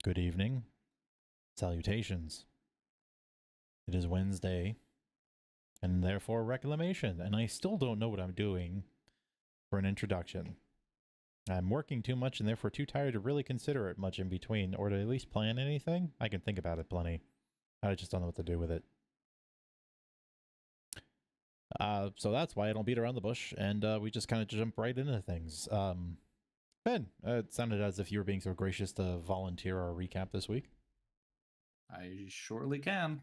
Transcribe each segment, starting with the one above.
Good evening. Salutations. It is Wednesday, and therefore Reclamation, and I still don't know what I'm doing for an introduction. I'm working too much and therefore too tired to really consider it much in between, or to at least plan anything. I can think about it plenty. I just don't know what to do with it. So that's why I don't beat around the bush, and we just kind of jump right into things. Ben, it sounded as if you were being so gracious to volunteer our recap this week. I surely can.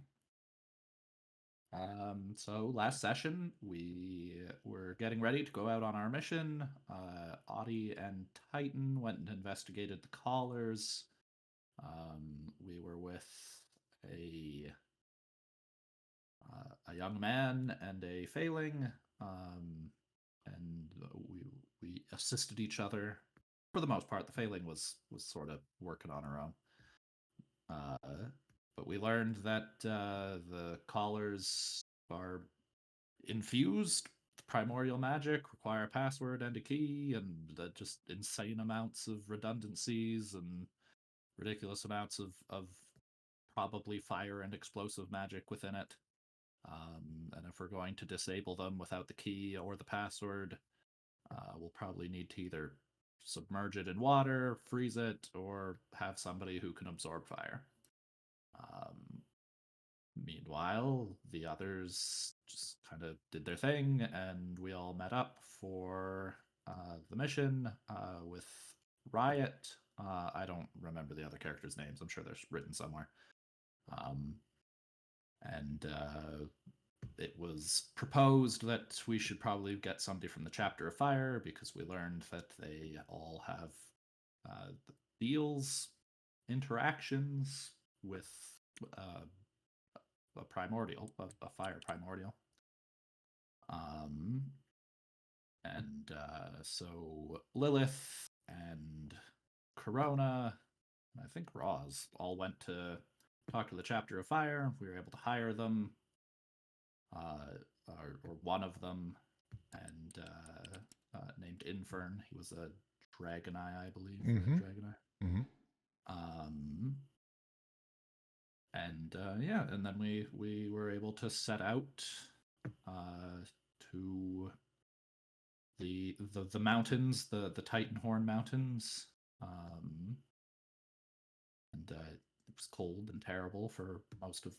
So last session, we were getting ready to go out on our mission. Audie and Titan went and investigated the collars. We were with a a young man and a failing, and we assisted each other. For the most part, the failing was sort of working on her own. But we learned that the collars are infused with primordial magic, require a password and a key, and just insane amounts of redundancies and ridiculous amounts of probably fire and explosive magic within it. And if we're going to disable them without the key or the password, we'll probably need to either submerge it in water, freeze it, or have somebody who can absorb fire. Meanwhile, the others just kind of did their thing, and we all met up for the mission with Riot. I don't remember the other characters' names. I'm sure they're written somewhere. And it was proposed that we should probably get somebody from the Chapter of Fire because we learned that they all have deals, interactions with a primordial, a fire primordial. And so Lilith and Corona, and I think Roz all went to talk to the Chapter of Fire. We were able to hire them, or one of them, and named Infern. He was a Dragoneye, I believe. Mm-hmm. Dragoneye. Mm-hmm. And yeah, and then we were able to set out to the mountains, the Titanhorn Mountains, and it was cold and terrible for most of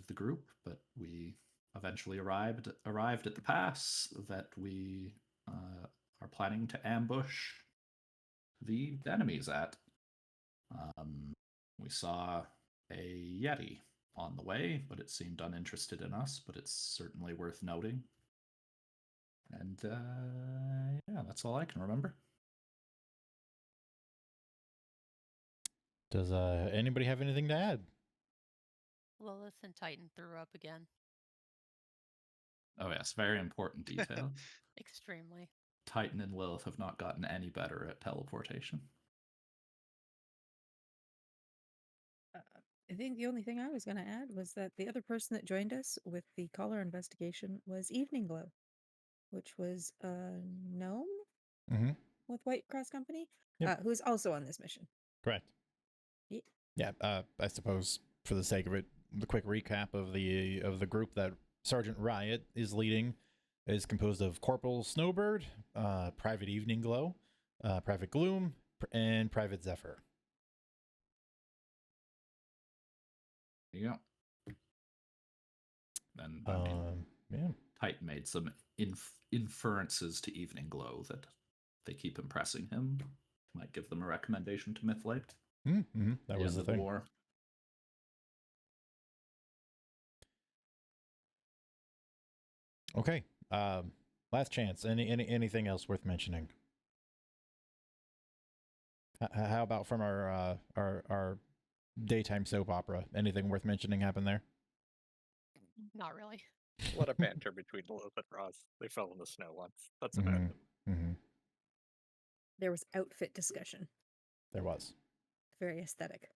the group, but we eventually arrived at the pass that we are planning to ambush the enemies at. We saw a Yeti on the way, but it seemed uninterested in us, but it's certainly worth noting. And yeah, that's all I can remember. Does anybody have anything to add? Lilith and Titan threw up again. Oh yes, very important detail. Extremely. Titan and Lilith have not gotten any better at teleportation. I think the only thing I was going to add was that the other person that joined us with the collar investigation was Evening Glow, which was a gnome with White Cross Company, Yep. who's also on this mission. Correct. Yeah. I suppose for the sake of it, the quick recap of the group that Sergeant Riot is leading is composed of Corporal Snowbird, Private Evening Glow, Private Gloom, and Private Zephyr. There you go. And I mean, yeah. Titan made some inferences to Evening Glow that they keep impressing him. Might give them a recommendation to Mythlake. Mm-hmm. That was the thing. War. Okay. Last chance. Anything else worth mentioning? How about from our daytime soap opera? Anything worth mentioning happen there? Not really. A lot of banter between Lilith and Roz. They fell in the snow once. That's about it. Mm-hmm. There was outfit discussion. There was. Very aesthetic.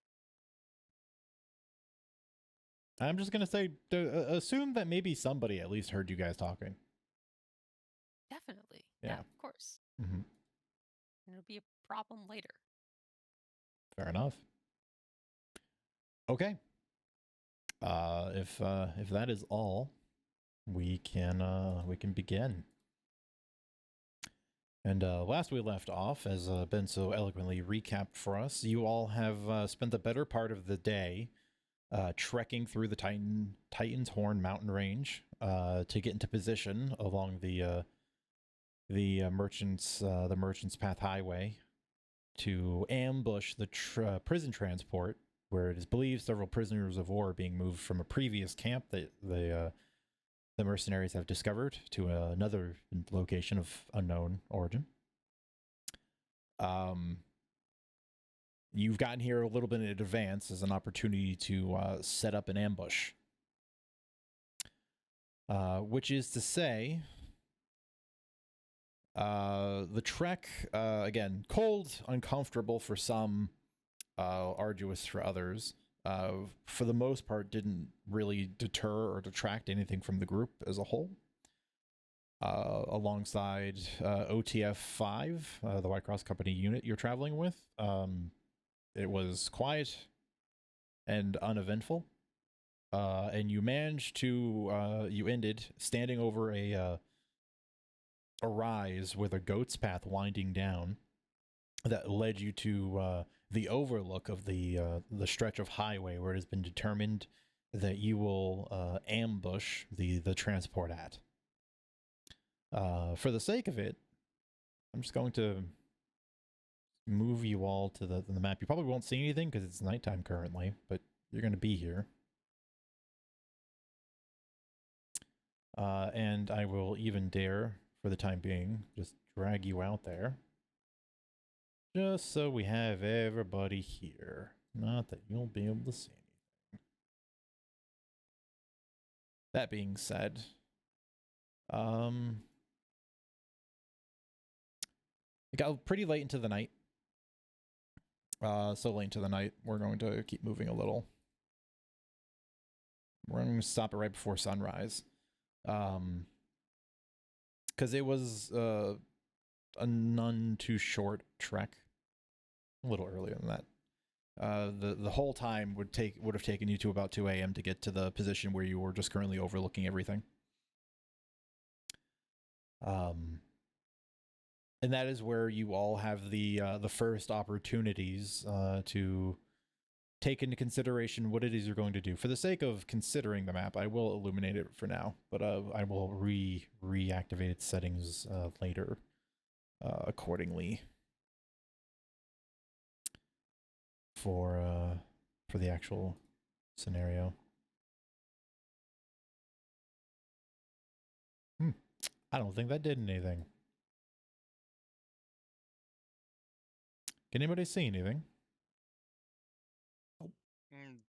I'm just going to say, assume that maybe somebody at least heard you guys talking. Definitely. Yeah. Of course. Mm-hmm. It'll be a problem later. Fair enough. Okay. If that is all, we can begin. And last we left off, as Ben so eloquently recapped for us, you all have spent the better part of the day trekking through the Titan's Horn mountain range to get into position along the Merchants Path Highway to ambush the prison transport, where it is believed several prisoners of war are being moved from a previous camp that the mercenaries have discovered to another location of unknown origin. You've gotten here a little bit in advance as an opportunity to set up an ambush. Which is to say, the trek, again, cold, uncomfortable for some, arduous for others, for the most part didn't really deter or detract anything from the group as a whole. Alongside OTF 5, the White Cross Company unit you're traveling with, it was quiet and uneventful. And you managed to, you ended standing over a rise with a goat's path winding down that led you to the overlook of the stretch of highway where it has been determined that you will ambush the transport at. For the sake of it, I'm just going to move you all to the map. You probably won't see anything because it's nighttime currently, but you're going to be here. And I will even dare, for the time being, just drag you out there. Just so we have everybody here. Not that you'll be able to see anything. That being said, it got pretty late into the night. So late into the night, we're going to keep moving a little. We're going to stop it right before sunrise. Because it was a none too short trek. A little earlier than that. The whole time would have taken you to about 2 a.m. to get to the position where you were just currently overlooking everything. And that is where you all have the first opportunities to take into consideration what it is you're going to do. For the sake of considering the map, I will illuminate it for now, but I will reactivate its settings later accordingly for the actual scenario. I don't think that did anything. Can anybody see anything?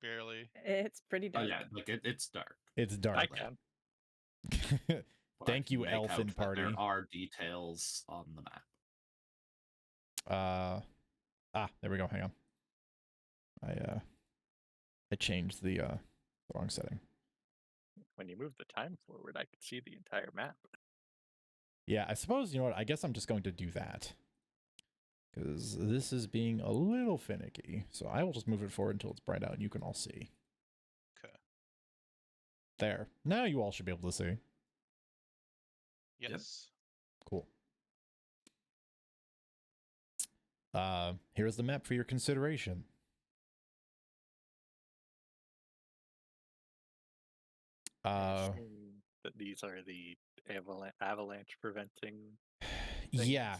Barely. It's pretty Oh dark. yeah, like it's dark. It's dark. I can. But I Thank can you, make out Elfin that Party. There are details on the map. There we go. Hang on. I changed the wrong setting. When you move the time forward, I could see the entire map. Yeah, I suppose, you know what, I guess I'm just going to do that. Because this is being a little finicky. So I will just move it forward until it's bright out and you can all see. Okay. There. Now you all should be able to see. Yes. Cool. Here's the map for your consideration. I assume that these are the avalanche preventing things? Yeah.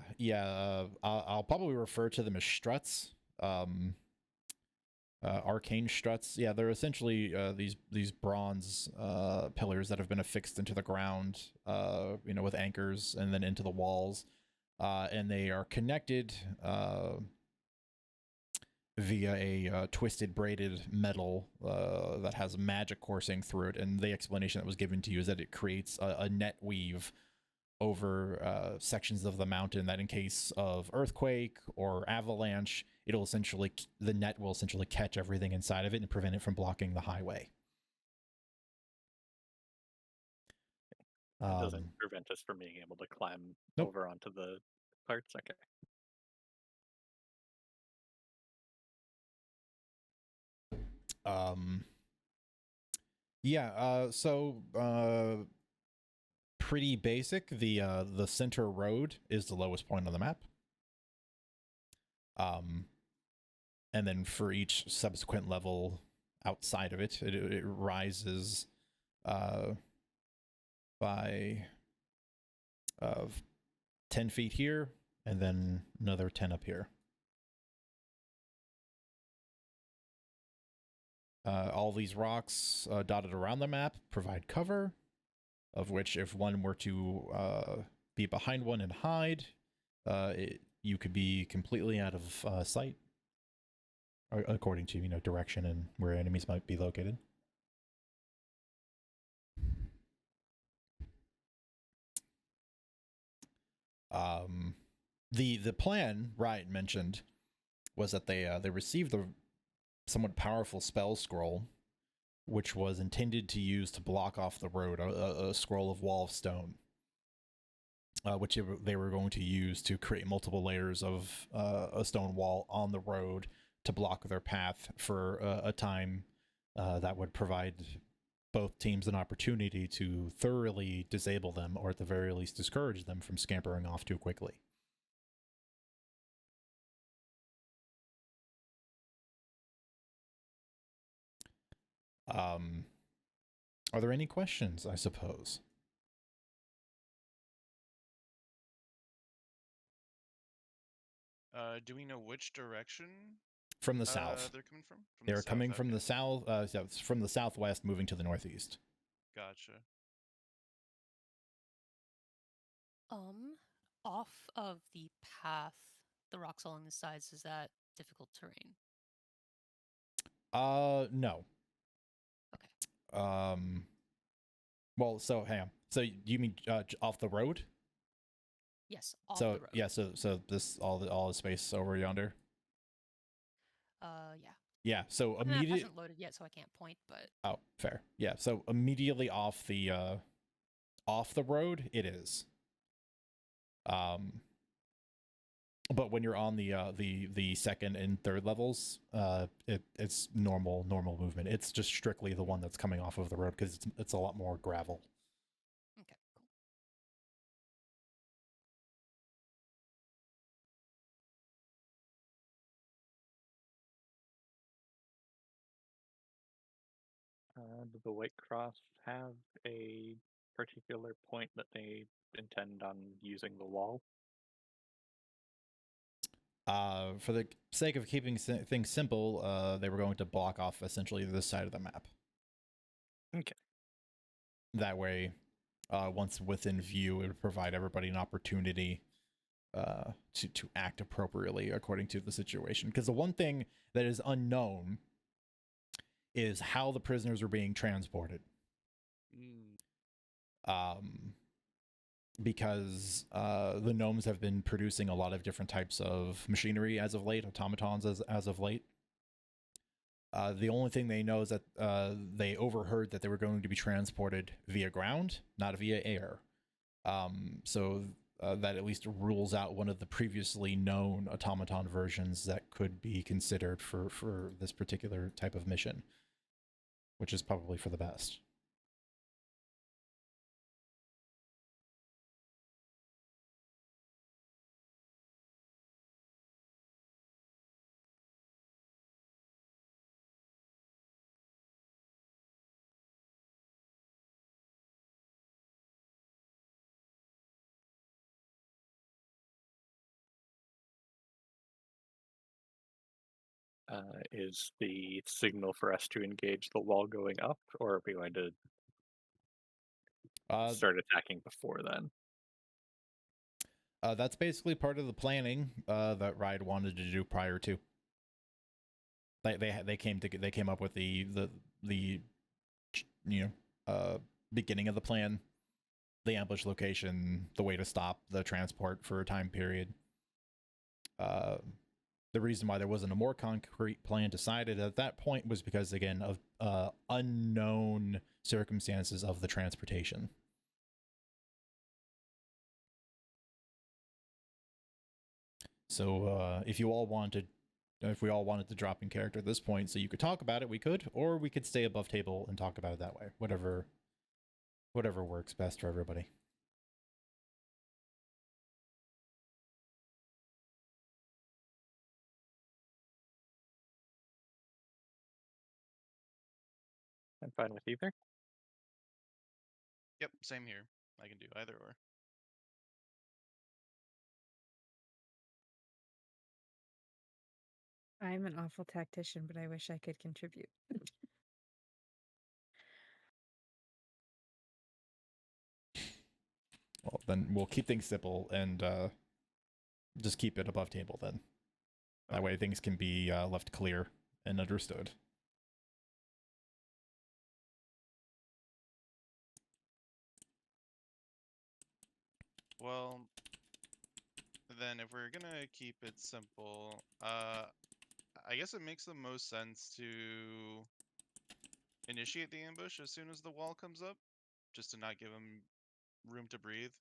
I'll probably refer to them as struts. Arcane struts. Yeah, they're essentially these bronze pillars that have been affixed into the ground, with anchors and then into the walls, and they are connected via a twisted braided metal that has magic coursing through it. And the explanation that was given to you is that it creates a net weave over sections of the mountain that in case of earthquake or avalanche, the net will essentially catch everything inside of it and prevent it from blocking the highway. It doesn't prevent us from being able to climb over onto the parts. Okay. Yeah. Pretty basic. The center road is the lowest point on the map. And then for each subsequent level outside of it, it rises by 10 feet here, and then another 10 up here. All these rocks dotted around the map provide cover, of which if one were to be behind one and hide, you could be completely out of sight, according to direction and where enemies might be located. The plan Riot mentioned was that they received the somewhat powerful spell scroll, which was intended to use to block off the road, a scroll of wall of stone, which they were going to use to create multiple layers of a stone wall on the road to block their path for a time that would provide both teams an opportunity to thoroughly disable them, or at the very least discourage them from scampering off too quickly. Are there any questions, I suppose? Do we know which direction? From the south. They're coming from? They're coming from the south, from the southwest, moving to the northeast. Gotcha. Off of the path, the rocks along the sides, is that difficult terrain? No. Okay. Well, so hang on. So you mean off the road? Yes, off so the road. Yeah, so this all the space over yonder. Yeah. Yeah. So The map hasn't loaded yet, so I can't point. But oh, fair. Yeah. So immediately off the road, it is. But when you're on the second and third levels, it's normal movement. It's just strictly the one that's coming off of the road because it's a lot more gravel. Okay, cool. Does the White Cross have a particular point that they intend on using the wall? For the sake of keeping things simple, they were going to block off essentially this side of the map. Okay. That way, once within view, it would provide everybody an opportunity to act appropriately according to the situation. Because the one thing that is unknown is how the prisoners are being transported. Because the gnomes have been producing a lot of different types of machinery as of late, automatons as of late. The only thing they know is that they overheard that they were going to be transported via ground, not via air. So that at least rules out one of the previously known automaton versions that could be considered for this particular type of mission, which is probably for the best. Is the signal for us to engage the wall going up, or are we going to start attacking before then? That's basically part of the planning that Riot wanted to do prior to. They came up with the beginning of the plan, the ambush location, the way to stop the transport for a time period. The reason why there wasn't a more concrete plan decided at that point was because, again, of unknown circumstances of the transportation. So if you all wanted If we all wanted to drop in character at this point so you could talk about it, we could, or we could stay above table and talk about it that way. Whatever works best for everybody. I'm fine with either. Yep, same here. I can do either or. I'm an awful tactician, but I wish I could contribute. Well, then we'll keep things simple and just keep it above table then. That way things can be left clear and understood. Well, then if we're gonna keep it simple, I guess it makes the most sense to initiate the ambush as soon as the wall comes up, just to not give him room to breathe.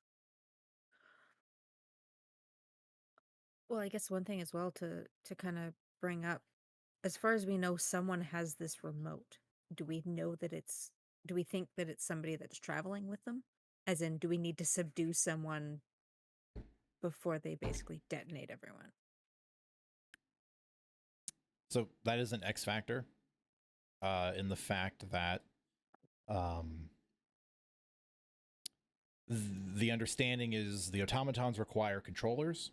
Well, I guess one thing as well to kind of bring up, as far as we know, someone has this remote. Do we know that it's? Do we think that it's somebody that's traveling with them? As in, do we need to subdue someone before they basically detonate everyone? So that is an X factor in the fact that the understanding is the automatons require controllers,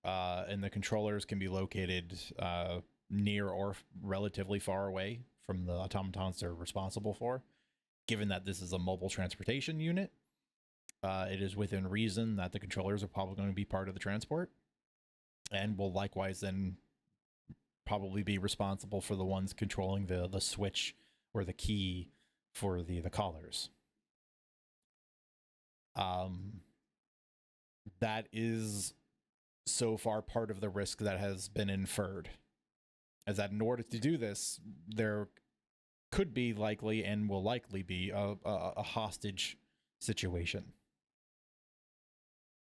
and the controllers can be located near or relatively far away from the automatons they're responsible for. Given that this is a mobile transportation unit, it is within reason that the controllers are probably going to be part of the transport, and will likewise then probably be responsible for the ones controlling the switch or the key for the collars. That is so far part of the risk that has been inferred, is that in order to do this, there could be likely and will likely be a hostage situation.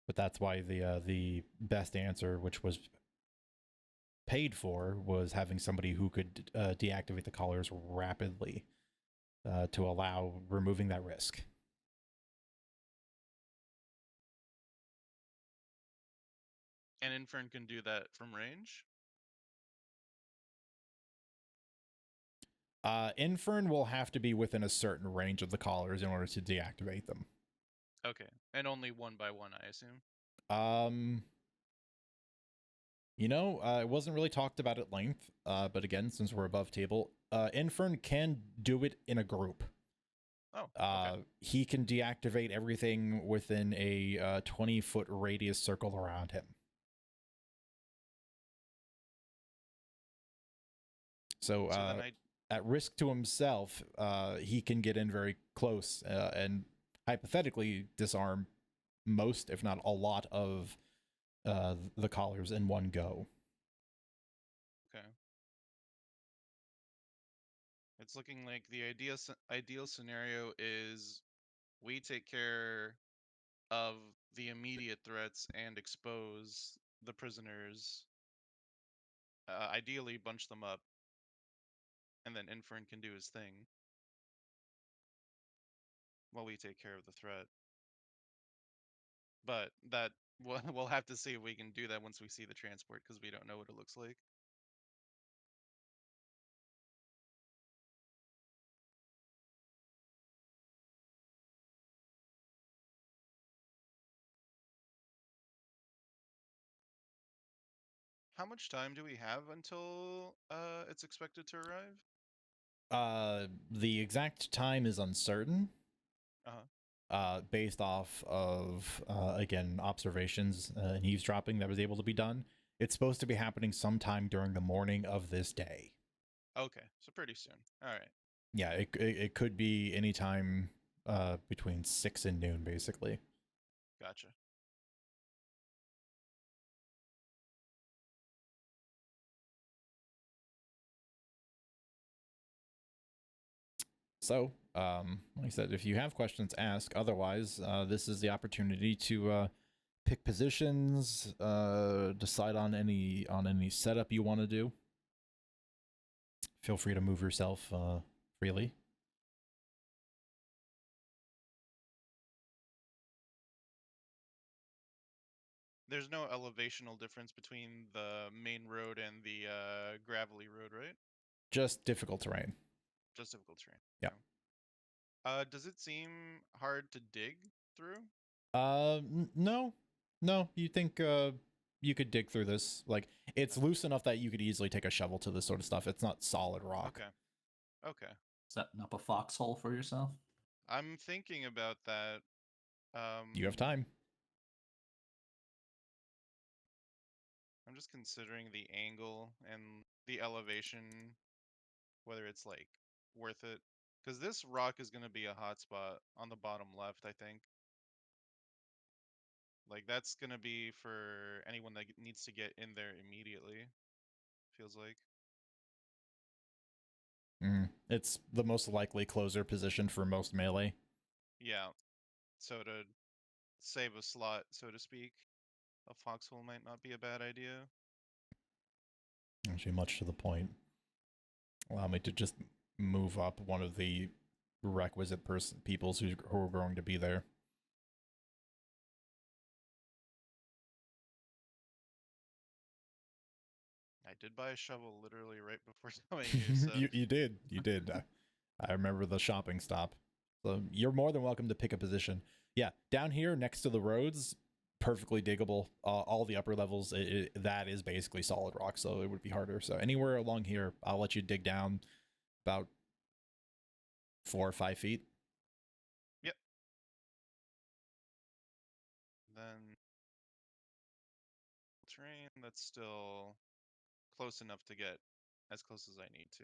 But that's why the best answer, which was paid for, was having somebody who could deactivate the collars rapidly to allow removing that risk. And Infern can do that from range? Infern will have to be within a certain range of the collars in order to deactivate them. Okay. And only one by one, I assume? It wasn't really talked about at length, but again, since we're above table, Infern can do it in a group. Oh, okay. He can deactivate everything within a 20-foot radius circle around him. So at risk to himself, he can get in very close and hypothetically disarm most, if not a lot, of the collars in one go. Okay. It's looking like the ideal scenario is we take care of the immediate threats and expose the prisoners. Ideally, bunch them up, and then Infern can do his thing while we take care of the threat. But that we'll have to see if we can do that once we see the transport, because we don't know what it looks like. How much time do we have until it's expected to arrive? The exact time is uncertain. Uh-huh. Based off of again observations and eavesdropping that was able to be done. It's supposed to be happening sometime during the morning of this day. Okay, so pretty soon. All right. Yeah, it could be any time between 6 and noon, basically. Gotcha. So, like I said, if you have questions, ask. Otherwise, this is the opportunity to pick positions, decide on any setup you want to do. Feel free to move yourself freely. There's no elevational difference between the main road and the gravelly road, right? Just difficult terrain. Just difficult terrain. Yeah. Okay. Does it seem hard to dig through? No. You think you could dig through this? Like, it's loose enough that you could easily take a shovel to this sort of stuff. It's not solid rock. Okay. Setting up a foxhole for yourself. I'm thinking about that. You have time. I'm just considering the angle and the elevation, whether it's like worth it. Because this rock is going to be a hotspot on the bottom left, I think. Like, that's going to be for anyone that needs to get in there immediately, feels like. It's the most likely closer position for most melee. Yeah. So to save a slot, so to speak, a foxhole might not be a bad idea. Actually, much to the point. Allow me to just move up one of the requisite peoples who are going to be there. I did buy a shovel literally right before coming here, so you did. I remember the shopping stop. So you're more than welcome to pick a position. Yeah, down here next to the roads, perfectly diggable. All the upper levels, that is basically solid rock, so it would be harder. So anywhere along here, I'll let you dig down about 4 or 5 feet. Yep. Then terrain, that's still close enough to get as close as I need to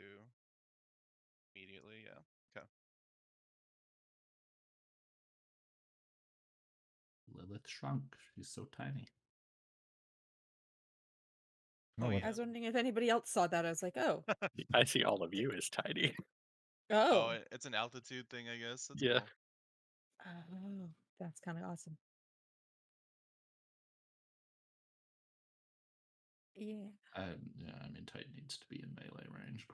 immediately, yeah. Okay. Lilith shrunk. She's so tiny. Oh, what- yeah. I was wondering if anybody else saw that. I was like, oh, I see all of you as tiny. Oh, oh, it's an altitude thing, I guess. That's Yeah. cool. oh, that's kind of awesome. Yeah, Yeah, I mean, Titan needs to be in melee range.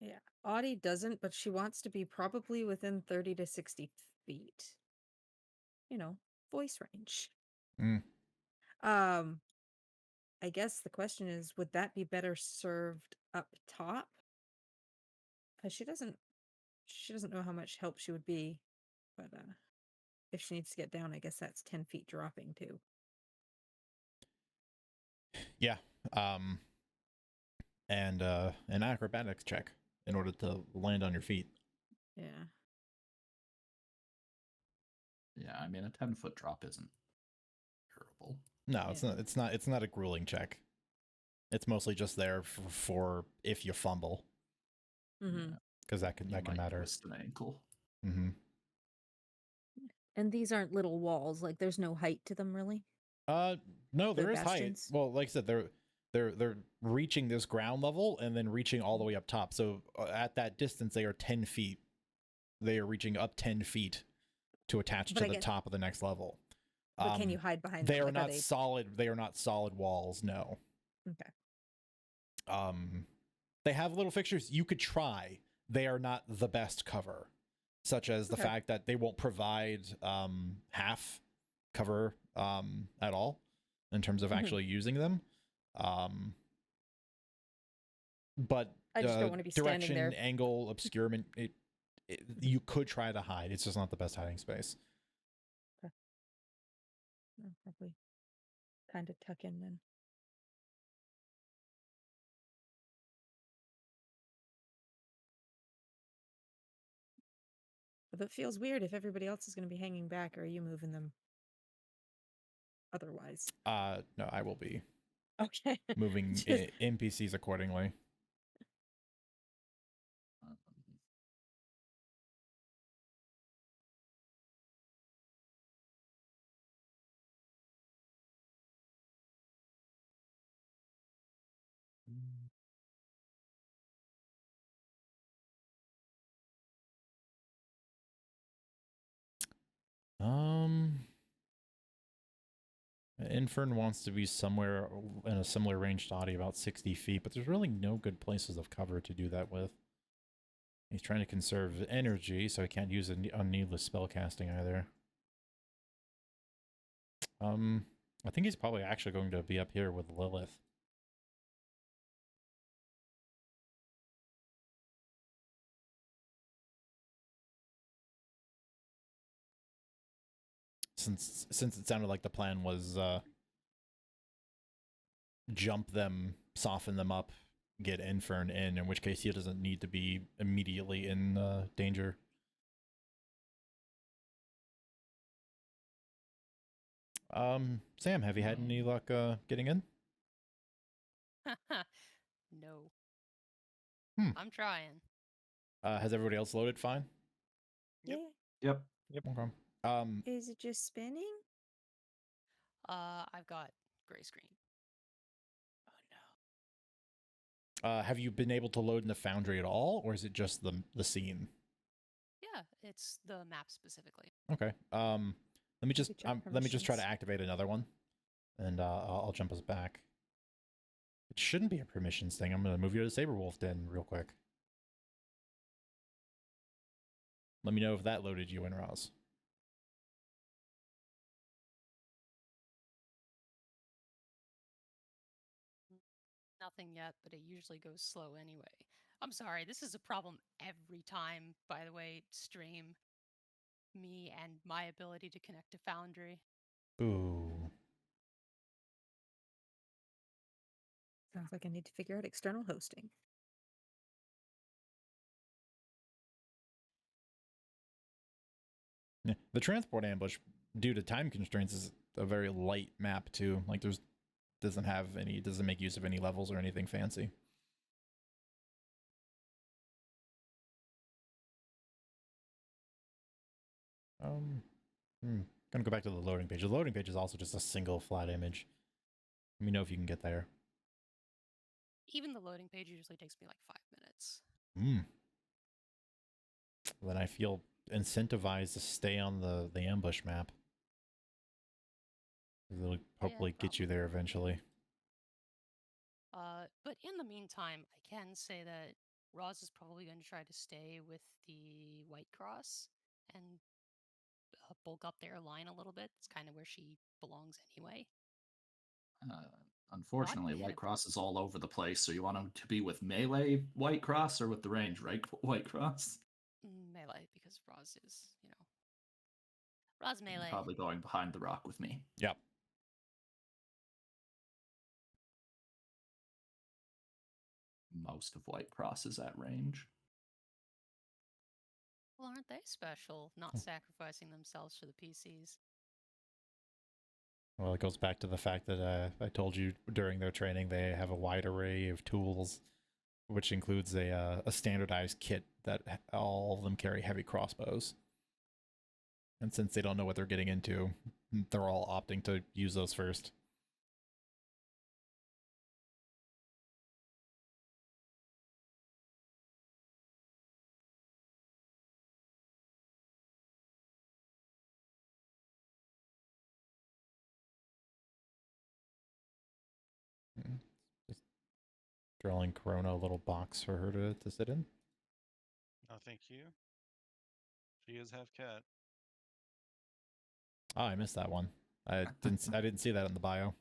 yeah. Audie doesn't, but she wants to be probably within 30 to 60 feet. You know, voice range. Mm. I guess the question is, would that be better served up top? Because she doesn't know how much help she would be, but if she needs to get down, I guess that's 10 feet dropping too. Yeah. And an acrobatics check in order to land on your feet. Yeah. Yeah, I mean, a 10-foot drop isn't terrible. No, Yeah. it's not a grueling check. It's mostly just there for if you fumble, Mm-hmm. because that You can might matter. twist an ankle. Mm-hmm. And these aren't little walls. Like, there's no height to them, really. No, They're there is height. bastions? Well, like I said, they're reaching this ground level and then reaching all the way up top. So at that distance, they are 10 feet. They are reaching up 10 feet to attach But to I the get- top of the next level. But can you hide behind They them? are Like, not solid. They are not solid walls. No. Okay. They have little fixtures. You could try. They are not the best cover, such as the Okay. fact that they won't provide half cover at all in terms of Mhm. actually using them. But I just don't want to be standing direction, there. angle, obscurement, you could try to hide. It's just not the best hiding space. I'll probably kind of tuck in then. But that feels weird if everybody else is going to be hanging back. Or are you moving them? Otherwise, No, I will be okay. moving Just- NPCs accordingly. Infern wants to be somewhere in a similar range to Audi, about 60 feet, but there's really no good places of cover to do that with. He's trying to conserve energy, so he can't use a needless spellcasting either. I think he's probably actually going to be up here with Lilith. Since it sounded like the plan was jump them, soften them up, get Infern in which case he doesn't need to be immediately in danger. Sam, have you had any luck getting in? No. Hmm. I'm trying. Has everybody else loaded fine? Yep. Yeah. Yep. Okay. Is it just spinning? I've got gray screen. Oh no. Have you been able to load in the Foundry at all, or is it just the scene? Yeah, it's the map specifically. Okay. Let me just Good job, let me just try to permissions. activate another one, and I'll jump us back. It shouldn't be a permissions thing. I'm gonna move you to Saberwolf Den real quick. Let me know if that loaded you in, Roz. Nothing yet, but it usually goes slow anyway. I'm sorry, this is a problem every time, by the way, stream. Me and my ability to connect to Foundry. Ooh. Sounds like I need to figure out external hosting. Yeah. The transport ambush, due to time constraints, is a very light map too. Like doesn't make use of any levels or anything fancy. Gonna go back to the loading page. The loading page is also just a single flat image. Let me know if you can get there. Even the loading page usually takes me like 5 minutes. Then I feel incentivized to stay on the ambush map. It'll hopefully get you there eventually. But in the meantime, I can say that Roz is probably going to try to stay with the White Cross and bulk up their line a little bit. It's kind of where she belongs anyway. Unfortunately, ahead White of- Cross is all over the place. So you want him to be with melee White Cross or with the range White Cross? Melee, because Roz is, Roz melee. Probably going behind the rock with me. Yep. Most of White Cross is at range. Well, aren't they special, not sacrificing themselves for the PCs? Well, it goes back to the fact that I told you during their training they have a wide array of tools, which includes a standardized kit that all of them carry heavy crossbows. And since they don't know what they're getting into, they're all opting to use those first. Just drawing Corona a little box for her to sit in. No, thank you. She is half cat. Oh, I missed that one. I didn't see that in the bio.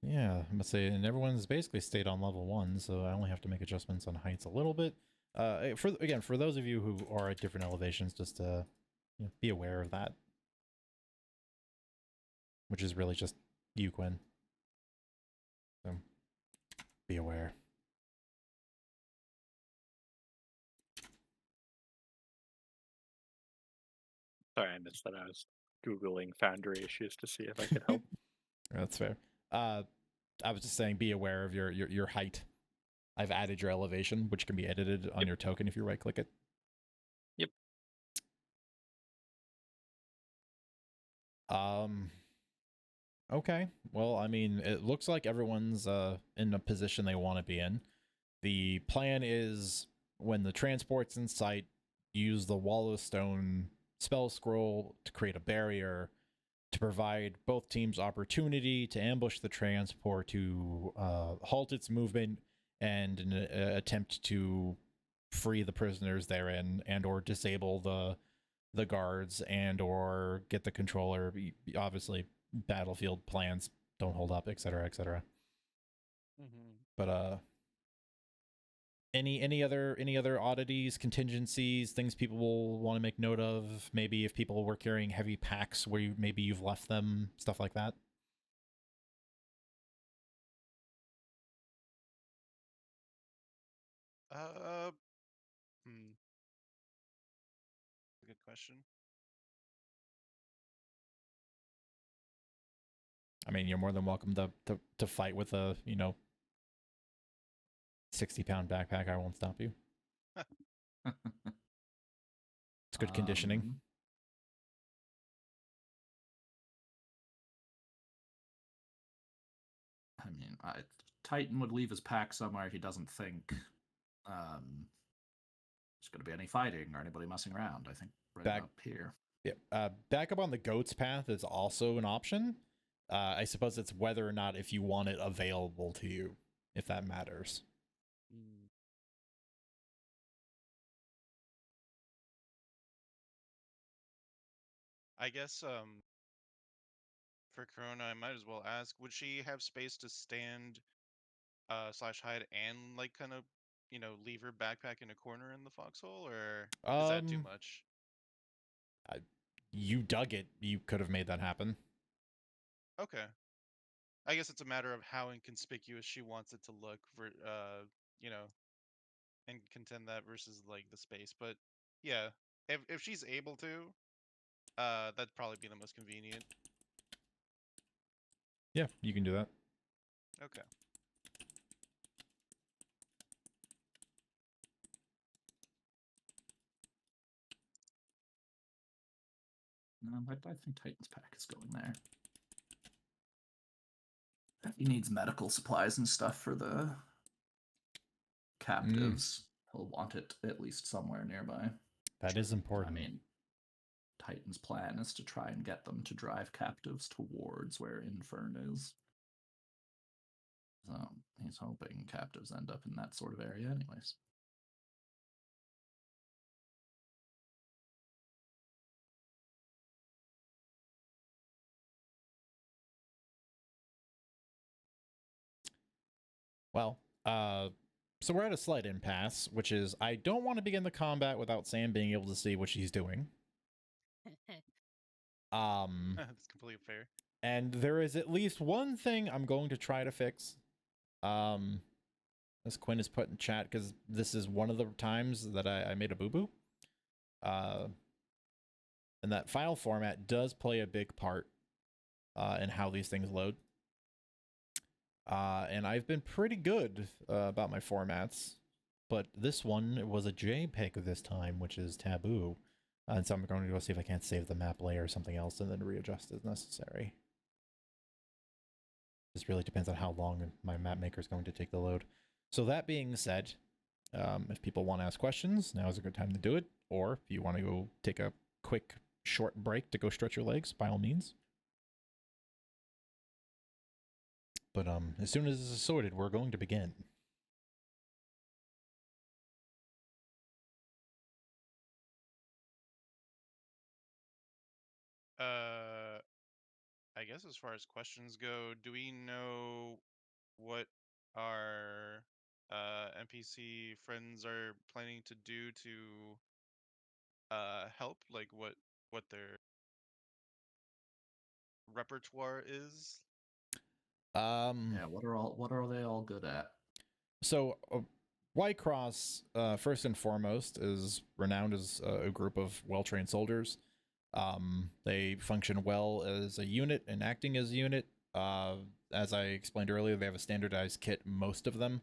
Yeah, I'm gonna say, and everyone's basically stayed on level 1, so I only have to make adjustments on heights a little bit. For those of you who are at different elevations, just be aware of that, which is really just you, Quinn. So be aware. Sorry, I missed that. I was Googling Foundry issues to see if I could help. That's fair. I was just saying, be aware of your height. I've added your elevation, which can be edited on your token if you right click it. Yep. Okay. Well, I mean, it looks like everyone's in a position they want to be in. The plan is when the transport's in sight, use the Wall of Stone spell scroll to create a barrier to provide both teams opportunity to ambush the transport, to halt its movement, and an attempt to free the prisoners therein, and or disable the guards, and or get the controller. Obviously, battlefield plans don't hold up, etc., etc. Mm-hmm. But any other oddities, contingencies, things people will want to make note of? Maybe if people were carrying heavy packs where maybe you've left them, stuff like that. Hmm. Good question. I mean, you're more than welcome to fight with a 60-pound backpack. I won't stop you. It's good conditioning. I mean, Titan would leave his pack somewhere he doesn't think there's going to be any fighting or anybody messing around. I think right up here. Yeah, back up on the goat's path is also an option. I suppose it's whether or not if you want it available to you, if that matters. I guess for Corona, I might as well ask: would she have space to stand, slash hide, and like kind of, leave her backpack in a corner in the foxhole, or is that too much? You dug it. You could have made that happen. Okay. I guess it's a matter of how inconspicuous she wants it to look for, and contend that versus like the space. But yeah, if she's able to, that'd probably be the most convenient. Yeah, you can do that. Okay. I think Titan's pack is going there. He needs medical supplies and stuff for the captives. He'll want it at least somewhere nearby. That is important. I mean, Titan's plan is to try and get them to drive captives towards where Infern is. So he's hoping captives end up in that sort of area anyways. Well, so we're at a slight impasse, which is I don't want to begin the combat without Sam being able to see what she's doing. That's completely fair. And there is at least one thing I'm going to try to fix. As Quinn has put in chat, because this is one of the times that I made a boo-boo. And that file format does play a big part in how these things load. And I've been pretty good about my formats, but this one was a JPEG this time, which is taboo. And so I'm going to go see if I can't save the map layer or something else and then readjust as necessary. This really depends on how long my map maker is going to take the load. So that being said, if people want to ask questions, now is a good time to do it. Or if you want to go take a quick, short break to go stretch your legs, by all means. But as soon as this is sorted, we're going to begin. I guess as far as questions go, do we know what our NPC friends are planning to do to help? Like what their repertoire is? Yeah, what are they all good at? So White Cross, first and foremost, is renowned as a group of well-trained soldiers. They function well as a unit and acting as a unit. As I explained earlier, they have a standardized kit, most of them,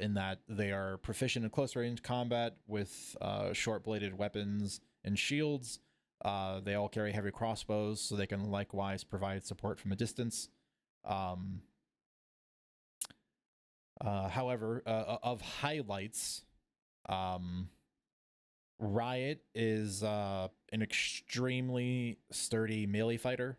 in that they are proficient in close-range combat with short-bladed weapons and shields. They all carry heavy crossbows, so they can likewise provide support from a distance. However, of highlights, Riot is an extremely sturdy melee fighter.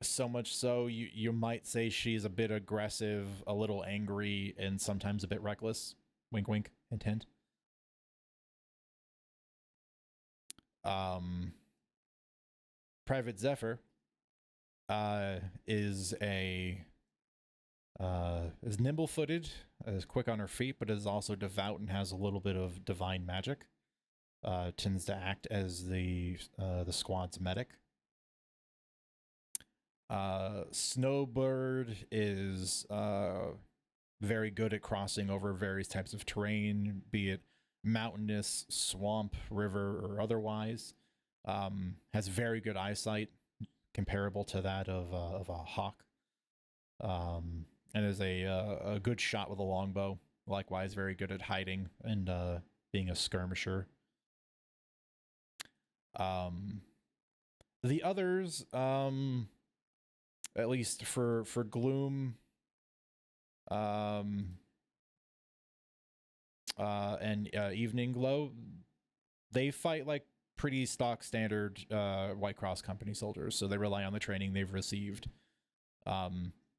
So much so you might say she's a bit aggressive, a little angry, and sometimes a bit reckless. Wink, wink, hint, hint. Private Zephyr is nimble-footed, is quick on her feet, but is also devout and has a little bit of divine magic. Tends to act as the squad's medic. Snowbird is very good at crossing over various types of terrain, be it mountainous, swamp, river, or otherwise. Has very good eyesight, comparable to that of a hawk. And is a good shot with a longbow. Likewise, very good at hiding and being a skirmisher. The others, at least for Gloom, and Evening Glow, they fight like pretty stock standard White Cross Company soldiers, so they rely on the training they've received.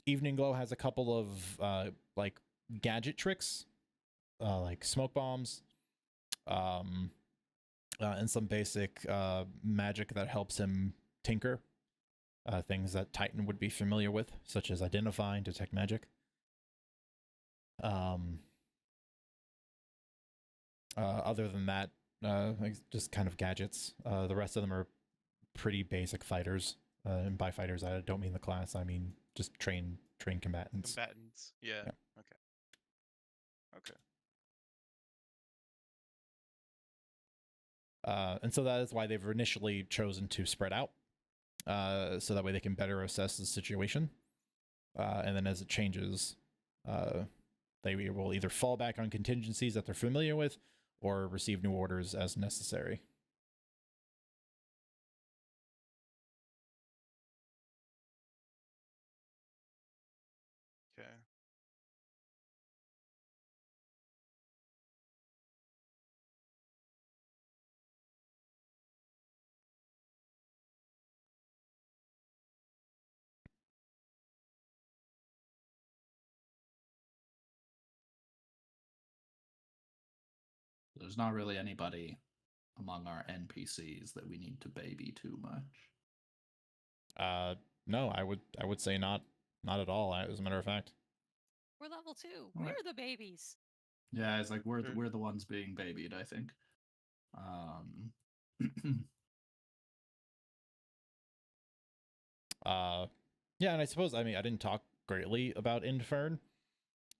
Evening Glow has a couple of like gadget tricks, like smoke bombs, and some basic magic that helps him tinker. Things that Titan would be familiar with, such as identify and detect magic. Other than that, just kind of gadgets. The rest of them are pretty basic fighters. And by fighters, I don't mean the class. I mean just trained combatants. Combatants. Yeah. Yeah. Okay. And so that is why they've initially chosen to spread out, so that way they can better assess the situation. And then as it changes, they will either fall back on contingencies that they're familiar with or receive new orders as necessary. Okay. There's not really anybody among our NPCs that we need to baby too much. No, I would say not at all. As a matter of fact, We're level 2. Alright. We're the babies. Yeah, it's like we're Sure. we're the ones being babied, I think. Yeah, and I suppose I didn't talk greatly about Infern.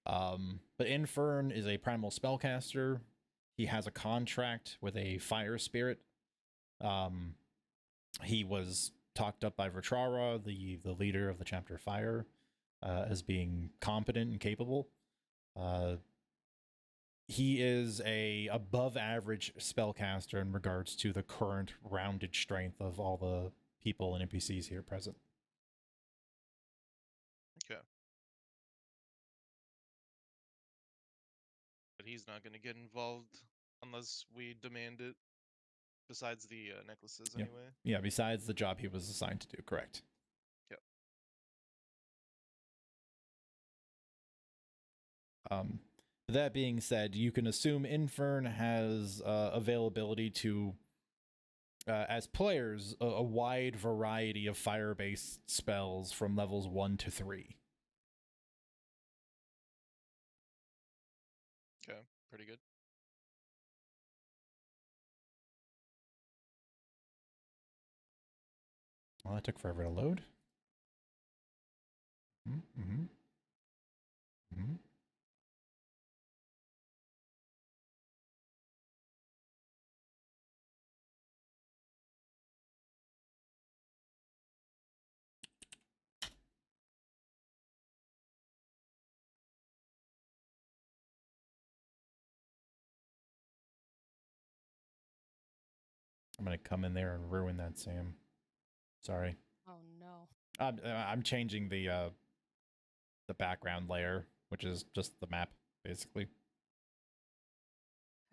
But Infern is a primal spellcaster. He has a contract with a fire spirit. He was talked up by Vertrara, the leader of the chapter Fire, as being competent and capable. He is a above average spellcaster in regards to the current rounded strength of all the people and NPCs here present. Okay. But he's not going to get involved unless we demand it. Besides the necklaces, Yeah. anyway. Yeah, besides the job he was assigned to do, correct. Yep. That being said, you can assume Infern has availability to, as players, a wide variety of fire-based spells from levels 1 to 3. Okay, pretty good. Well, that took forever to load. Mm-hmm. Mm-hmm. I'm gonna come in there and ruin that, Sam. Sorry. Oh no. I'm changing the the background layer, which is just the map, basically.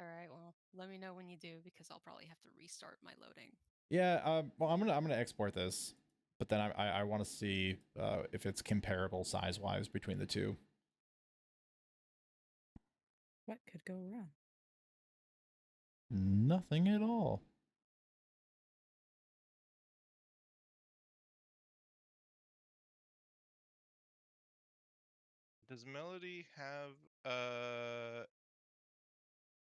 All right, well, let me know when you do because I'll probably have to restart my loading. Yeah. Well, I'm gonna export this, but then I want to see if it's comparable size wise between the two. What could go wrong? Nothing at all. Does Melody have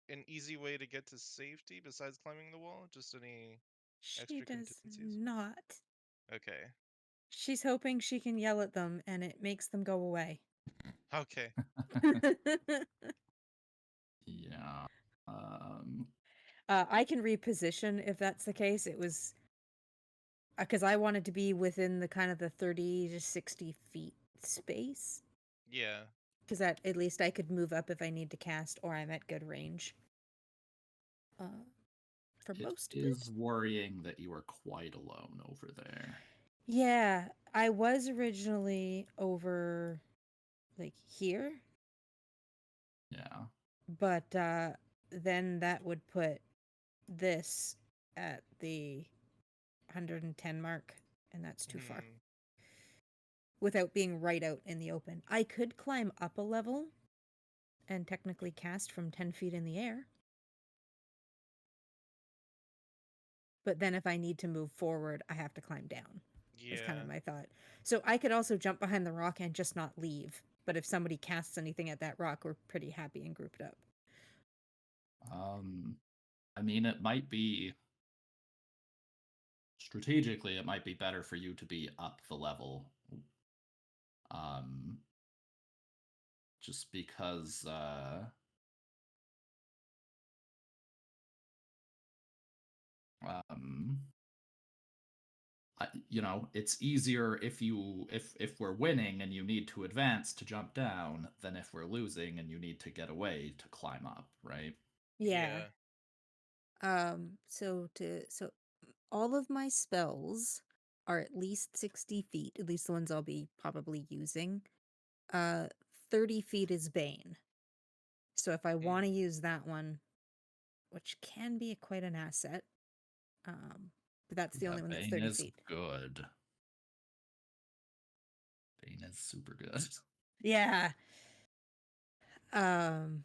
an easy way to get to safety besides climbing the wall? Just any She extra does contingencies? not. Okay. She's hoping she can yell at them and it makes them go away. Okay. Yeah. I can reposition if that's the case. It was because I wanted to be within the kind of the 30 to 60 feet space. Yeah. Because that at least I could move up if I need to cast, or I'm at good range. For It most of is it. worrying that you are quite alone over there. Yeah, I was originally over like here, Yeah. but then that would put this at the 110 mark, and that's too far. Hmm. Without being right out in the open. I could climb up a level and technically cast from 10 feet in the air. But then if I need to move forward, I have to climb down. Is kind of Yeah. my thought. So I could also jump behind the rock and just not leave. But if somebody casts anything at that rock, we're pretty happy and grouped up. I mean, it might be strategically, it might be better for you to be up the level. Just because you know, it's easier if we're winning and you need to advance to jump down than if we're losing and you need to get away to climb up, right? Yeah. Yeah. So all of my spells are at least 60 feet, at least the ones I'll be probably using. 30 feet is Bane. So if I want to use that one, which can be quite an asset, but that's the only one that's Bane 30 is feet. good. Bane is super good. Yeah. And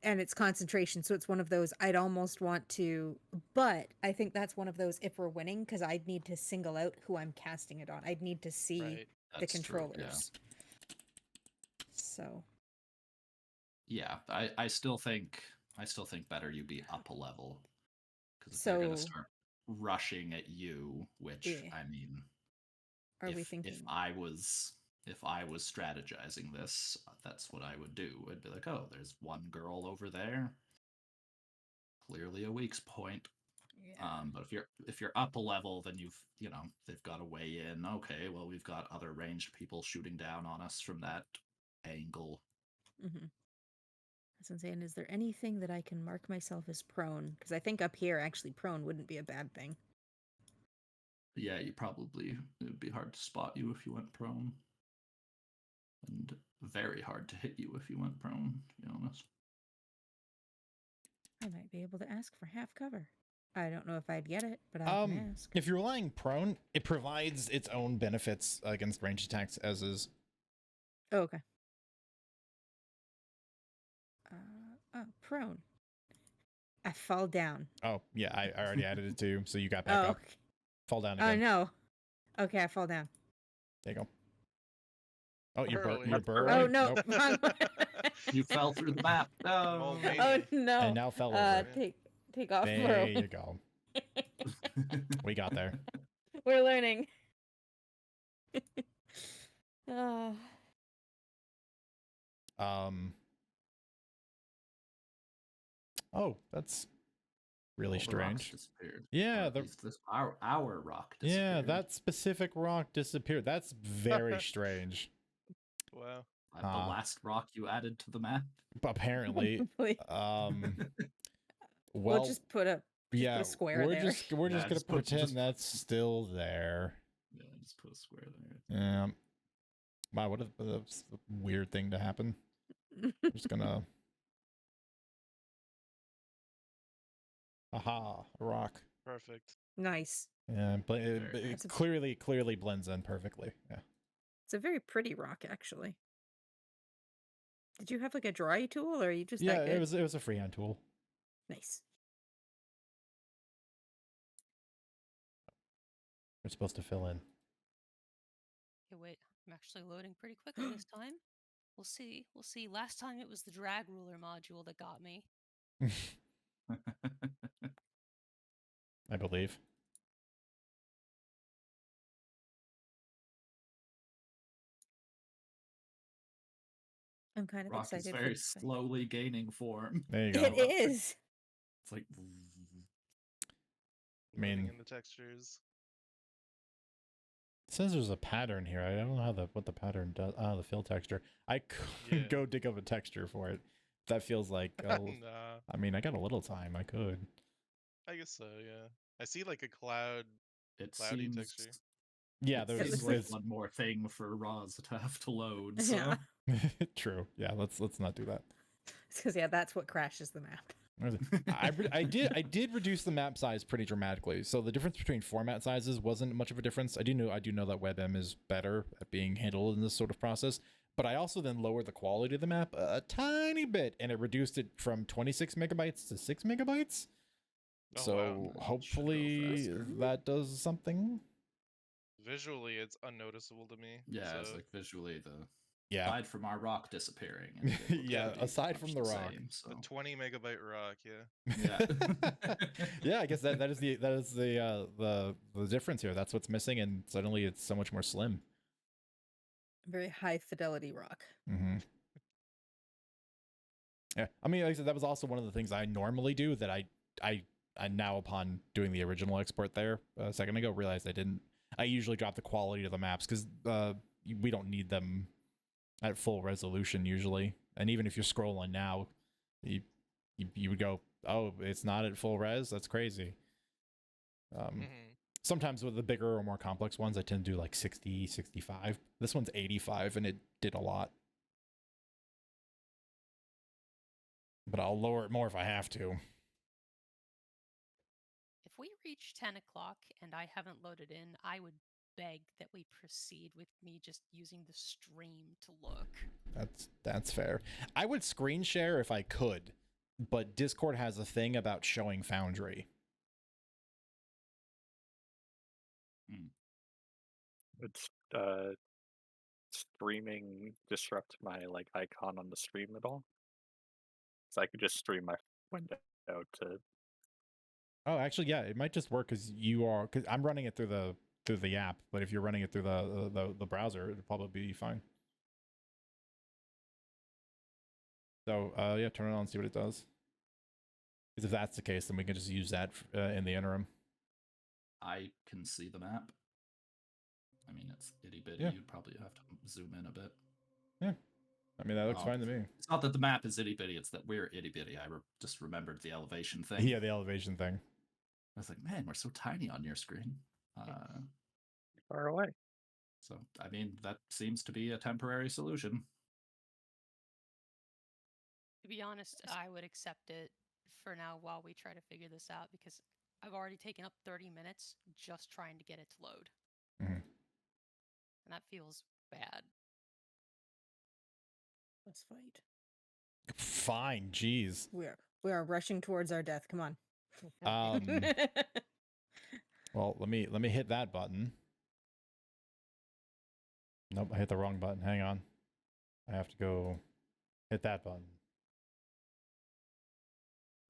it's concentration, so it's one of those I'd almost want to, but I think that's one of those if we're winning, because I'd need to single out who I'm casting it on. I'd need to see Right. the That's true, yeah. controllers. So Yeah, I still think better you be up a level, because if they're gonna so start rushing at you, which yeah. I mean, Are we if thinking I was strategizing this, that's what I would do. I'd be like, oh, there's one girl over there, clearly a weak point. But if you're up a level, then you know they've got to weigh in. Okay, well we've got other ranged people shooting down on us from that angle. Mm-hmm. As I'm saying, is there anything that I can mark myself as prone? Because I think up here, actually, prone wouldn't be a bad thing. Yeah, it would be hard to spot you if you went prone, and very hard to hit you if you went prone. To be honest. I might be able to ask for half cover. I don't know if I'd get it, but I can ask. If you're lying prone, it provides its own benefits against ranged attacks, as is. Oh, okay. Prone. I fall down. Oh, yeah, I already added it too, so you got back up. Okay. Fall down Oh, again. no. Okay, I fall down. There you go. Oh, Burrowing. you're burrowing? Oh, no. Nope. Wrong one. You fell through the map. No. Oh, no. And now fell over. Take off There burrowing. you go. We got there. We're learning. Oh. Oh, that's really All the rocks strange. disappeared. Yeah, Or at least our rock disappeared. yeah, that specific rock disappeared. That's very strange. Wow. The last rock you added to the map. Apparently. We'll Well, just put a square we're there. just gonna pretend that's still there. Yeah, just put a square there. Yeah. Wow, what a that's a weird thing to happen. I'm just gonna. Aha, a rock. Perfect. Nice. Yeah, but Very it nice. clearly blends in perfectly. Yeah. It's a very pretty rock, actually. Did you have like a dry tool, or are you just Yeah, that good? it was a freehand tool. Nice. We're supposed to fill in. Okay, wait. I'm actually loading pretty quickly this time. We'll see. We'll see. Last time it was the drag ruler module that got me. I believe. I'm kind of Rock is excited for very this fight. slowly gaining form. There you go. It is. It's like I mean- Loading in the textures. It says there's a pattern here. I don't know what the pattern does. Oh, the fill texture. I could Yeah. go dig up a texture for it. That feels like. Nah, I mean, I got a little time. I could. I guess so. Yeah, I see like a cloud. it Cloudy seems. texture. Yeah, it there's. seems like there's one more thing for Roz to have to load. So. Yeah. True. Yeah, let's not do that. Because yeah, that's what crashes the map. I did reduce the map size pretty dramatically. So the difference between format sizes wasn't much of a difference. I do know that WebM is better at being handled in this sort of process, but I also then lowered the quality of the map a tiny bit, and it reduced it from 26 megabytes to 6 megabytes. Oh, So wow. That should go hopefully faster. that does something. Visually, it's unnoticeable to me. Yeah, so. it's like visually Yeah. aside from our rock disappearing. it looks Yeah, pretty aside much from the rock. same, The so. 20 megabyte rock, yeah. Yeah. Yeah, I guess that is the difference here. That's what's missing, and suddenly it's so much more slim. Very high fidelity rock. Mm-hmm. Yeah, I mean, like I said, that was also one of the things I normally do that I now, upon doing the original export there a second ago, realized I didn't. I usually drop the quality of the maps because we don't need them at full resolution usually. And even if you're scrolling now, you would go, oh, it's not at full res. That's crazy. Mhm. Sometimes with the bigger or more complex ones, I tend to do like 60, 65. This one's 85, and it did a lot. But I'll lower it more if I have to. If we reach 10 o'clock and I haven't loaded in, I would beg that we proceed with me just using the stream to look. That's fair. I would screen share if I could, but Discord has a thing about showing Foundry. Would streaming disrupt my like icon on the stream at all? So I could just stream my window to. Oh, actually, yeah, it might just work because I'm running it through the app, but if you're running it through the browser, it'll probably be fine. So yeah, turn it on and see what it does. Because if that's the case, then we can just use that in the interim. I can see the map. I mean, it's itty bitty. Yeah. You'd probably have to zoom in a bit. Yeah. I mean, that looks Oh. fine to me. It's not that the map is itty bitty, it's that we're itty bitty. I just remembered the elevation thing. Yeah, the elevation thing. I was like, man, we're so tiny on your screen. Far away. So, I mean, that seems to be a temporary solution. To be honest, I would accept it for now while we try to figure this out because I've already taken up 30 minutes just trying to get it to load. Mhm. And that feels bad. Let's fight. Fine, jeez. We are rushing towards our death. Come on. Well, let me hit that button. Nope, I hit the wrong button. Hang on. I have to go hit that button.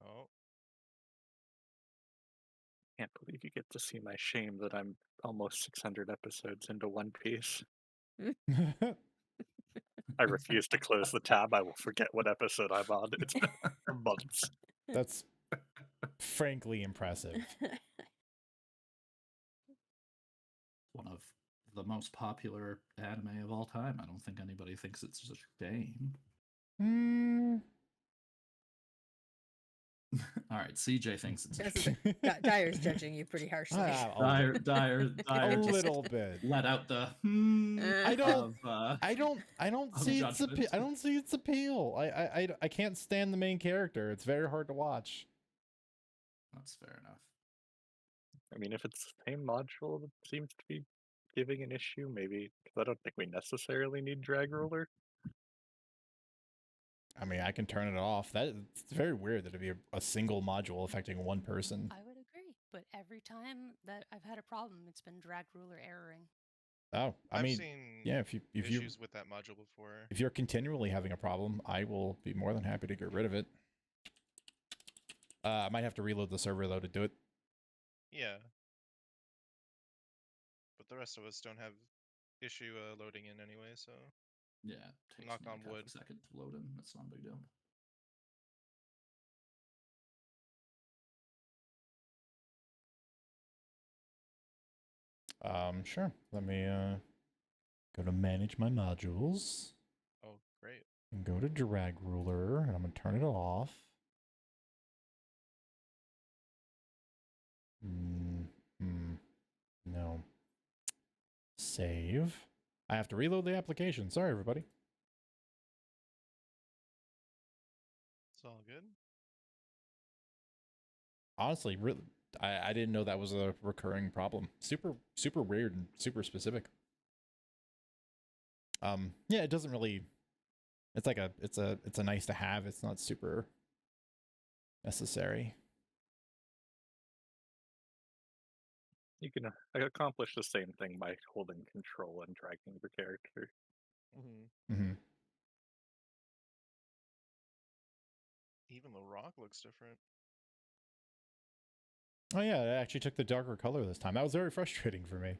Oh, Can't believe you get to see my shame that I'm almost 600 episodes into One Piece. I refuse to close the tab. I will forget what episode I'm on. It's been for months. That's frankly impressive. One of the most popular anime of all time. I don't think anybody thinks it's a shame. Mm. All right, CJ thinks it's a That's- shoe. Dyer's judging you pretty harshly. Ah, Dyer a just little bit. let out the I don't. of I don't of see its judgment. I don't see its appeal. I can't stand the main character. It's very hard to watch. That's fair enough. I mean, if it's the same module that seems to be giving an issue, maybe, because I don't think we necessarily need drag ruler. I mean, I can turn it off. It's very weird that it'd be a single module affecting one person. I would agree, but every time that I've had a problem, it's been drag ruler erroring. Oh, I I've mean, seen yeah. If you issues with that module before. if you're continually having a problem, I will be more than happy to get rid of it. I might have to reload the server though to do it. Yeah. But the rest of us don't have issue loading in anyway, so Yeah, it takes Knock me on like half wood. a second to load in. That's not a big deal. Sure. Let me go to manage my modules oh great. and go to drag ruler, and I'm gonna turn it off. No. Save. I have to reload the application. Sorry, everybody. It's all good. Honestly, really, I didn't know that was a recurring problem. Super weird and super specific. Yeah, it doesn't really. It's like it's a nice to have. It's not super necessary. You can accomplish the same thing by holding control and dragging the character. Mm-hmm. Even the rock looks different. Oh yeah, it actually took the darker color this time. That was very frustrating for me.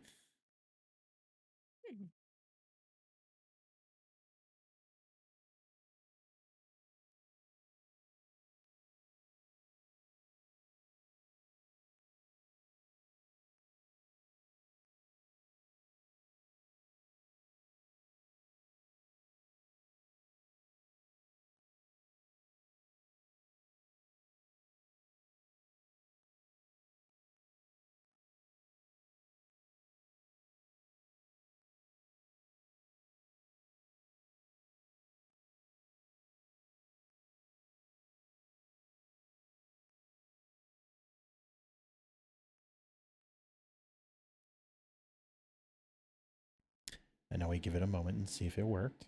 And now we give it a moment and see if it worked.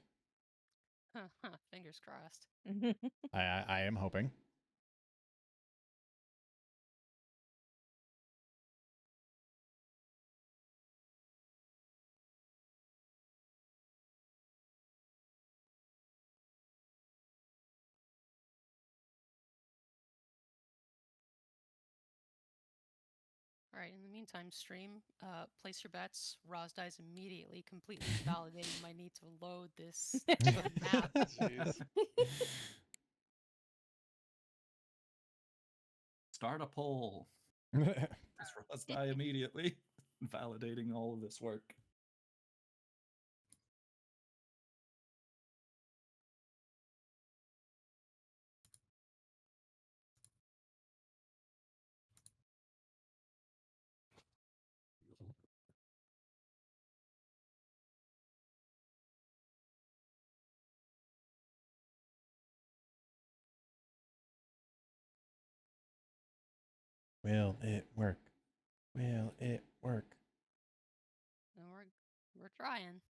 Fingers crossed. I am hoping. All right, in the meantime, stream, place your bets. Roz dies immediately, completely invalidating my need to load this map. Jeez. Start a poll. Let's die immediately. Validating all of this work. Will it work? Will it work? And we're trying.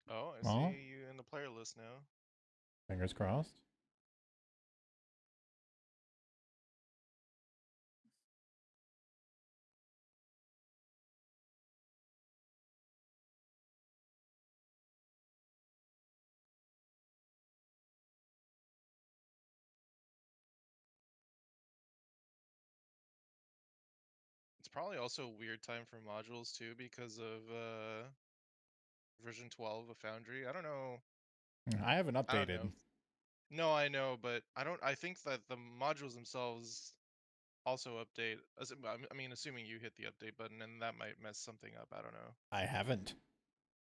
Oh, I Well, see you in the player list now. fingers crossed. It's probably also a weird time for modules too because of version 12 of Foundry. I don't know. I haven't I don't updated. know. No, I know, but I think that the modules themselves also update. I mean, assuming you hit the update button, and that might mess something up. I don't know. I haven't.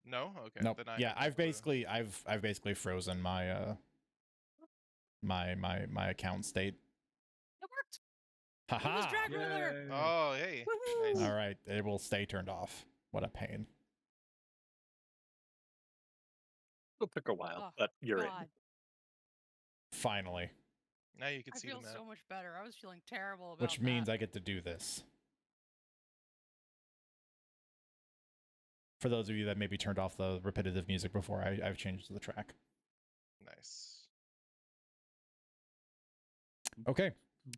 No. Okay. Nope. Then I Yeah, have no I've clue. basically frozen my my account state. It worked. It was Haha. drag roller. Yay. Oh, hey. Woohoo! Nice. All right, it will stay turned off. What a pain. It took a while, Oh, but you're God. Finally, Now you can I see the feel map. so much better. I was feeling terrible about which means that. I get to do this. For those of you that maybe turned off the repetitive music before, I've changed the track. Nice. Okay.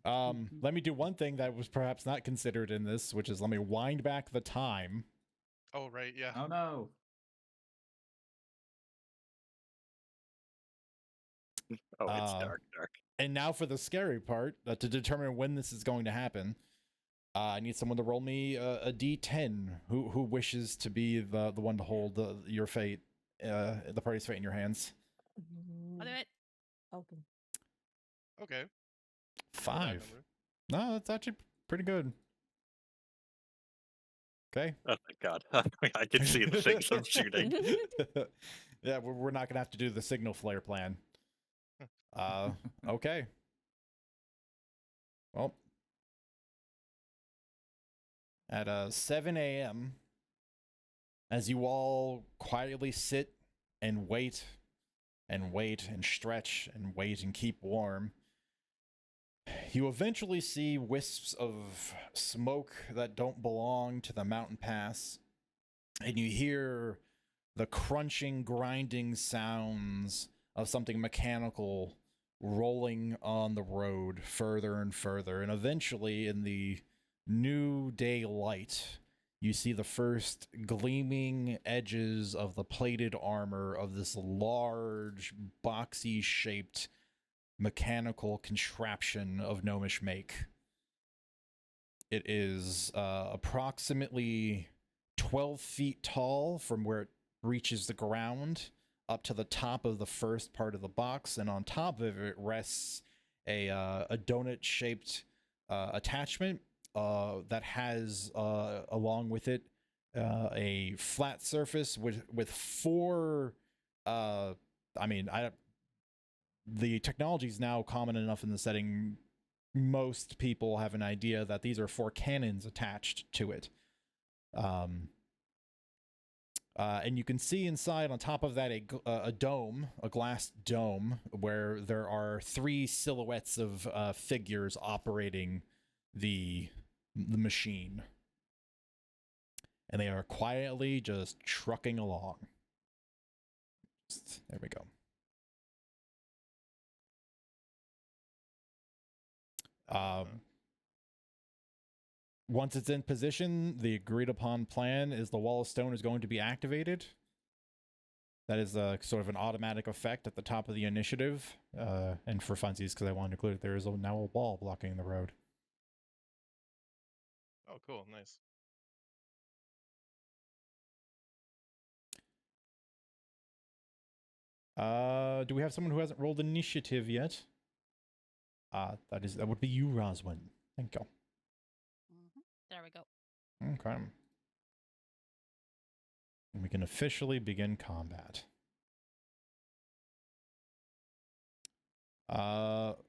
Let me do one thing that was perhaps not considered in this, which is let me wind back the time. Oh, right. Yeah. Oh no. in. Oh, it's Uh, dark. And now for the scary part, to determine when this is going to happen. I need someone to roll me a d10. Who wishes to be the one to hold your fate, the party's fate in your hands? I'll do it. Okay. Okay. Roll that 5. number. No, that's actually pretty good. Okay. Oh, thank God. I can see the things I'm shooting. Yeah, we're not gonna have to do the signal flare plan. Okay. Well, at 7 a.m., as you all quietly sit and wait and stretch and wait and keep warm, you eventually see wisps of smoke that don't belong to the mountain pass, and you hear the crunching, grinding sounds of something mechanical rolling on the road further and further. And eventually, in the new daylight, you see the first gleaming edges of the plated armor of this large, boxy shaped mechanical contraption of gnomish make. It is approximately 12 feet tall from where it reaches the ground up to the top of the first part of the box, and on top of it rests a donut-shaped attachment that has, along with it, a flat surface with 4. The technology is now common enough in the setting. Most people have an idea that these are 4 cannons attached to it. And you can see inside, on top of that, a dome, a glass dome, where there are 3 silhouettes of figures operating the machine. And they are quietly just trucking along. There we go. Once it's in position, the agreed upon plan is the wall of stone is going to be activated. That is sort of an automatic effect at the top of the initiative. And for funsies, because I wanted to include it, there is now a wall blocking the road. Oh, cool. Nice. Do we have someone who hasn't rolled initiative yet? That would be you, Roswin. Thank you. There we go. Okay. And we can officially begin combat.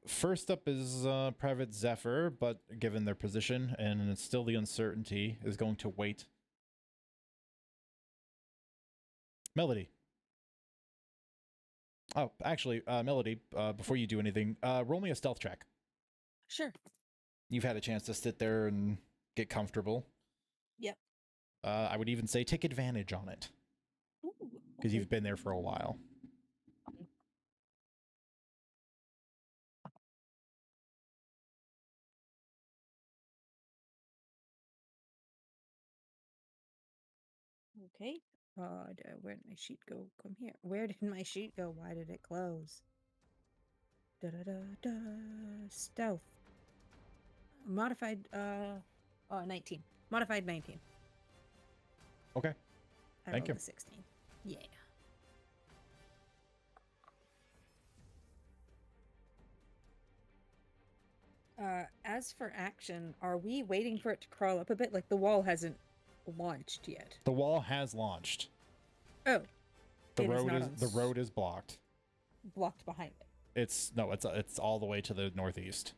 First up is Private Zephyr, but given their position and it's still the uncertainty, is going to wait. Melody. Oh, actually, Melody, before you do anything, roll me a stealth check. Sure. You've had a chance to sit there and get comfortable. Yep. I would even say take advantage on it, because you've been there for a while. Okay. Where did my sheet go? Come here. Where did my sheet go? Why did it close? Da da da da. Stealth. Modified. 19. Modified 19. Okay. I Thank rolled you. a 16. Yeah. As for action, are we waiting for it to crawl up a bit? Like the wall hasn't launched yet. The wall has launched. Oh, The it is road not is on the road is blocked. blocked behind it. It's all the way to the northeast.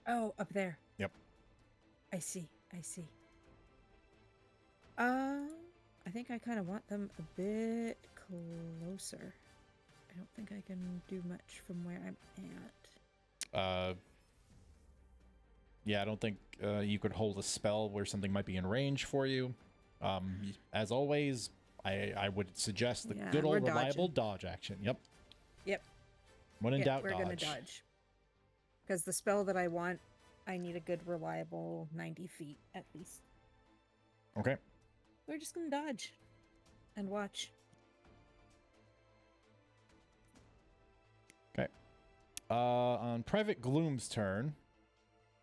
Oh, up there. Yep. I see. I see. I think I kind of want them a bit closer. I don't think I can do much from where I'm at. Yeah, I don't think you could hold a spell where something might be in range for you. As always, I would suggest the Yeah, good we're old reliable dodging. dodge action. Yep. Yep. When in Yeah, doubt, we're gonna dodge. Because the spell that I want, I need a good reliable 90 feet at least. Okay. We're just gonna dodge and watch. Okay. On Private Gloom's turn,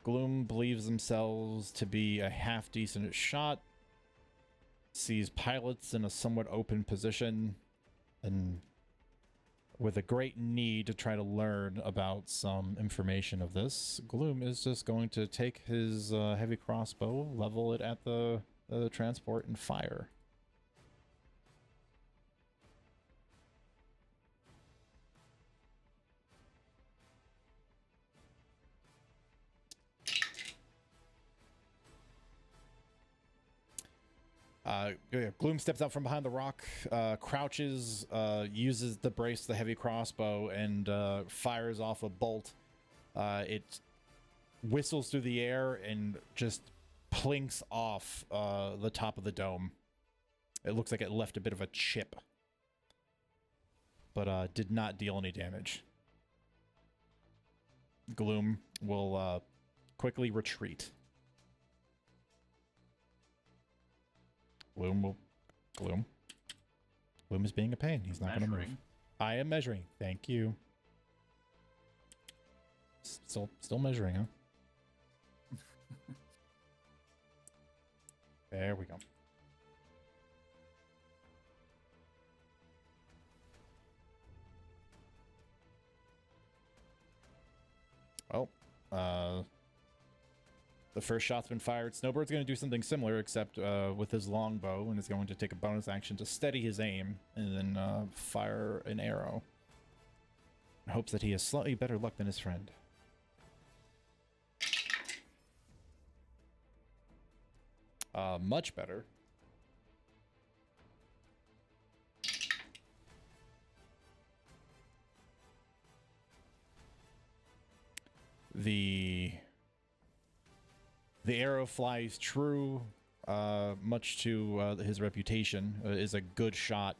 Gloom believes themselves to be a half decent shot, sees pilots in a somewhat open position, and with a great need to try to learn about some information of this, Gloom is just going to take his heavy crossbow, level it at the transport, and fire. Gloom steps out from behind the rock, crouches, uses the brace, the heavy crossbow, and fires off a bolt. It whistles through the air and just plinks off the top of the dome. It looks like it left a bit of a chip, but did not deal any damage. Gloom will quickly retreat. Gloom is being a pain. He's not going to move. Measuring. I am measuring. Thank you. Still measuring, huh? There we go. Well, the first shot's been fired. Snowbird's going to do something similar, except with his longbow, and is going to take a bonus action to steady his aim, and then fire an arrow. In hopes that he has slightly better luck than his friend. Much better. The arrow flies true, much to his reputation, is a good shot.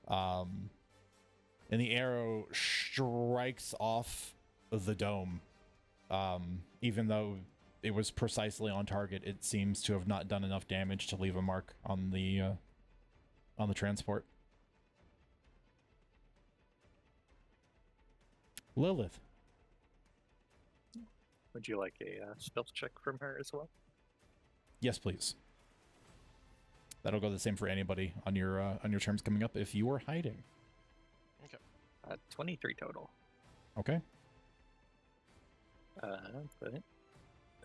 And the arrow strikes off the dome. Even though it was precisely on target, it seems to have not done enough damage to leave a mark on the transport. Lilith. Would you like a stealth check from her as well? Yes, please. That'll go the same for anybody on your terms coming up if you are hiding. 23 total. Okay. But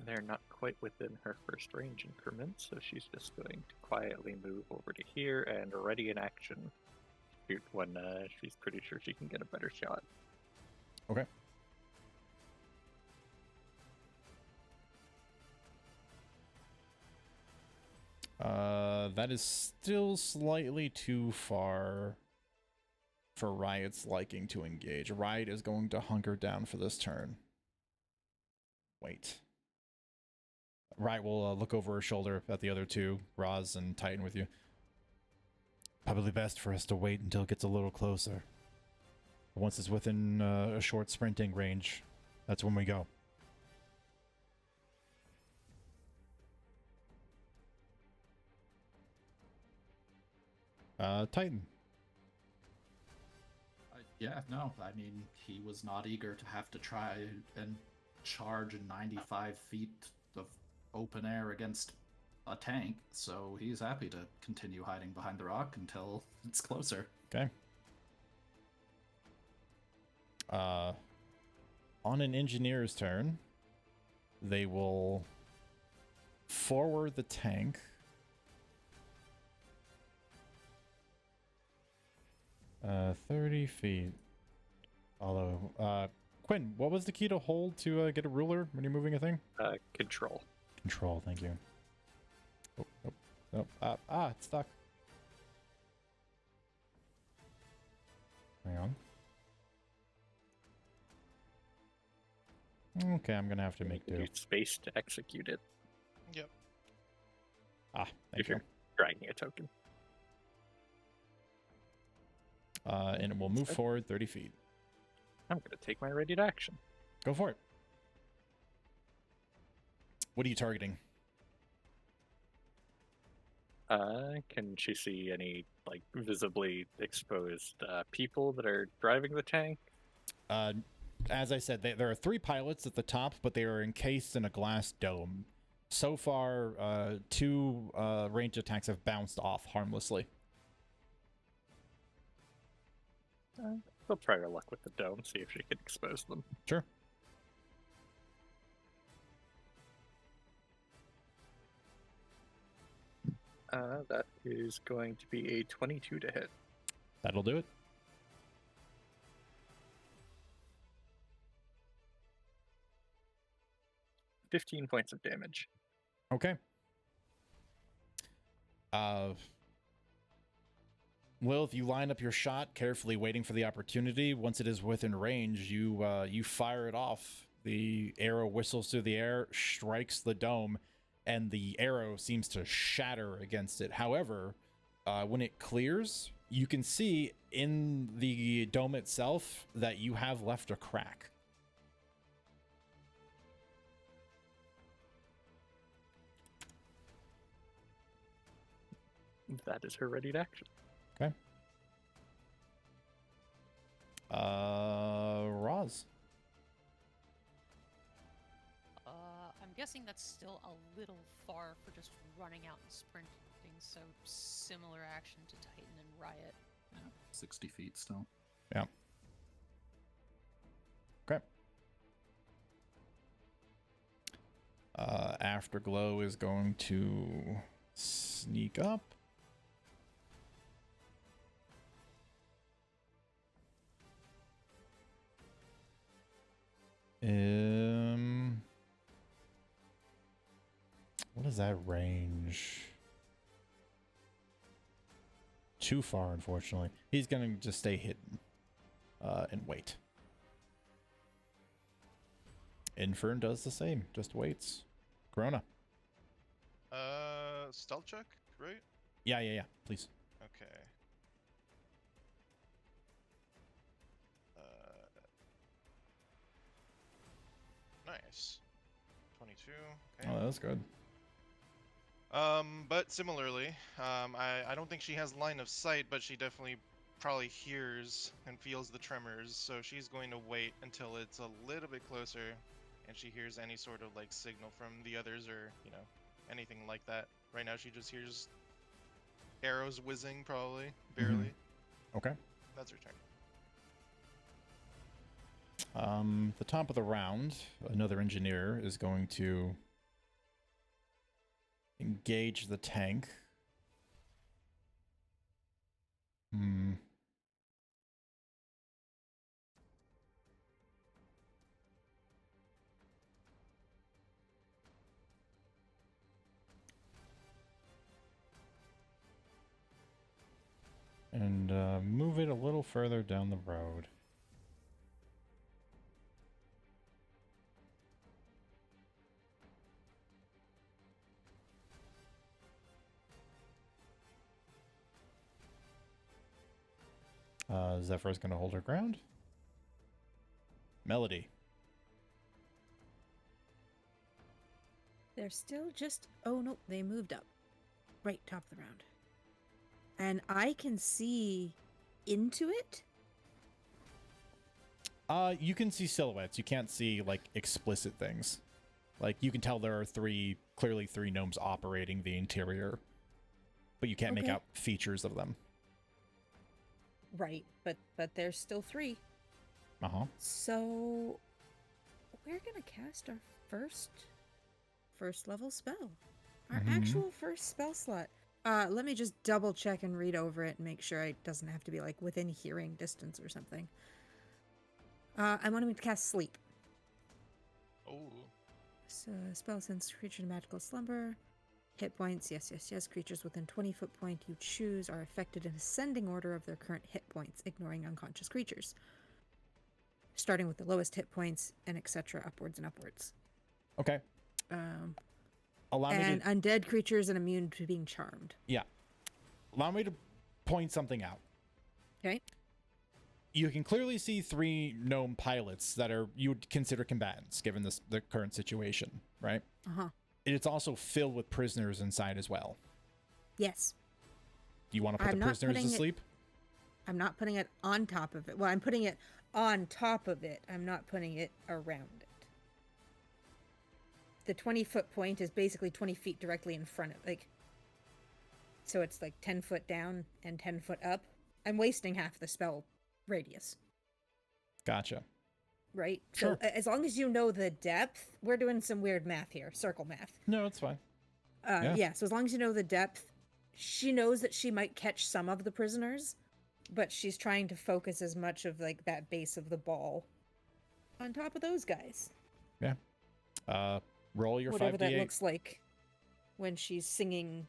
they're not quite within her first range increment, so she's just going to quietly move over to here and ready in action. Shoot when she's pretty sure she can get a better shot. Okay. That is still slightly too far for Riot's liking to engage. Riot is going to hunker down for this turn. Wait. Riot will look over her shoulder at the other two, Roz and Titan with you. Probably best for us to wait until it gets a little closer. Once it's within a short sprinting range, that's when we go. Titan. Yeah, no, I mean, he was not eager to have to try and charge in 95 feet of open air against a tank, so he's happy to continue hiding behind the rock until it's closer. Okay. On an engineer's turn, they will forward the tank 30 feet. Although, Quinn, what was the key to hold to get a ruler when you're moving a thing? Control. Control, thank you. It's stuck. Hang on. Okay, I'm gonna have to make do. Use space to execute it Yep. Thank if you. you're dragging a token. And it will move forward 30 feet. I'm going to take my ready to action. Go for it. What are you targeting? Can she see any like visibly exposed people that are driving the tank? As I said, there are 3 pilots at the top, but they are encased in a glass dome. So far, 2 range attacks have bounced off harmlessly. We'll try our luck with the dome, see if she can expose them. Sure. That is going to be a 22 to hit. That'll do it. $15 points of damage. Okay. Lilith, you line up your shot, carefully waiting for the opportunity. Once it is within range, you fire it off. The arrow whistles through the air, strikes the dome, and the arrow seems to shatter against it. However, when it clears, you can see in the dome itself that you have left a crack. That is her ready to action. Okay. Roz. I'm guessing that's still a little far for just running out and sprinting, so similar action to Titan and Riot. Yeah, 60 feet still. Yeah. Okay. Afterglow is going to sneak up. What is that range? Too far, unfortunately. He's gonna just stay hidden and wait. Infern does the same, just waits. Corona. Stealth check, right? Yeah, please. Okay. Nice. 22. Okay. Oh, that was good. But similarly, I don't think she has line of sight, but she definitely probably hears and feels the tremors, so she's going to wait until it's a little bit closer and she hears any sort of like signal from the others or, anything like that. Right now she just hears arrows whizzing, probably, barely. Okay. That's her turn. The top of the round, another engineer is going to engage the tank. And move it a little further down the road. Zephyr's going to hold her ground. Melody. They're still just... Oh, no, they moved up. Right, top of the round. And I can see into it? You can see silhouettes. You can't see, like, explicit things. Like, you can tell there are clearly three gnomes operating the interior. But you can't make Okay. out features of them. Right, but there's still 3. Uh-huh. So we're gonna cast our first level spell. Our actual first spell slot. Let me just double check and read over it and make sure it doesn't have to be like within hearing distance or something. I want him to cast sleep. Oh. So spell sends creature to magical slumber. Hit points, yes. Creatures within 20-foot point you choose are affected in ascending order of their current hit points, ignoring unconscious creatures. Starting with the lowest hit points and etc. upwards and upwards. Okay. Allow me And to undead creatures and immune to being charmed. allow me to point something out. Okay. You can clearly see 3 gnome pilots that are you would consider combatants, given the current situation, right? Uh-huh. It's also filled with prisoners inside as well. Yes. Do you want to put I'm the not prisoners to putting it- sleep? I'm not putting it on top of it. Well, I'm putting it on top of it. I'm not putting it around it. The 20-foot point is basically 20 feet directly in front of like. So it's like 10 foot down and 10 foot up. I'm wasting half the spell radius, Gotcha. right? Sure. So as long as you know the depth, we're doing some weird math here, circle math. No, it's fine. Yeah. Yeah, so as long as you know the depth, she knows that she might catch some of the prisoners, but she's trying to focus as much of like that base of the ball on top of those guys. Roll your Whatever 5d8. that looks like when she's singing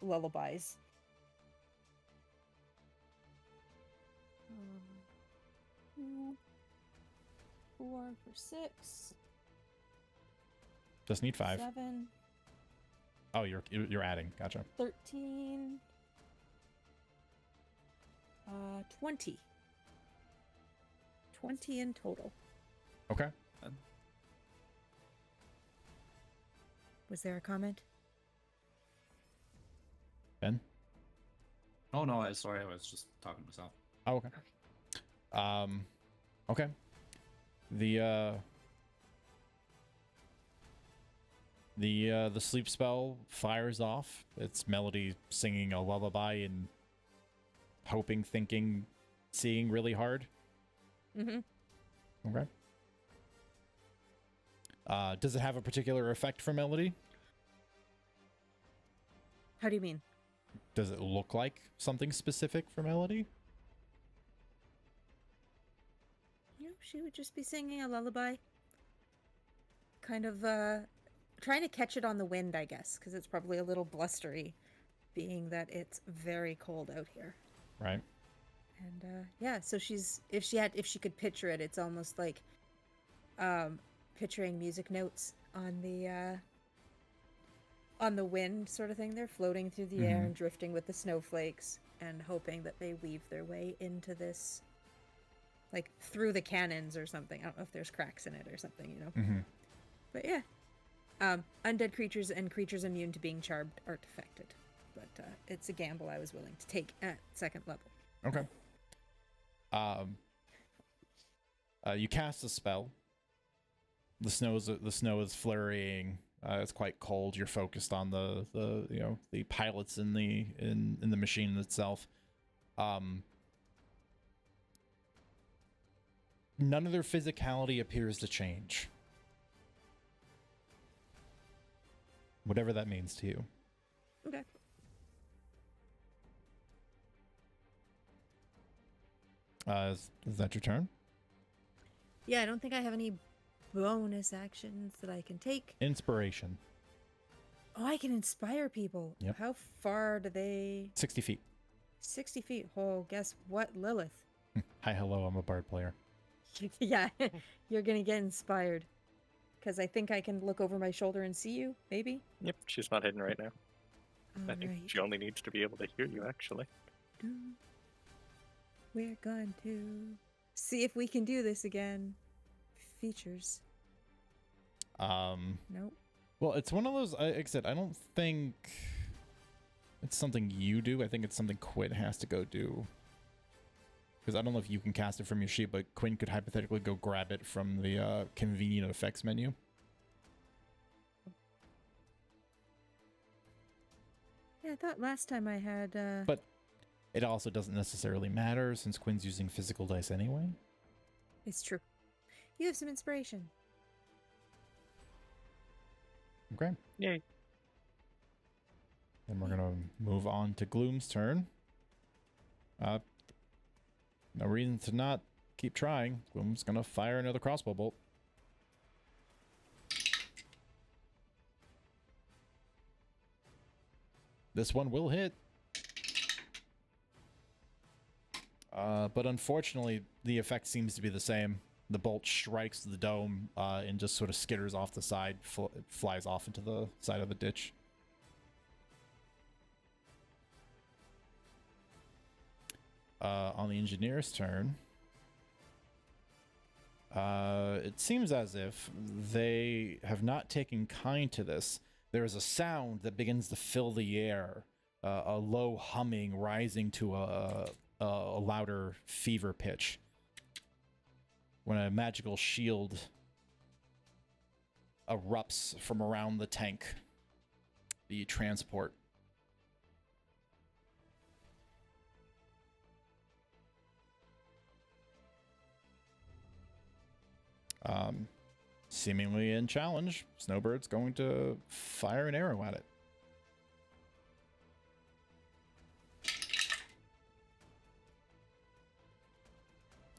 lullabies. 2, 4 for 6. Just need 5. 7, Oh, you're adding. Gotcha. 13, 20. 20 in total. Okay. Was there a comment? Ben? Oh no, sorry, I was just talking to myself. Oh, okay. Okay. The sleep spell fires off. It's Melody singing a lullaby and hoping, thinking, seeing really hard. Mm-hmm. Okay. Does it have a particular effect for Melody? How do you mean? Does it look like something specific for Melody? You know, she would just be singing a lullaby. Kind of, trying to catch it on the wind, I guess, because it's probably a little blustery, being that it's very cold out here. Right. And, yeah, so if she could picture it, it's almost like, picturing music notes on the wind sort of thing. They're floating through the air Mhm. and drifting with the snowflakes and hoping that they weave their way into this, like through the cannons or something. I don't know if there's cracks in it or something, you know. Mm-hmm. But yeah, undead creatures and creatures immune to being charmed aren't affected. But it's a gamble I was willing to take at 2nd level. Okay. You cast a spell. The snow is flurrying. It's quite cold. You're focused on the pilots in the machine itself. None of their physicality appears to change. Whatever that means to you. Okay. Is that your turn? Yeah, I don't think I have any bonus actions that I can take. Inspiration. Oh, I can inspire people. Yep. How far do they? 60 feet. 60 feet. Oh, guess what, Lilith? Hi, hello, I'm a bard player. Yeah, you're gonna get inspired. Because I think I can look over my shoulder and see you, maybe? Yep, she's not hidden right now. I think Alright. she only needs to be able to hear you, actually. We're going to see if we can do this again. Features. Nope. Well, it's one of those, like I said, I don't think it's something you do. I think it's something Quinn has to go do. Because I don't know if you can cast it from your sheet, but Quinn could hypothetically go grab it from the convenient effects menu. Yeah, I thought last time I had, But it also doesn't necessarily matter since Quinn's using physical dice anyway. It's true. You have some inspiration. Okay. Yay. Then we're gonna move on to Gloom's turn. No reason to not keep trying. Gloom's gonna fire another crossbow bolt. This one will hit. But unfortunately, the effect seems to be the same. The bolt strikes the dome and just sort of skitters off the side, flies off into the side of the ditch. On the engineer's turn, it seems as if they have not taken kind to this. There is a sound that begins to fill the air, a low humming rising to a louder fever pitch when a magical shield erupts from around the tank, the transport. Seemingly in challenge, Snowbird's going to fire an arrow at it.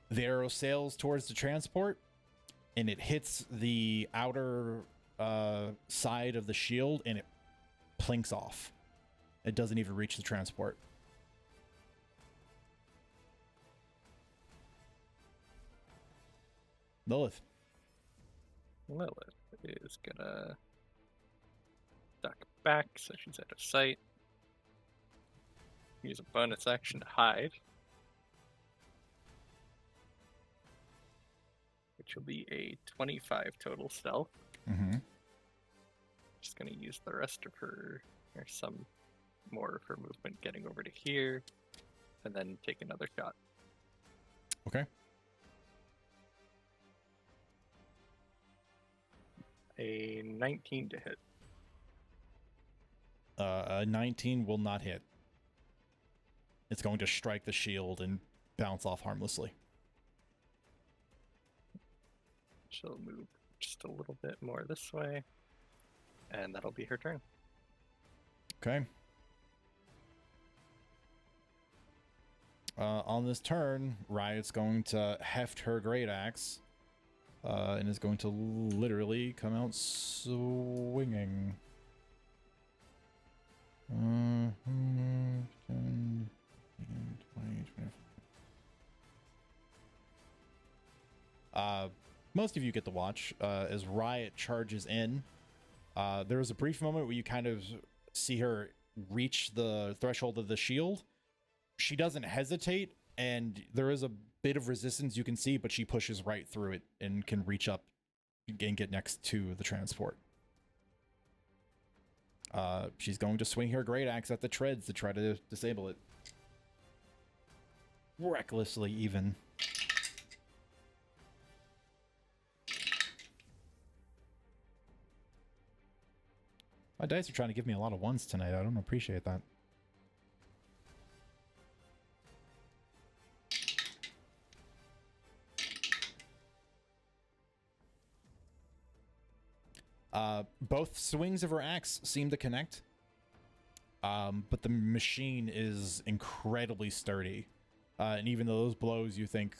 The arrow sails towards the transport, and it hits the outer side of the shield, and it plinks off. It doesn't even reach the transport. Lilith. Lilith is gonna duck back so she's out of sight. Use a bonus action to hide, which will be a 25 total stealth. Mm-hmm. Just gonna use the rest of her, or some more of her movement getting over to here, and then take another shot. Okay. A 19 to hit. A 19 will not hit. It's going to strike the shield and bounce off harmlessly. She'll move just a little bit more this way, and that'll be her turn. Okay. On this turn, Riot's going to heft her great axe, and is going to literally come out swinging. 10, 20, 24. Most of you get to watch as Riot charges in. There was a brief moment where you kind of see her reach the threshold of the shield. She doesn't hesitate, and there is a bit of resistance you can see, but she pushes right through it and can reach up and get next to the transport. She's going to swing her great axe at the treads to try to disable it. Recklessly, even. My dice are trying to give me a lot of ones tonight. I don't appreciate that. Both swings of her axe seem to connect, but the machine is incredibly sturdy. And even though those blows you think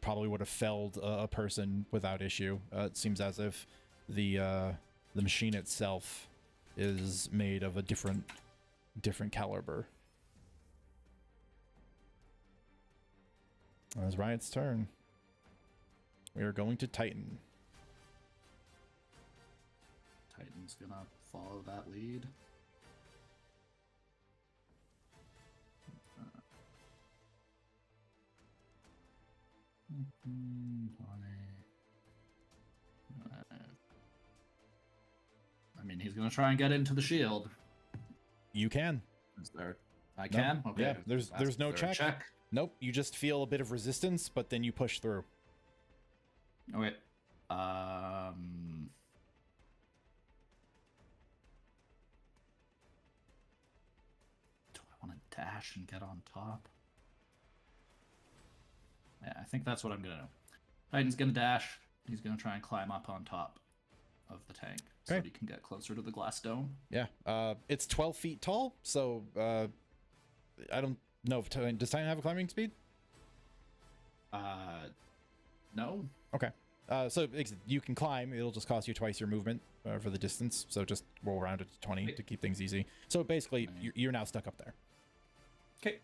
probably would have felled a person without issue, it seems as if the machine itself is made of a different caliber. It's Riot's turn. We are going to Titan. Titan's gonna follow that lead. I mean, he's gonna try and get into the shield. You can. Is there? I can. Okay. Yeah. There's no Is there a check. Nope. You just feel a bit of resistance, but then you push through. Okay. Do I want to dash and get on top? Yeah, I think that's what I'm gonna do. Titan's gonna dash. He's gonna try and climb up on top. of the tank so Okay. that he can get closer to the glass dome. Yeah. It's 12 feet tall, so I don't know if does Titan have a climbing speed? No. Okay. So you can climb. It'll just cost you twice your movement for the distance. So just roll around it to 20 to keep things easy. So basically, Nice. you're now stuck up there. Okay.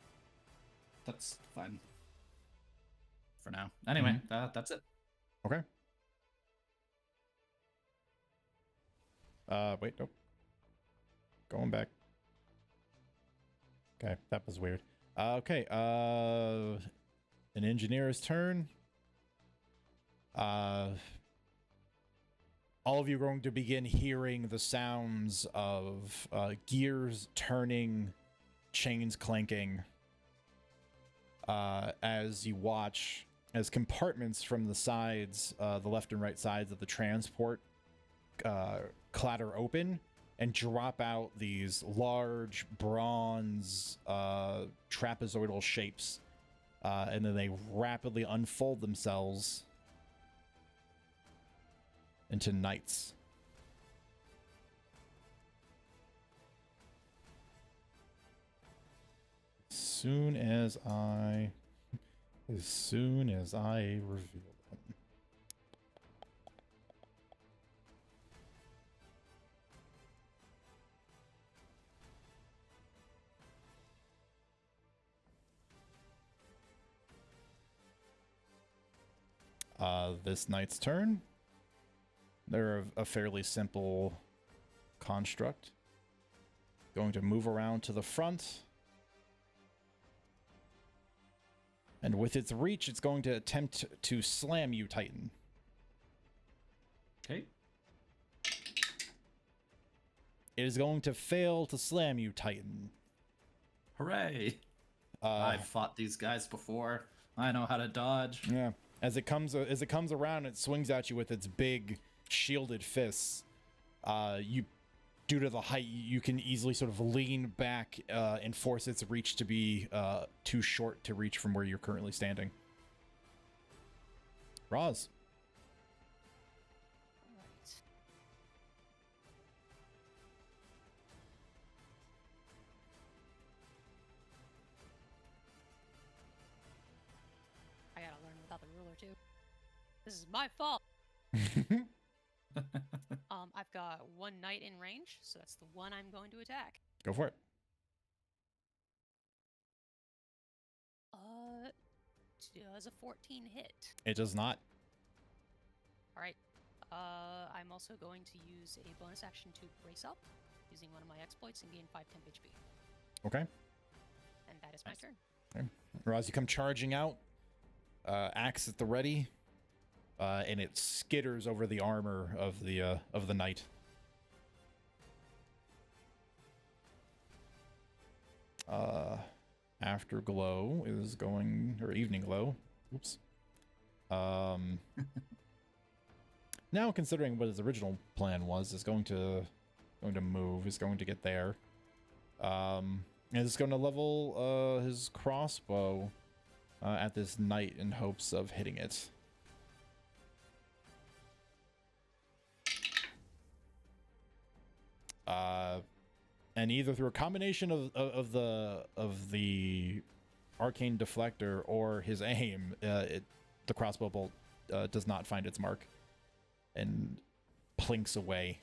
That's fine for now. Anyway, that's it. Okay. Wait, nope. Going back. Okay, that was weird. Okay, an engineer's turn. All of you are going to begin hearing the sounds of gears turning, chains clanking, as you watch as compartments from the sides, the left and right sides of the transport, clatter open and drop out these large bronze trapezoidal shapes, and then they rapidly unfold themselves into knights. As soon as I reveal them. This knight's turn. They're a fairly simple construct. Going to move around to the front. And with its reach, it's going to attempt to slam you, Titan. Okay. It is going to fail to slam you, Titan. Hooray! I've fought these guys before. I know how to dodge. Yeah. As it comes around, it swings at you with its big shielded fists. Due to the height, you can easily sort of lean back and force its reach to be too short to reach from where you're currently standing. Roz. Alright. I gotta learn without the ruler too. This is my fault. I've got one knight in range, so that's the one I'm going to attack. Go for it. Does a 14 hit? It does not. Alright. I'm also going to use a bonus action to brace up, using one of my exploits and gain 5 temp HP. Okay. And that is my turn. Okay. Roz, you come charging out, axe at the ready, and it skitters over the armor of the knight. Afterglow is going, or Evening Glow. Oops. Now, considering what his original plan was, is going to move. Is going to get there. And is going to level his crossbow at this knight in hopes of hitting it. And either through a combination of the arcane deflector or his aim, the crossbow bolt does not find its mark and plinks away.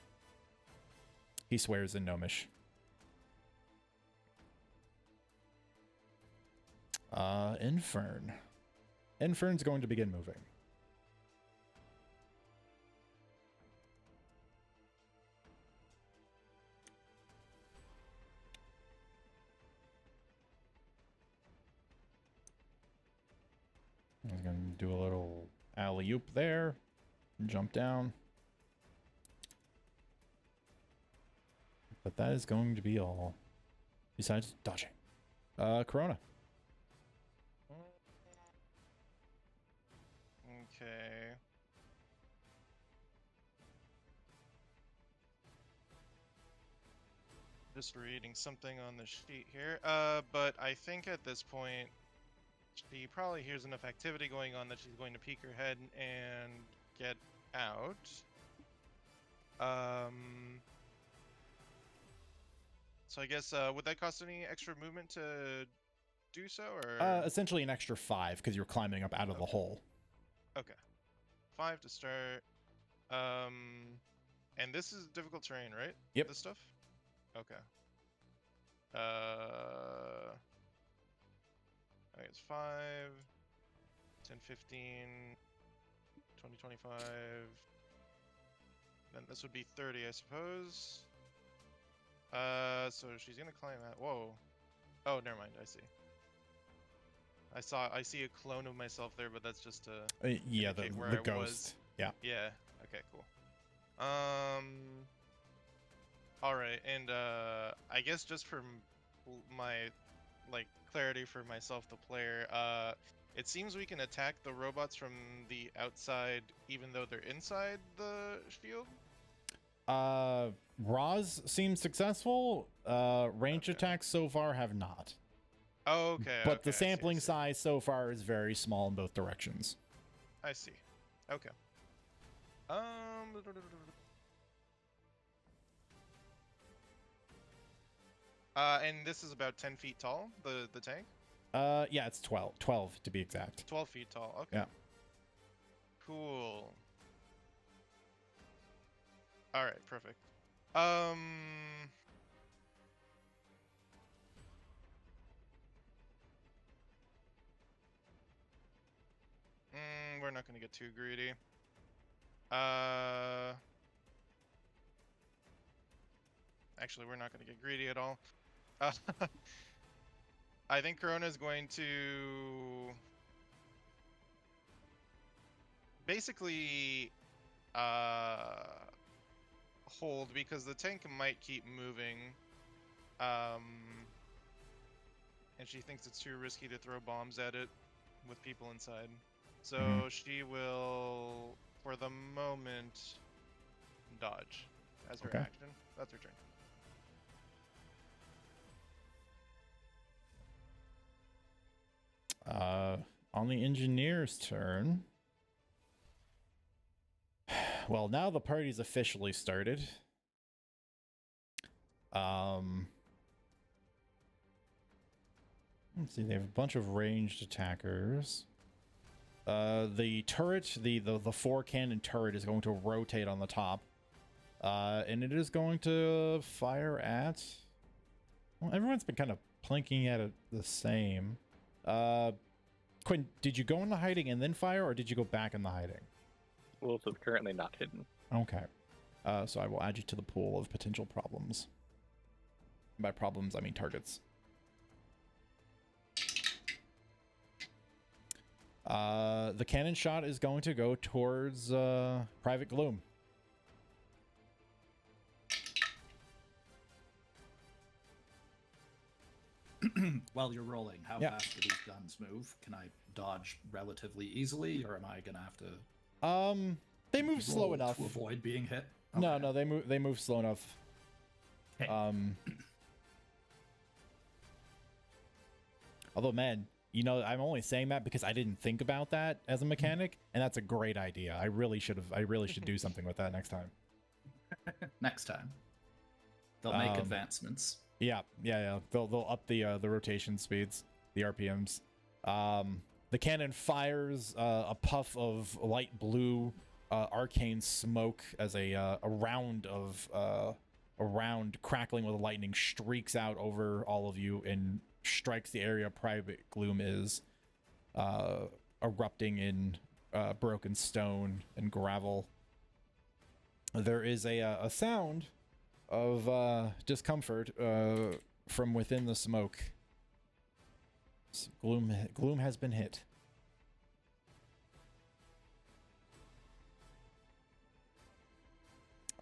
He swears in Gnomish. Infern. Infern's going to begin moving. He's going to do a little alley-oop there. Jump down. But that is going to be all. Besides dodging. Corona. Okay. Just reading something on the sheet here. But I think at this point, she probably hears enough activity going on that she's going to peek her head and get out. So I guess would that cost any extra movement to do so, or Essentially an extra 5 because you're climbing up out of the hole. okay, 5 to start. And this is difficult terrain, right? Yep. This stuff. Okay. I guess 5, 10, 15, 20, 25. Then this would be 30, I suppose. So she's gonna climb that. Whoa. Oh, never mind. I see. I see a clone of myself there, but that's just to Yeah, indicate where the I ghost. was. Yeah. Yeah. Okay. Cool. All right, and I guess just for my clarity for myself, the player, it seems we can attack the robots from the outside, even though they're inside the shield. Roz seems successful. Range attacks so far have not. Oh, okay. But okay, the sampling I see. size so far is very small in both directions. I see. Okay. And this is about 10 feet tall, the tank? Yeah, it's 12. 12 to be exact. 12 feet tall, okay. Yeah. Cool. Alright, perfect. We're not gonna get too greedy. Actually, we're not gonna get greedy at all. I think Corona is going to basically hold, because the tank might keep moving. And she thinks it's too risky to throw bombs at it with people inside. So she will, for the moment, dodge as her Okay. action. That's her turn. On the engineer's turn. Well, now the party's officially started. Let's see, they have a bunch of ranged attackers. The turret, the 4-cannon turret is going to rotate on the top. And it is going to fire at... Well, everyone's been kind of plinking at it the same. Quinn, did you go into hiding and then fire, or did you go back in the hiding? Wolves are currently not hidden. Okay. So I will add you to the pool of potential problems. By problems, I mean targets. The cannon shot is going to go towards Private Gloom. While you're rolling, how Yeah. fast do these guns move? Can I dodge relatively easily, or am I gonna have to? They move slow roll enough. to avoid being hit. No, Okay. no, they move slow enough. Okay. Although, man, you know, I'm only saying that because I didn't think about that as a mechanic, and that's a great idea. I really should do something with that next time. Next time, they'll make advancements. Yeah. They'll up the rotation speeds, the RPMs. The cannon fires a puff of light blue arcane smoke as a round crackling with lightning streaks out over all of you and strikes the area Private Gloom is, erupting in broken stone and gravel. There is a sound of discomfort from within the smoke. Gloom has been hit.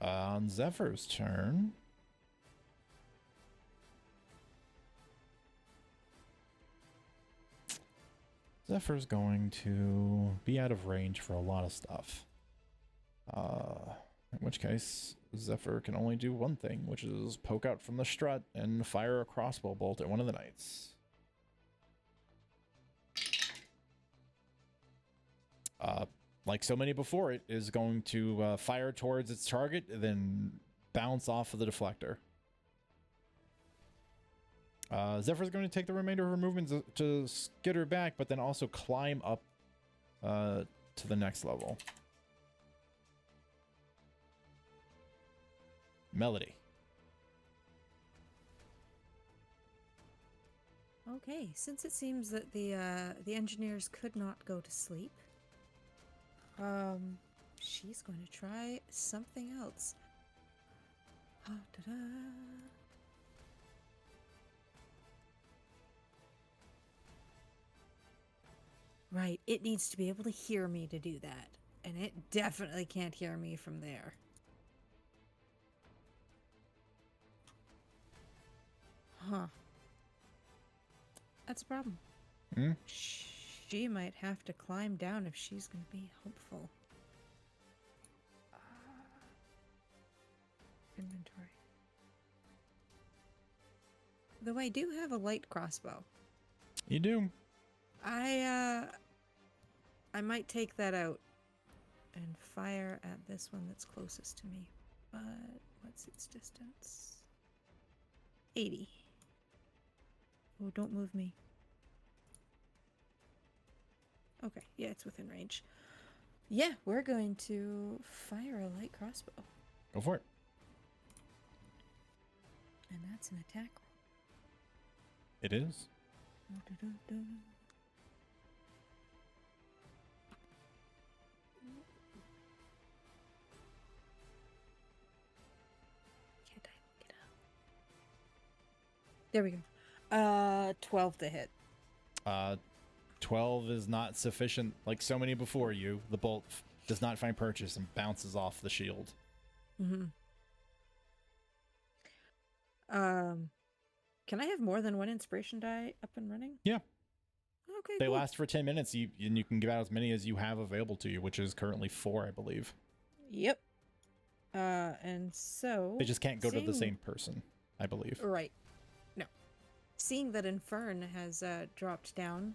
On Zephyr's turn. Zephyr's going to be out of range for a lot of stuff. In which case, Zephyr can only do one thing, which is poke out from the strut and fire a crossbow bolt at one of the knights. like so many before it, is going to fire towards its target, then bounce off of the deflector. Zephyr's going to take the remainder of her movements to skitter back, but then also climb up to the next level. Melody. Okay, since it seems that the engineers could not go to sleep, she's going to try something else. Ah, da-da. Right, it needs to be able to hear me to do that, and it definitely can't hear me from there. Huh. That's a problem. Hmm? She might have to climb down if she's going to be hopeful. Inventory. Though I do have a light crossbow. You do. I might take that out and fire at this one that's closest to me. But what's its distance? 80. Oh, don't move me. Okay, yeah, it's within range. Yeah, we're going to fire a light crossbow. Go for it. And that's an attack roll. It is. Do-do-do-do. Can't I look it up? There we go. 12 to hit. 12 is not sufficient. Like so many before you, the bolt does not find purchase and bounces off the shield. Mm-hmm. Can I have more than one inspiration die up and running? Yeah. Okay, They cool. last for 10 minutes, and you can give out as many as you have available to you, which is currently 4, I believe. Yep. And so... They just can't go to the seeing- same person, I believe. Right. No. Seeing that Infern has dropped down,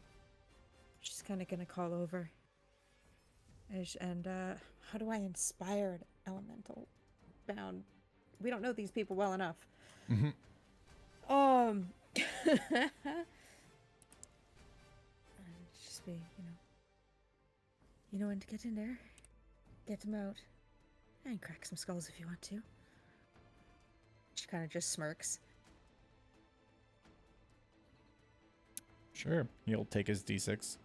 she's kind of going to call over. And how do I inspire an elemental bound? We don't know these people well enough. Mm-hmm. And just be, you know when to get in there, get them out, and crack some skulls if you want to. She kind of just smirks. Sure. He'll take his d6.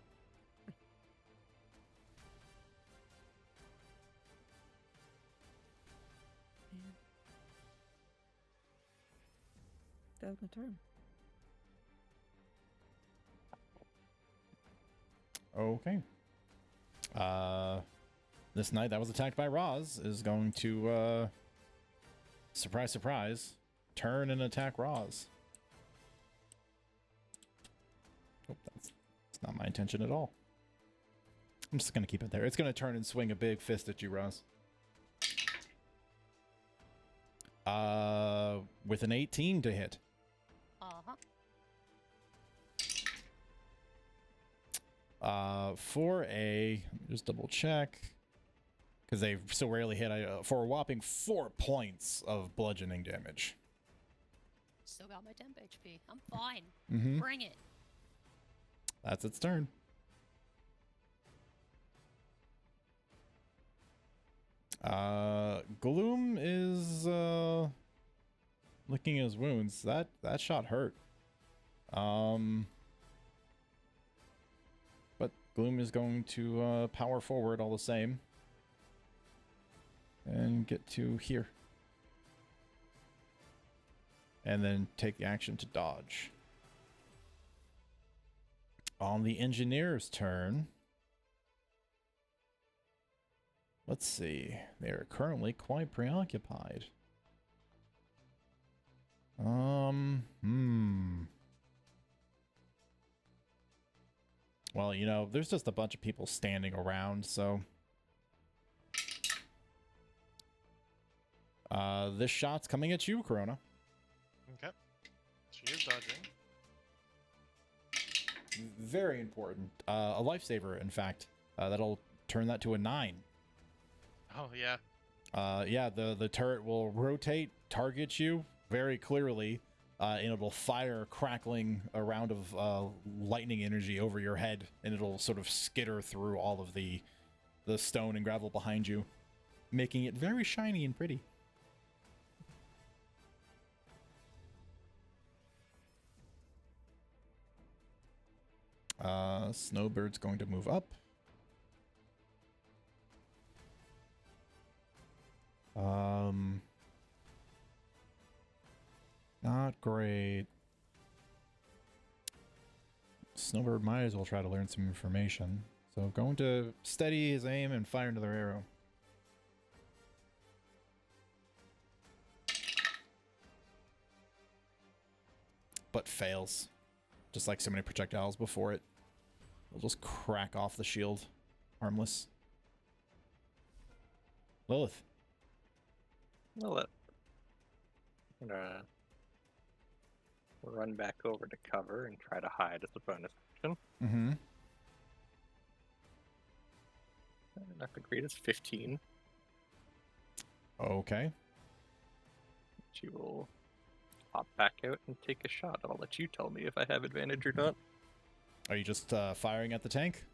That was my turn. Okay. This knight that was attacked by Roz is going to, surprise, surprise, turn and attack Roz. Oh, that's not my intention at all. I'm just going to keep it there. It's going to turn and swing a big fist at you, Roz. With an 18 to hit. For a, just double check, because they so rarely hit, for a whopping 4 points of bludgeoning damage. Still got my temp HP. I'm fine. Mm-hmm. Bring it. That's its turn. Gloom is licking his wounds. That shot hurt. But Gloom is going to power forward all the same and get to here. And then take the action to dodge. On the engineer's turn, let's see. They are currently quite preoccupied. Well, there's just a bunch of people standing around, so this shot's coming at you, Corona. Okay. She is dodging. Very important. A lifesaver, in fact. That'll turn that to a 9. Oh yeah. Yeah, the turret will rotate, target you very clearly, and it'll fire a crackling a round of lightning energy over your head, and it'll sort of skitter through all of the stone and gravel behind you, making it very shiny and pretty. Snowbird's going to move up. Not great. Snowbird might as well try to learn some information. So going to steady his aim and fire another arrow. But fails. Just like so many projectiles before it. It'll just crack off the shield. Harmless. Lilith. Well, I'm gonna run back over to cover and try to hide as a bonus action. Mm-hmm. Not the greatest, 15. Okay. She will hop back out and take a shot. I'll let you tell me if I have advantage or not. Are you just firing at the tank?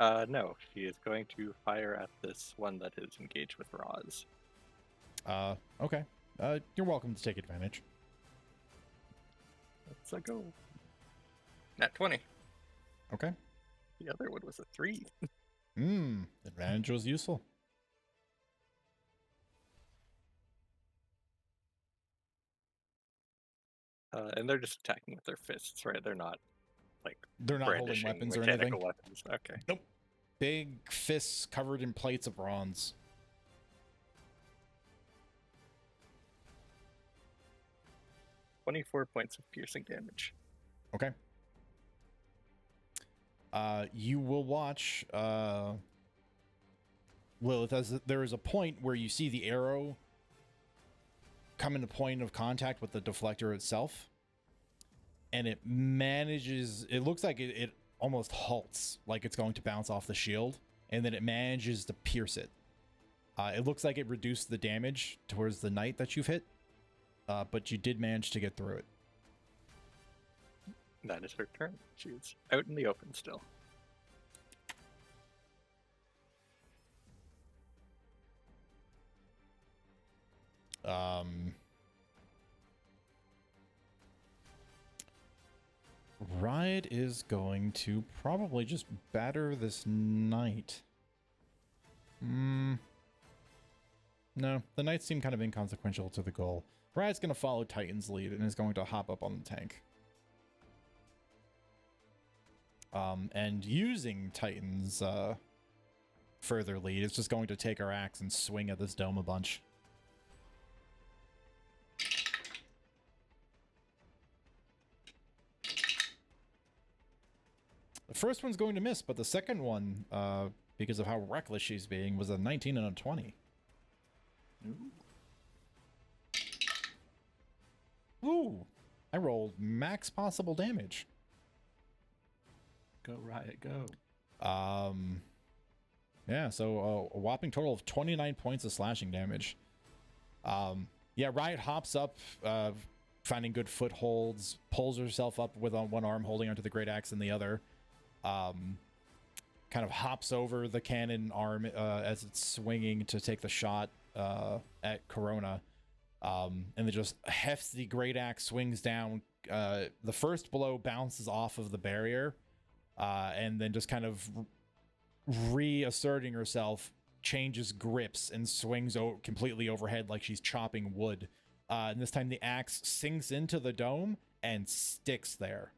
No, she is going to fire at this one that is engaged with Roz. Okay. You're welcome to take advantage. Let's go. Nat 20. Okay. The other one was a 3. Advantage was useful. And they're just attacking with their fists, right? They're not They're not holding brandishing weapons or mechanical anything. weapons. Okay. Nope. Big fists covered in plates of bronze. "24 points of piercing damage." Okay. You will watch Lilith, as there is a point where you see the arrow come into point of contact with the deflector itself, and it looks like it almost halts, like it's going to bounce off the shield, and then it manages to pierce it. It looks like it reduced the damage towards the knight that you've hit, but you did manage to get through it. That is her turn. She's out in the open still. Riot is going to probably just batter this knight. No, the knights seem kind of inconsequential to the goal. Riot's going to follow Titan's lead and is going to hop up on the tank. And using Titan's further lead, it's just going to take our axe and swing at this dome a bunch. The first one's going to miss, but the second one, because of how reckless she's being, was a 19 and a 20. Ooh! I rolled max possible damage. Go, Riot, go. Yeah, so a whopping total of 29 points of slashing damage. Yeah, Riot hops up, finding good footholds, pulls herself up with one arm, holding onto the great axe in the other. Kind of hops over the cannon arm as it's swinging to take the shot at Corona. And then just hefts the great axe, swings down. The first blow bounces off of the barrier, and then just kind of reasserting herself, changes grips and swings completely overhead like she's chopping wood. And this time the axe sinks into the dome and sticks there.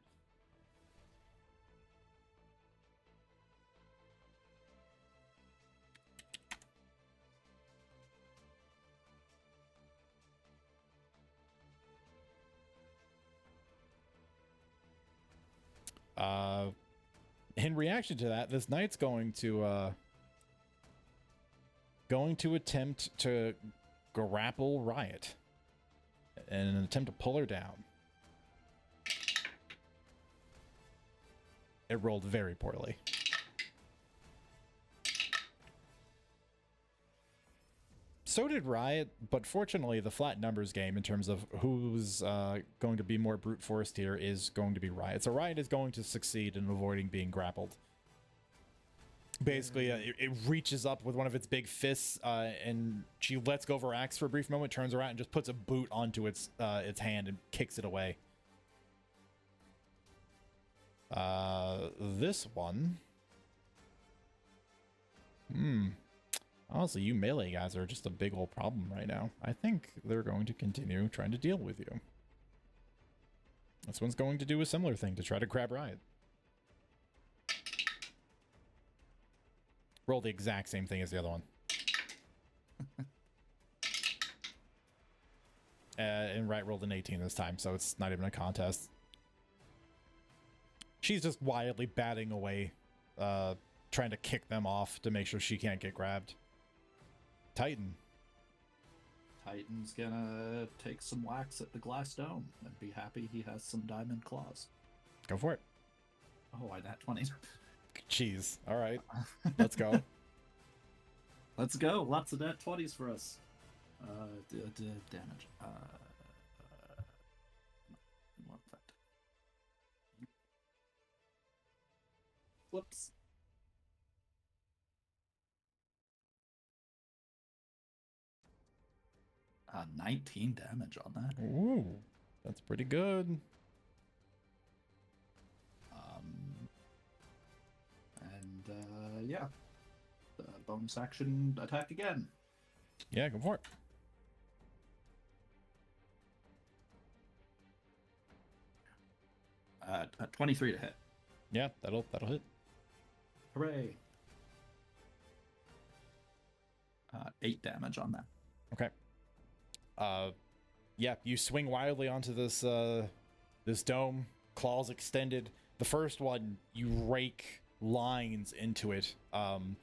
In reaction to that, this knight's going to attempt to grapple Riot in an attempt to pull her down. It rolled very poorly. so did Riot, but fortunately, the flat numbers game in terms of who's going to be more brute forced here is going to be Riot. So Riot is going to succeed in avoiding being grappled. Basically, it reaches up with one of its big fists, and she lets go of her axe for a brief moment, turns around, and just puts a boot onto its hand and kicks it away. This one. Honestly, you melee guys are just a big old problem right now. I think they're going to continue trying to deal with you. This one's going to do a similar thing to try to grab Riot. Roll the exact same thing as the other one. And Riot rolled an 18 this time, so it's not even a contest. She's just wildly batting away, trying to kick them off to make sure she can't get grabbed. Titan. Titan's gonna take some wax at the glass dome and be happy he has some diamond claws. Go for it. Oh, I nat 20. Jeez. All right. Let's go. Let's go. Lots of nat 20s for us. Damage. Want that. Whoops. 19 damage on that. Ooh, that's pretty good. Yeah. Bonus action attack again. Yeah, go for it. At 23 to hit. Yeah, that'll hit. Hooray. 8 damage on that. Okay. Yeah, you swing wildly onto this this dome, claws extended. The first one, you rake lines into it, and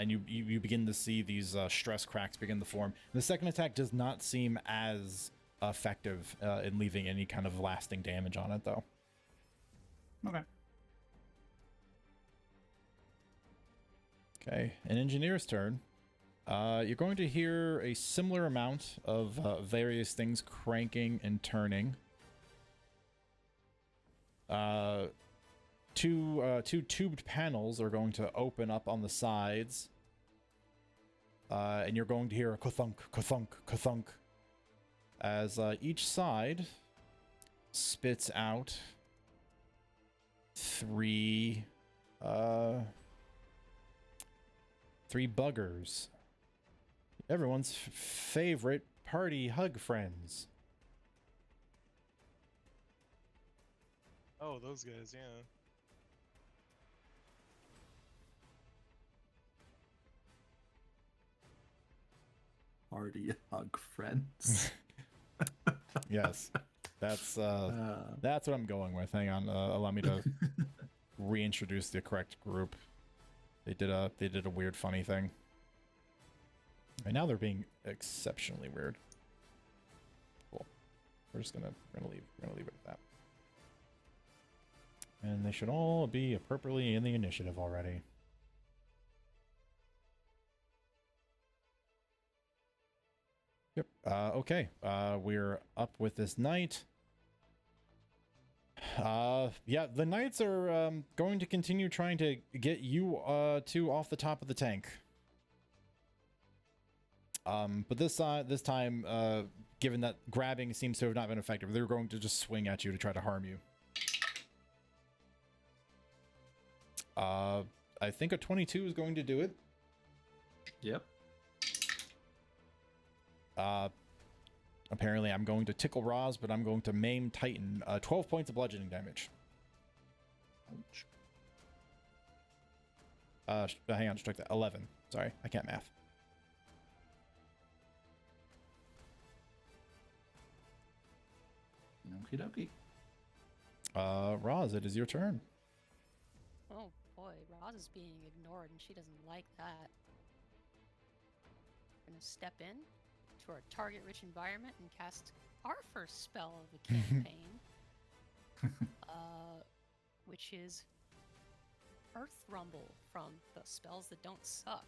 you begin to see these stress cracks begin to form. The second attack does not seem as effective in leaving any kind of lasting damage on it, though. Okay. Okay, an engineer's turn. You're going to hear a similar amount of various things cranking and turning. Two tubed panels are going to open up on the sides. And you're going to hear a ka-thunk, ka-thunk, ka-thunk as each side spits out three buggers. Everyone's favorite party hug friends. Oh, those guys, yeah. Party hug friends. Yes, that's what I'm going with. Hang on, allow me to reintroduce the correct group. They did a weird, funny thing. Right now they're being exceptionally weird. Cool. We're gonna leave it at that. And they should all be appropriately in the initiative already. Yep. Okay. We're up with this knight. Yeah, the knights are going to continue trying to get you two off the top of the tank. But this time, given that grabbing seems to have not been effective, they're going to just swing at you to try to harm you. I think a 22 is going to do it. Yep. Apparently I'm going to tickle Roz, but I'm going to maim Titan. 12 points of bludgeoning damage. Ouch. Hang on, strike that. 11. Sorry, I can't math. Okie dokie. Roz, it is your turn. Oh boy, Roz is being ignored and she doesn't like that. We're gonna step in to our target-rich environment and cast our first spell of the campaign, which is Earth Rumble from the spells that don't suck.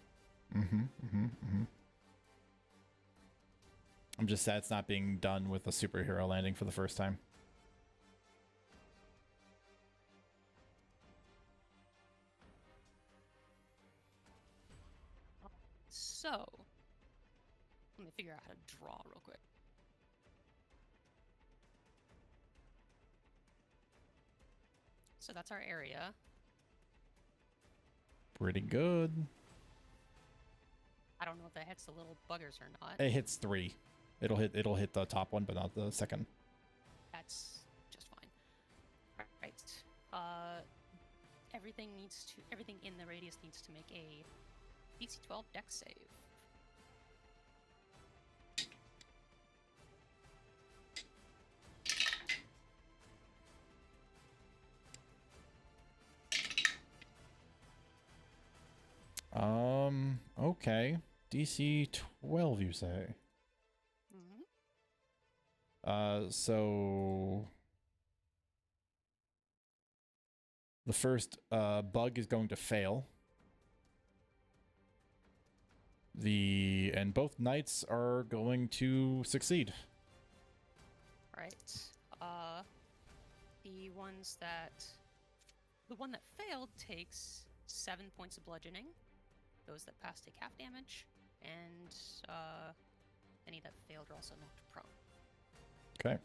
I'm just sad it's not being done with a superhero landing for the first time. So, let me figure out how to draw real quick. So that's our area. Pretty good. I don't know if that hits the little buggers or not. It hits 3. It'll hit the top one, but not the second. That's just fine. Right. Everything in the radius needs to make a DC 12 Dex save. Okay. DC 12, you say? Mm-hmm. So the first bug is going to fail. And both knights are going to succeed. Right. The one that failed takes 7 points of bludgeoning. Those that passed take half damage, and any that failed are also knocked prone. Okay.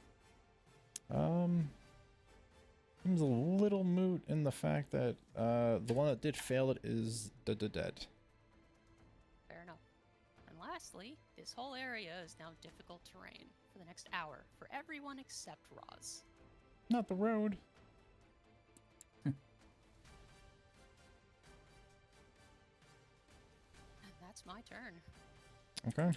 Seems a little moot in the fact that the one that did fail it is dead. Fair enough. And lastly, this whole area is now difficult terrain for the next hour for everyone except Roz. Not the road. And that's my turn. Okay.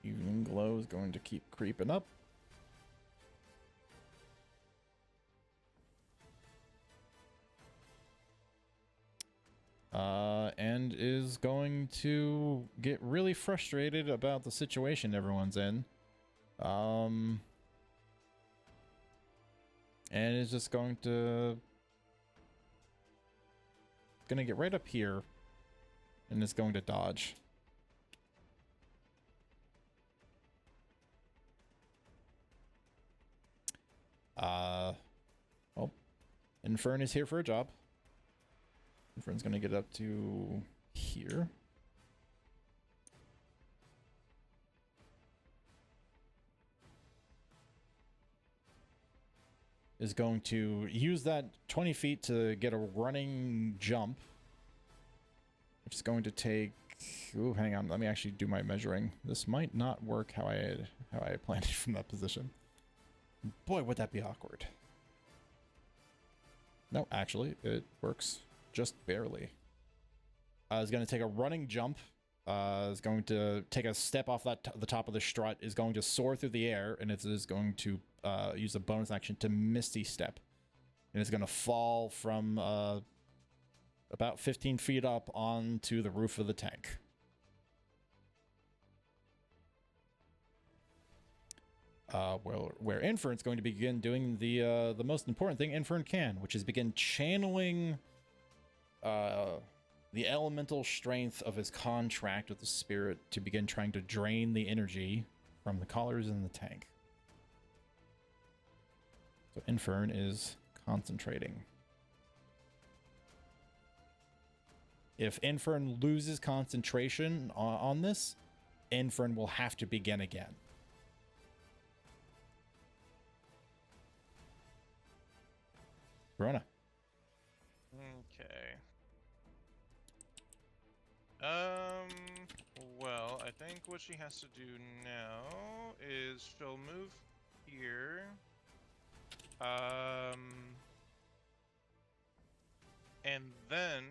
Evening glow is going to keep creeping up. And is going to get really frustrated about the situation everyone's in. And is just going to get right up here and is going to dodge. Well, Infern is here for a job. Infern's gonna get up to here. Is going to use that 20 feet to get a running jump. Which is going to take... Ooh, hang on. Let me actually do my measuring. This might not work how I planned it from that position. Boy, would that be awkward. No, actually, it works just barely. Is going to take a running jump. Is going to take a step off the top of the strut. Is going to soar through the air, and it is going to use a bonus action to Misty Step. And it's going to fall from about 15 feet up onto the roof of the tank. Where Infern's going to begin doing the most important thing Infern can, which is begin channeling the elemental strength of his contract with the spirit to begin trying to drain the energy from the collars in the tank. So Infern is concentrating. If Infern loses concentration on this, Infern will have to begin again. Verona. Okay. Well, I think what she has to do now is she'll move here. And then,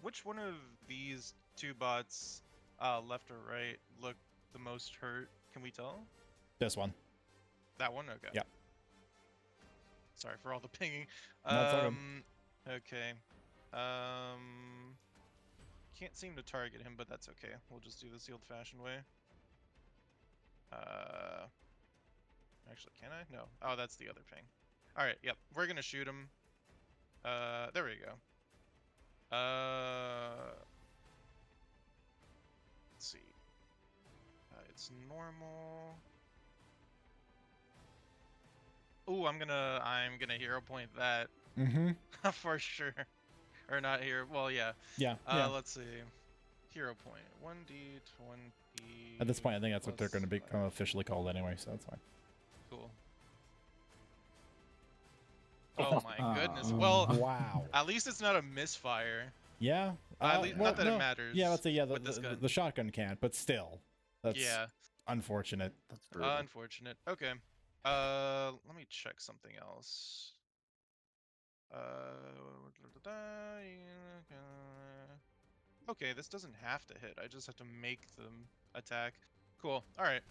which one of these two bots, left or right, look the most hurt? Can we tell? This one. That one? Okay. Yeah. Sorry for all the pinging. No, it's all good. Okay. Can't seem to target him, but that's okay. We'll just do this the old-fashioned way. Actually, can I? No. Oh, that's the other ping. All right. Yep. We're gonna shoot him. There we go. Let's see. It's normal. Ooh, I'm gonna hero point that Mm-hmm. for sure. Or not here. Well, yeah. Yeah. Yeah. Let's see. Hero point 1d20. At this point, I think that's what they're plus going to become 5. officially called anyway, so that's fine. Cool. Oh my goodness. Well, Wow. at least it's not a misfire. Yeah. At least, well, not that no. it matters. Yeah, let's say with this gun. the shotgun can't, but still, that's Yeah. unfortunate. That's brutal. Unfortunate. Okay. Let me check something else. Okay, this doesn't have to hit. I just have to make them attack. Cool. All right.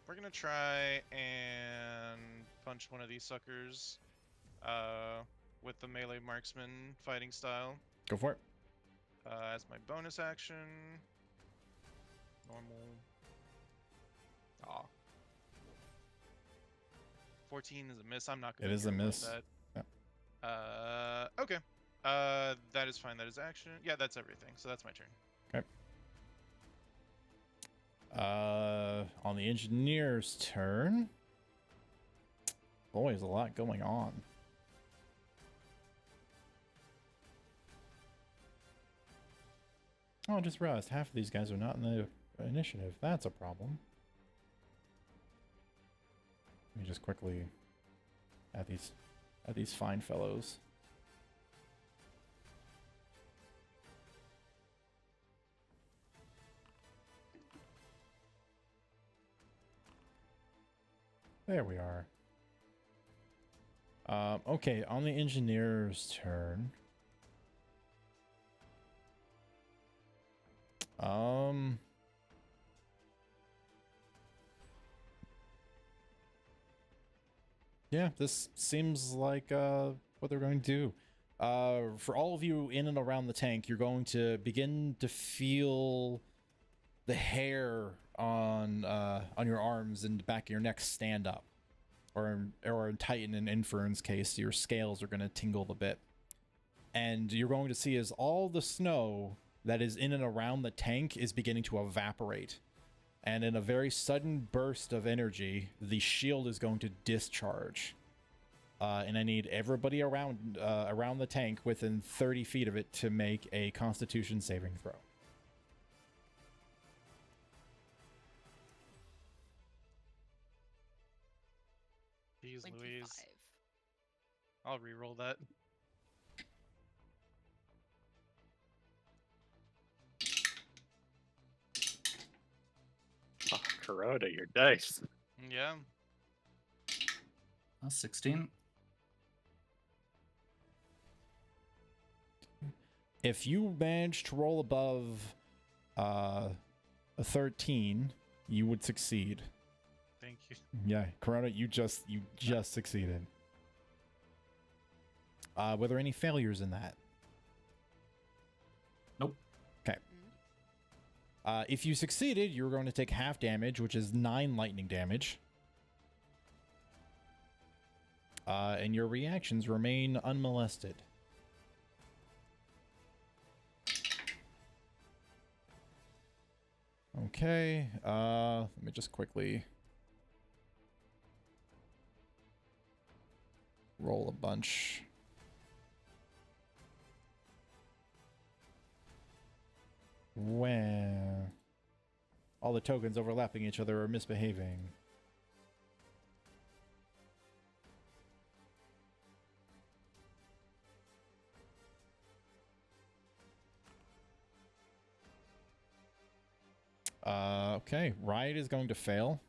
We're gonna try and punch one of these suckers. With the melee marksman fighting style. Go for it. As my bonus action. Normal. Aw. 14 is a miss. I'm not gonna. It is a hero point miss. That. Yeah. Okay. That is fine. That is action. Yeah, that's everything. So that's my turn. On the engineer's turn. Boy, there's a lot going on. Oh, I just realized half of these guys are not in the initiative. That's a problem. Let me just quickly add these fine fellows. There we are. Okay, on the engineer's turn. Yeah, this seems like what they're going to do. For all of you in and around the tank, you're going to begin to feel the hair on your arms and the back of your neck stand up, or in Titan and Infern's case, your scales are going to tingle a bit, and you're going to see as all the snow that is in and around the tank is beginning to evaporate, and in a very sudden burst of energy, the shield is going to discharge. And I need everybody around the tank within 30 feet of it to make a Constitution saving throw. Jeez 25. Louise. I'll re-roll that. Oh, Corona, your dice. Yeah. 16. If you manage to roll above a 13, you would succeed. Thank you. Yeah, Corona, you just succeeded. Were there any failures in that? Nope. Okay. If you succeeded, you're going to take half damage, which is 9 lightning damage. And your reactions remain unmolested. Okay, let me just quickly roll a bunch. When all the tokens overlapping each other are misbehaving. Okay, Riot is going to fail.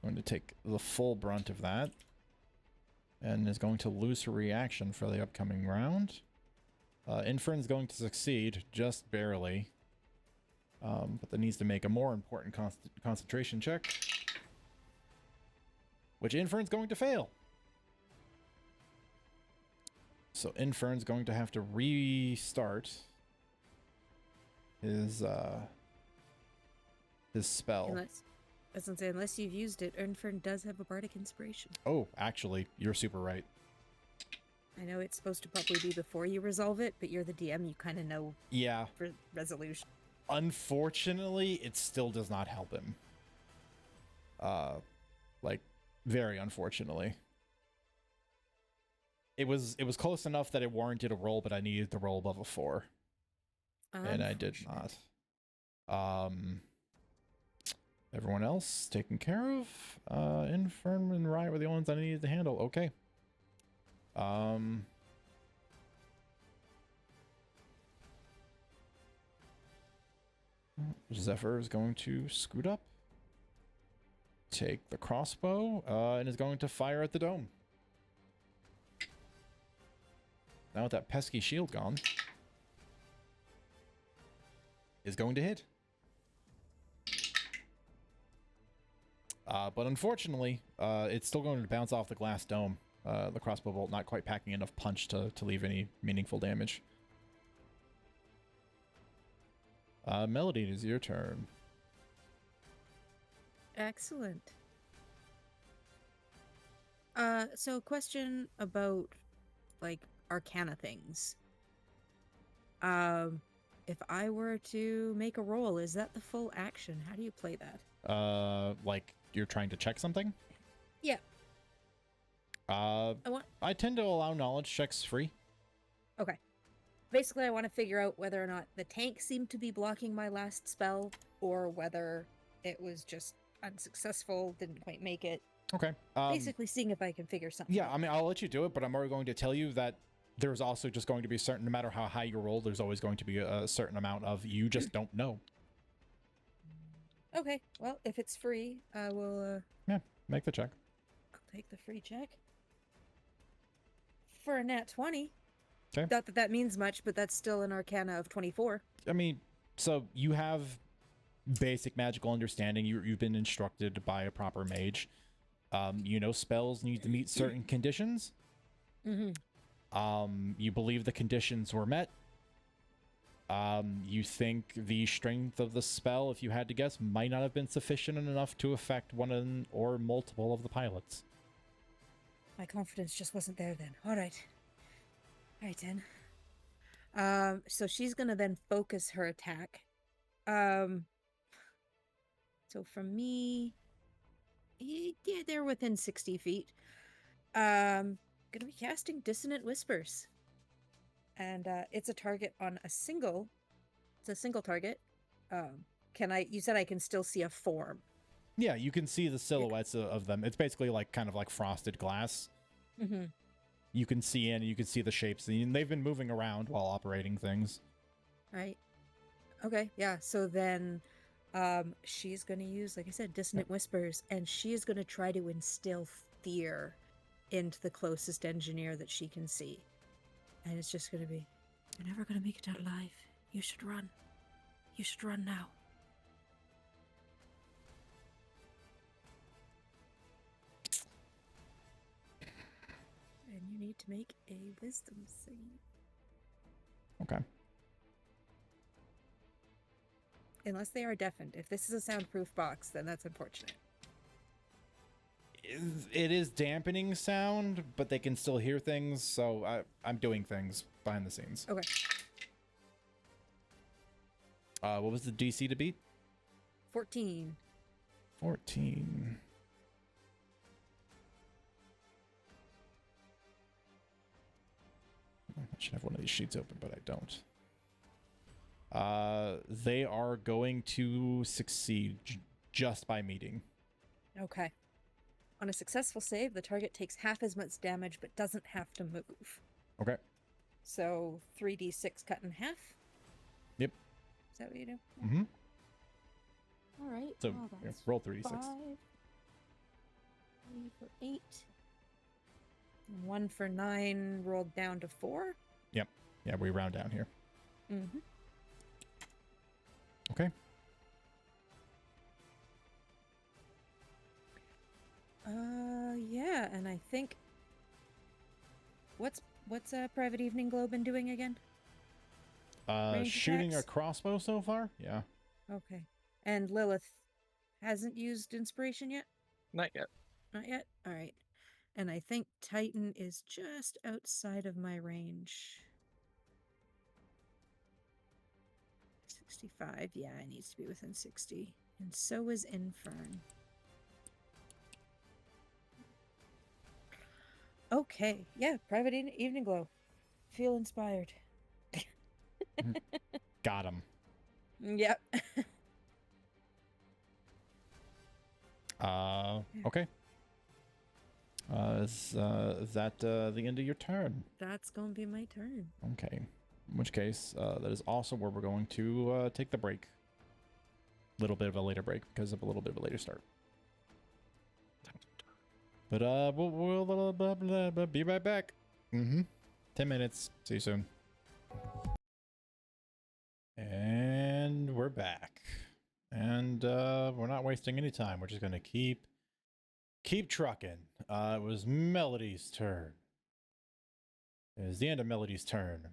Going to take the full brunt of that. And is going to lose her reaction for the upcoming round. Infern's going to succeed, just barely. But that needs to make a more important concentration check. Which Infern's going to fail. So Infern's going to have to restart his spell. Unless, As I say, unless you've used it, Earnfern does have a bardic inspiration. Oh, actually, you're super right. I know it's supposed to probably be before you resolve it, but you're the DM, you kind of know Yeah. for resolution. Unfortunately, it still does not help him. Like, very unfortunately. It was close enough that it warranted a roll, but I needed the roll above a 4. And I did not. Everyone else taken care of. Infirm and Riot were the ones I needed to handle. Okay. Zephyr is going to scoot up, take the crossbow, and is going to fire at the dome. Now with that pesky shield gone, is going to hit. But unfortunately, it's still going to bounce off the glass dome. The crossbow bolt not quite packing enough punch to leave any meaningful damage. Melody, it is your turn. Excellent. So question about, like, arcana things. If I were to make a roll, is that the full action? How do you play that? Like you're trying to check something? Yeah. I tend to allow knowledge checks free. Okay. Basically, I want to figure out whether or not the tank seemed to be blocking my last spell, or whether it was just unsuccessful, didn't quite make it. Okay. Basically, seeing if I can figure something Yeah, out. I mean, I'll let you do it, but I'm already going to tell you that there's also just going to be a certain, no matter how high you roll, there's always going to be a certain amount of you just don't know. Okay, well, if it's free, I will, Yeah, make the check. I'll take the free check. For a nat 20. Okay. Not that that means much, but that's still an arcana of 24. I mean, so you have basic magical understanding. You've been instructed by a proper mage. You know spells need to meet certain conditions. Mm-hmm. You believe the conditions were met. You think the strength of the spell, if you had to guess, might not have been sufficient enough to affect one or multiple of the pilots. My confidence just wasn't there then. All right. All right, then. So she's gonna then focus her attack. So from me, yeah, they're within 60 feet. Gonna be casting Dissonant Whispers. And it's a target on a single. It's a single target. You said I can still see a form. Yeah, you can see the silhouettes of them. It's basically like kind of like frosted glass. Mm-hmm. You can see in, and you can see the shapes, and they've been moving around while operating things. Right. Okay, yeah. So then she's going to use, like I said, Dissonant Whispers, and she is going to try to instill fear into the closest engineer that she can see. And it's just going to be, "You're never going to make it out alive. You should run. You should run now." And you need to make a wisdom save. Okay. Unless they are deafened. If this is a soundproof box, then that's unfortunate. It is dampening sound, but they can still hear things, so I'm doing things behind the scenes. Okay. What was the DC to beat? 14. 14. I should have one of these sheets open, but I don't. They are going to succeed just by meeting. Okay. On a successful save, the target takes half as much damage but doesn't have to move. Okay. So 3d6 cut in half? Yep. Is that what you do? Mm-hmm. All right. So well, yeah, that's roll 3d6. 5. 3 for 8. 1 for 9 rolled down to 4. Yep. Yeah, we round down here. Mm-hmm. Okay. Yeah, and I think what's Private Evening Glow been doing again? Range Shooting a attacks? crossbow so far? Yeah. Okay. And Lilith, hasn't used inspiration yet? Not yet. Not yet? All right. And I think Titan is just outside of my range. 65. Yeah, it needs to be within 60. And so is Infern. Okay. Yeah, private evening glow. Feel inspired. Got him. Yep. Okay. Is that the end of your turn? That's gonna be my turn. Okay. In which case, that is also where we're going to take the break. Little bit of a later break because of a little bit of a later start. But we'll be right back. 10 minutes. See you soon. And we're back. And we're not wasting any time. We're just gonna keep trucking. It was Melody's turn. It is the end of Melody's turn.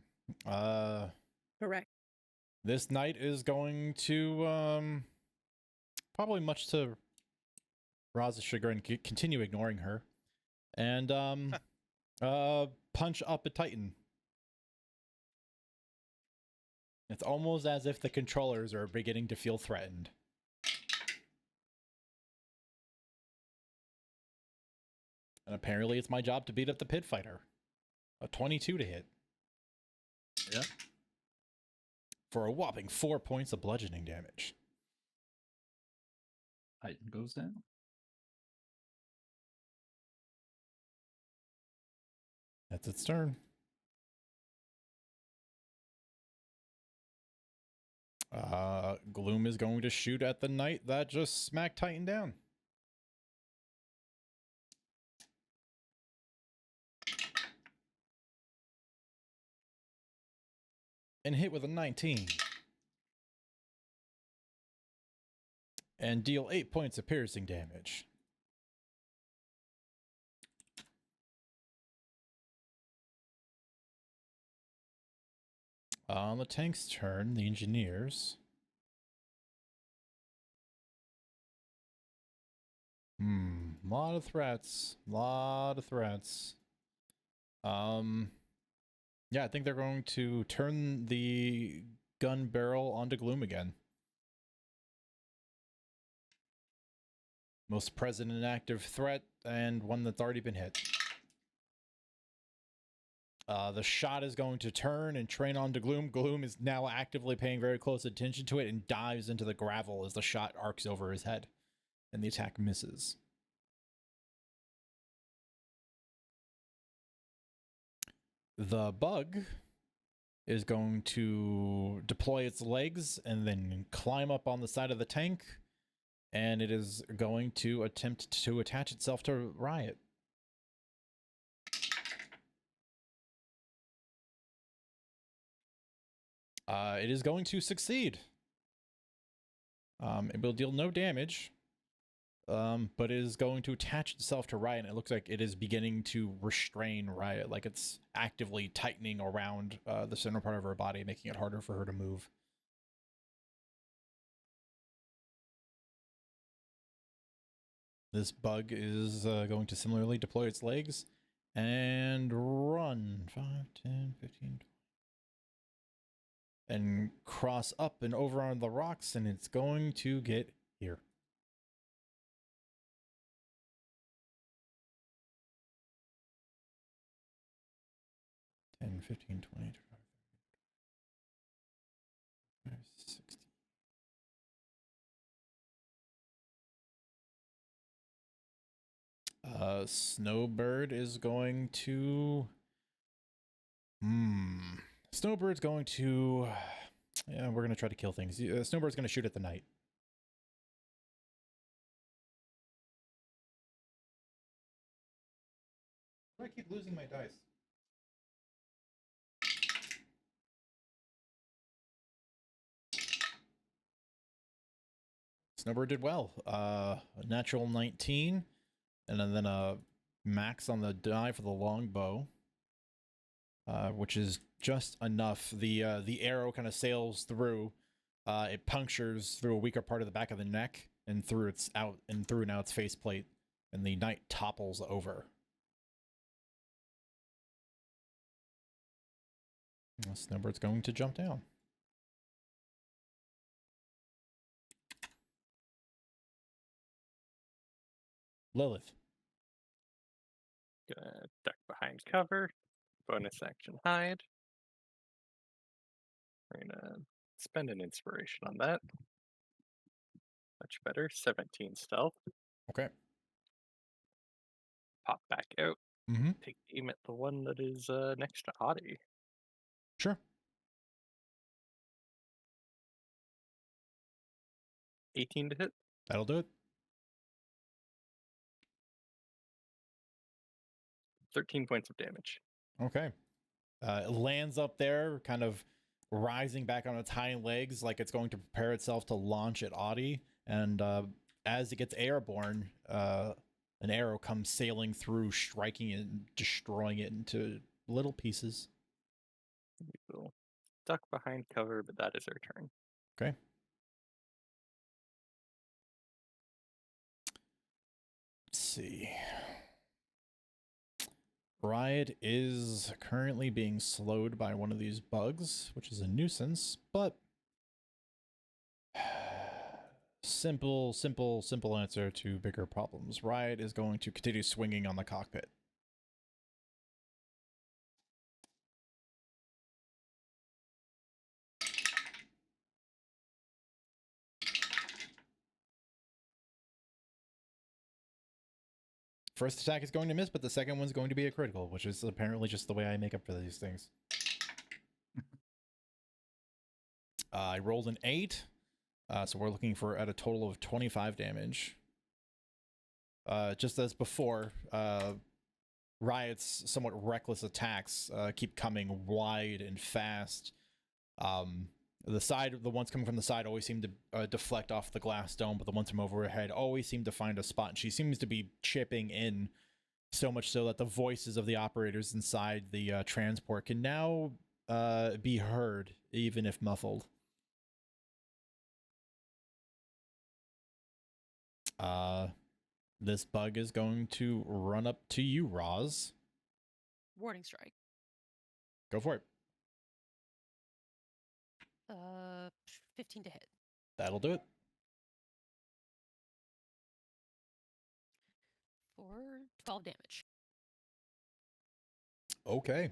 Correct. This knight is going to probably much to Roz's chagrin continue ignoring her and punch up a Titan. It's almost as if the controllers are beginning to feel threatened. And apparently it's my job to beat up the pit fighter. A 22 to hit. Yeah. For a whopping 4 points of bludgeoning damage. Titan goes down. That's its turn. Gloom is going to shoot at the knight that just smacked Titan down. And hit with a 19. And deal 8 points of piercing damage. On the tank's turn, the engineers. Lot of threats. Yeah, I think they're going to turn the gun barrel onto Gloom again. Most present and active threat, and one that's already been hit. The shot is going to turn and train onto Gloom. Gloom is now actively paying very close attention to it and dives into the gravel as the shot arcs over his head. And the attack misses. The bug is going to deploy its legs and then climb up on the side of the tank. And it is going to attempt to attach itself to Riot. It is going to succeed. It will deal no damage. But it is going to attach itself to Riot. And it looks like it is beginning to restrain Riot. Like it's actively tightening around the center part of her body, making it harder for her to move. This bug is going to similarly deploy its legs and run 5, 10, 15, 20. And cross up and over on the rocks, and it's going to get here. $10, 15, 20, 25, 60. Snowbird is going to... Snowbird's going to... Yeah, we're going to try to kill things. Snowbird's going to shoot at the knight. I keep losing my dice. Snowbird did well. A natural 19, and then a max on the die for the longbow, which is just enough. The arrow kind of sails through. It punctures through a weaker part of the back of the neck, and through now its faceplate, and the knight topples over. Snowbird's going to jump down. Lilith. Gonna duck behind cover. Bonus action hide. We're gonna spend an inspiration on that. Much better. 17 stealth. Okay. Pop back out. Mm-hmm. Take aim at the one that is next to Audie. Sure. 18 to hit. That'll do it. 13 points of damage. Okay. It lands up there, kind of rising back on its hind legs like it's going to prepare itself to launch at Audie. And as it gets airborne, an arrow comes sailing through, striking it and destroying it into little pieces. We will duck behind cover, but that is our turn. Okay. Let's see. Riot is currently being slowed by one of these bugs, which is a nuisance, but simple answer to bigger problems. Riot is going to continue swinging on the cockpit. First attack is going to miss, but the second one's going to be a critical, which is apparently just the way I make up for these things. I rolled an 8, so we're looking for at a total of 25 damage. Just as before, Riot's somewhat reckless attacks keep coming wide and fast. The ones coming from the side always seem to deflect off the glass dome, but the ones from overhead always seem to find a spot. And she seems to be chipping in so much so that the voices of the operators inside the transport can now be heard, even if muffled. This bug is going to run up to you, Roz. Warning strike. Go for it. 15 to hit. That'll do it. For 12 damage. Okay.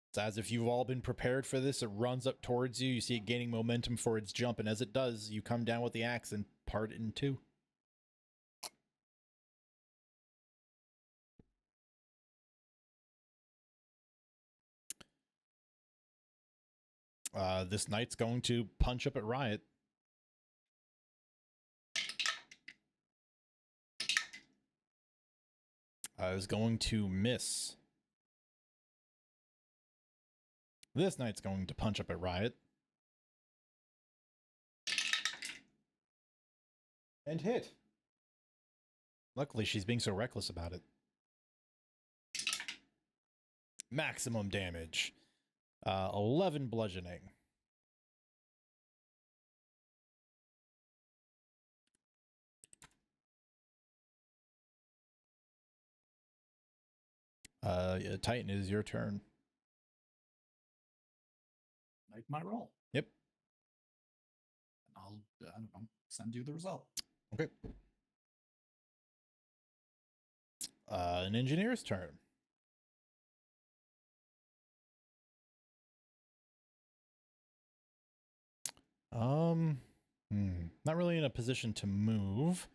It's as if you've all been prepared for this. It runs up towards you. You see it gaining momentum for its jump, and as it does, you come down with the axe and part it in two. This knight's going to punch up at Riot. Is going to miss. This knight's going to punch up at Riot. And hit. Luckily, she's being so reckless about it. Maximum damage. 11 bludgeoning. Titan, is your turn. Make my roll. Yep. I'll I don't know, send you the result. Okay. An engineer's turn. Not really in a position to move.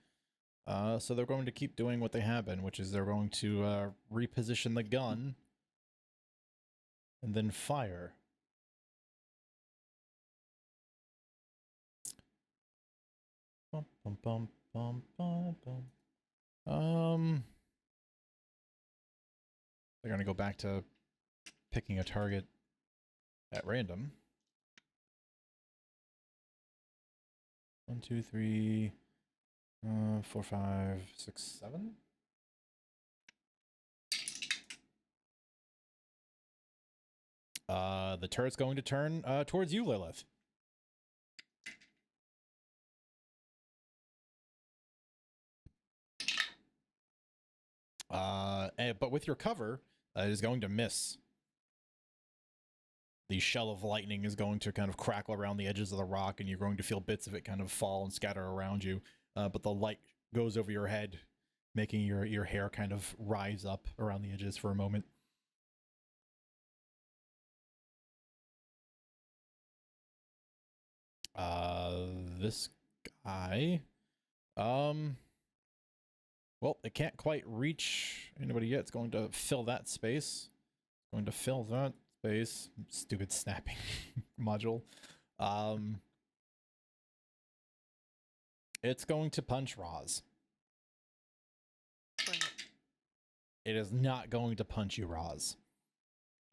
So they're going to keep doing what they have been, which is they're going to reposition the gun and then fire. Bum, bum, bum, bum, bum, bum. They're going to go back to picking a target at random. 1, 2, 3, 4, 5, 6, 7. The turret's going to turn towards you, Lilith. But with your cover, it is going to miss. The shell of lightning is going to kind of crackle around the edges of the rock, and you're going to feel bits of it kind of fall and scatter around you. But the light goes over your head, making your hair kind of rise up around the edges for a moment. This guy, well, it can't quite reach anybody yet. It's going to fill that space. Going to fill that space. Stupid snapping module. It's going to punch Roz. Bring it. It is not going to punch you, Roz.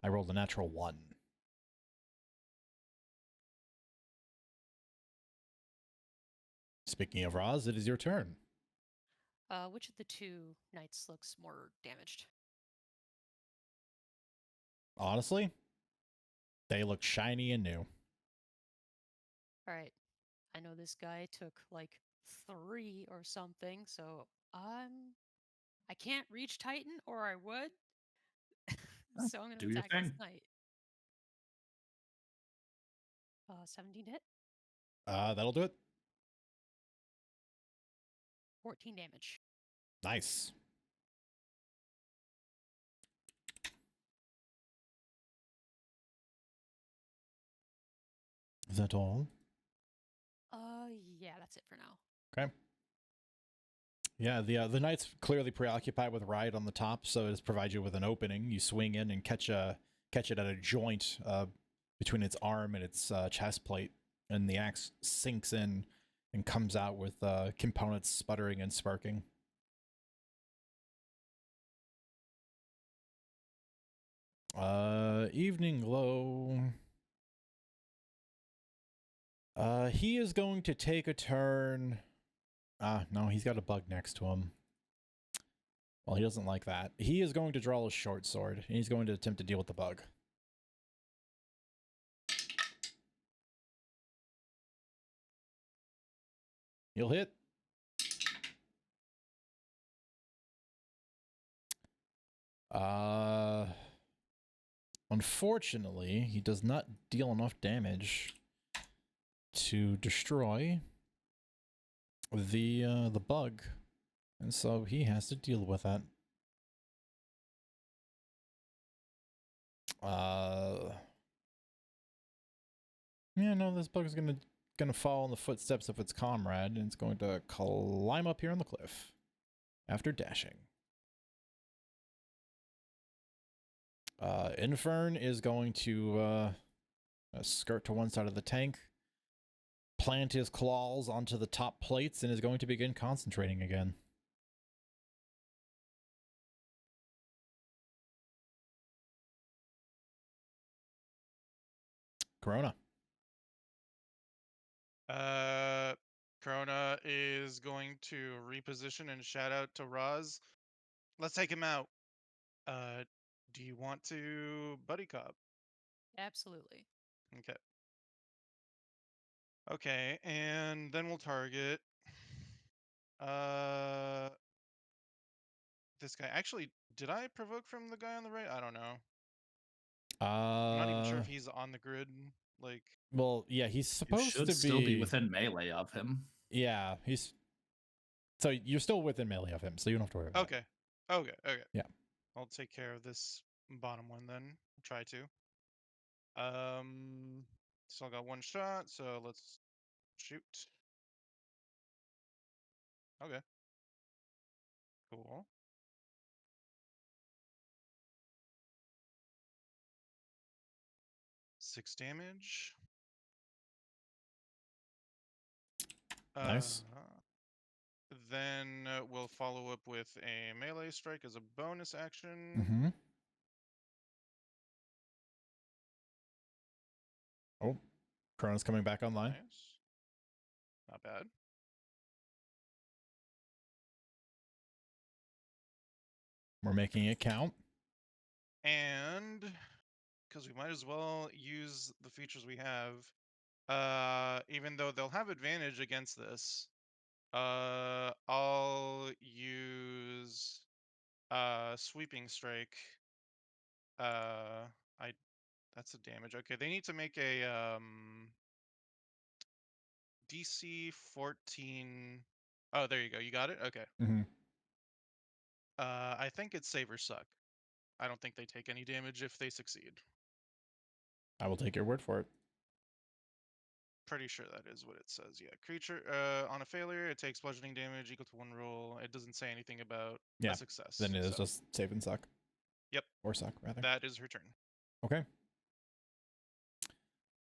I rolled a natural 1. Speaking of Roz, it is your turn. Which of the two knights looks more damaged? Honestly, they look shiny and new. All right. I know this guy took like 3 or something, so I can't reach Titan, or I would. So I'm gonna Do your attack this thing. knight. 17 hit, That'll do it. 14 damage. Nice. Is that all? Yeah, that's it for now. Okay. Yeah, the knight's clearly preoccupied with Riot on the top, so it just provides you with an opening. You swing in and catch it at a joint between its arm and its chest plate, and the axe sinks in and comes out with components sputtering and sparking. Evening Glow. He is going to take a turn. No, he's got a bug next to him. Well, he doesn't like that. He is going to draw a short sword, and he's going to attempt to deal with the bug. He'll hit. Unfortunately, he does not deal enough damage to destroy the bug, and so he has to deal with that. Yeah, no, this bug is gonna follow in the footsteps of its comrade, and it's going to climb up here on the cliff after dashing. Infern is going to skirt to one side of the tank, plant his claws onto the top plates, and is going to begin concentrating again. Corona. Corona is going to reposition and shout out to Roz. Let's take him out. Do you want to buddy cop? Absolutely. Okay. Okay, and then we'll target this guy. Actually, did I provoke from the guy on the right? I don't know. I'm not even sure if he's on the grid. Like, well, yeah, he's You supposed should to still be within melee of him. Yeah, he's. So you're still within melee of him, so you don't have to worry about it. Okay. Yeah. I'll take care of this bottom one then. I'll try to. Still got one shot, so let's shoot. Okay. Cool. Six damage. Nice. Then we'll follow up with a melee strike as a bonus action. Mm-hmm. Oh, Chrono's coming back online. Nice. Not bad. We're making it count. And because we might as well use the features we have, even though they'll have advantage against this, I'll use Sweeping strike. I that's a damage. Okay, they need to make a DC 14. Oh, there you go. You got it. Okay. Mm-hmm. I think it's save or suck. I don't think they take any damage if they succeed. I will take your word for it. Pretty sure that is what it says. Yeah, creature on a failure, it takes bludgeoning damage equal to 1 roll. It doesn't say anything about Yeah, a success. Then it is so. just save and suck. Yep. Or suck, rather. That is her turn. Okay.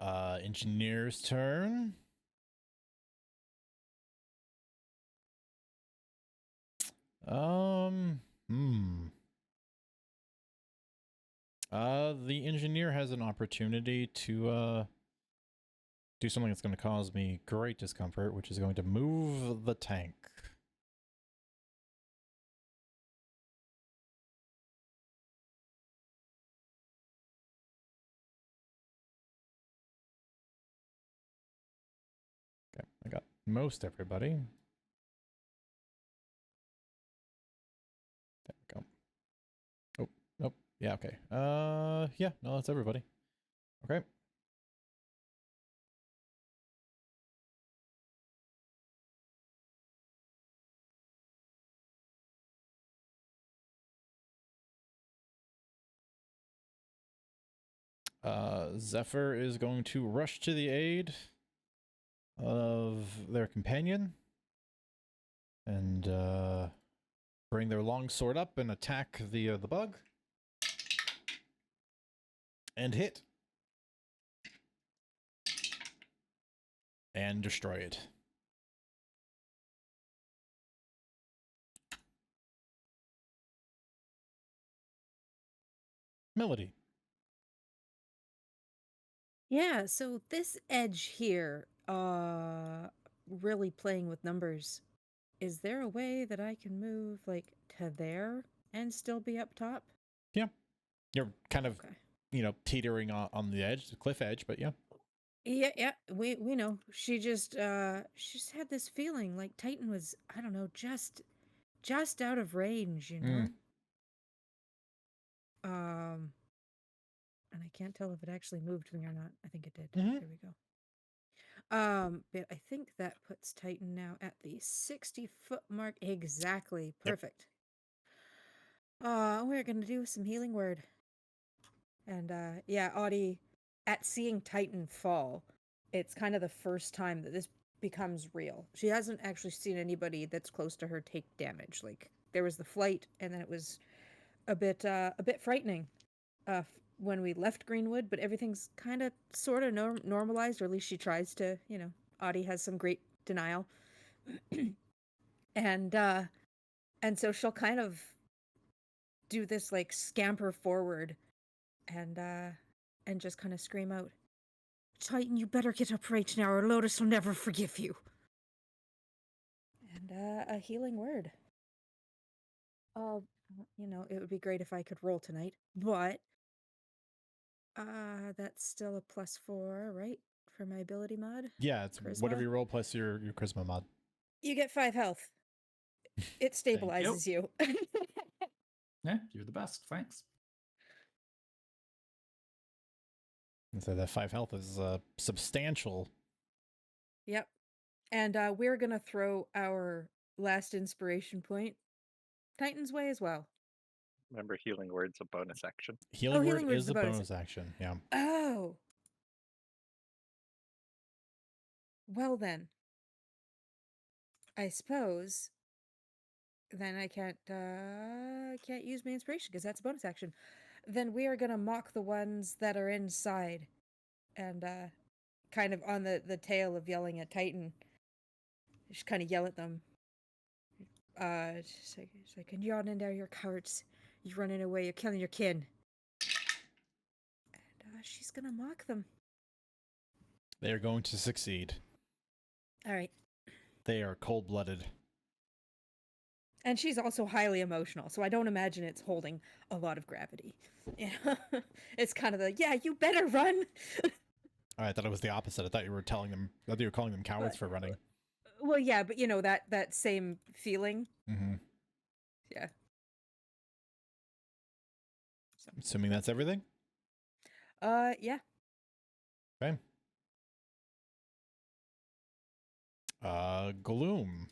Engineer's turn. The engineer has an opportunity to do something that's going to cause me great discomfort, which is going to move the tank. Okay, I got most everybody. There we go. Oh, nope. Yeah, okay. Yeah, no, that's everybody. Okay. Zephyr is going to rush to the aid of their companion and bring their long sword up and attack the bug and hit and destroy it. Melody. Yeah, so this edge here, really playing with numbers. Is there a way that I can move like to there and still be up top? Yeah. You're kind of, Okay. teetering on the edge, the cliff edge, but yeah. Yeah, we know. She just had this feeling like Titan was, I don't know, just out of range, you know? And I can't tell if it actually moved me or not. I think it did. Mhm. There we go. But I think that puts Titan now at the 60-foot mark. Exactly. Perfect. We're gonna do some healing word. And yeah, Audie, at seeing Titan fall, it's kind of the first time that this becomes real. She hasn't actually seen anybody that's close to her take damage. Like there was the flight, and then it was a bit frightening when we left Greenwood, but everything's kind of sort of normalized, or at least she tries to. Audie has some great denial, and so she'll kind of do this like scamper forward and just kind of scream out, Titan, you better get up right now or Lotus will never forgive you. And a healing word. It would be great if I could roll tonight, but that's still a +4, right? For my ability mod? Yeah, it's Charisma? whatever you roll plus your charisma mod. You get 5 health. It stabilizes you. Yeah, you're the best. Thanks. And so that 5 health is substantial. Yep. And we're going to throw our last inspiration point Titan's way as well. Remember, healing word's a bonus action. Healing word is a bonus action. Yeah. Oh. Well then. I suppose then I can't use my inspiration because that's a bonus action. Then we are gonna mock the ones that are inside and kind of on the tail of yelling at Titan. Just kind of yell at them. Just like, and you're on in there, you're cowards. You're running away, you're killing your kin. And she's gonna mock them. They are going to succeed. All right. They are cold-blooded. And she's also highly emotional, so I don't imagine it's holding a lot of gravity. Yeah. It's kind of you better run. I thought it was the opposite. I thought you were calling them cowards for running. Well, yeah, but that same feeling. Mm-hmm. Yeah. Assuming that's everything. Yeah. Okay. Gloom.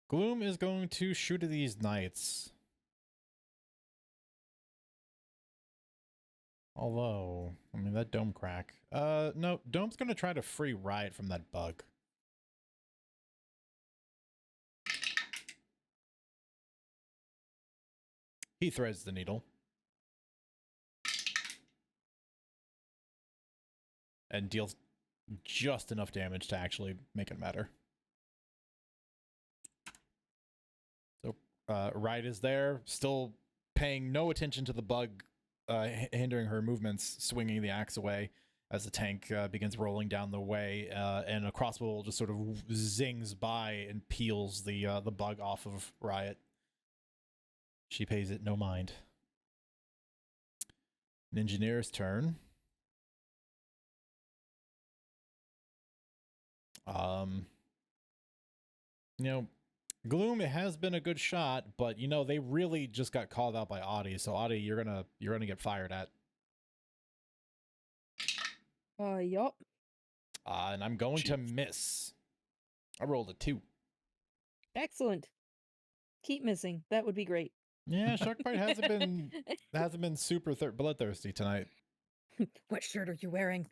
Gloom is going to shoot at these knights. Although, I mean, that dome crack. No, Dome's gonna try to free Riot from that bug. He threads the needle. And deals just enough damage to actually make it matter. So, Riot is there, still paying no attention to the bug hindering her movements, swinging the axe away as the tank begins rolling down the way, and a crossbow just sort of zings by and peels the bug off of Riot. She pays it no mind. An engineer's turn. You know, Gloom, it has been a good shot, but you know they really just got called out by Audie. So Audie, you're gonna get fired at. Yup. And I'm going to Jeez. miss. I rolled a 2. Excellent. Keep missing. That would be great. Yeah, Sharkbite hasn't been super bloodthirsty tonight. What shirt are you wearing?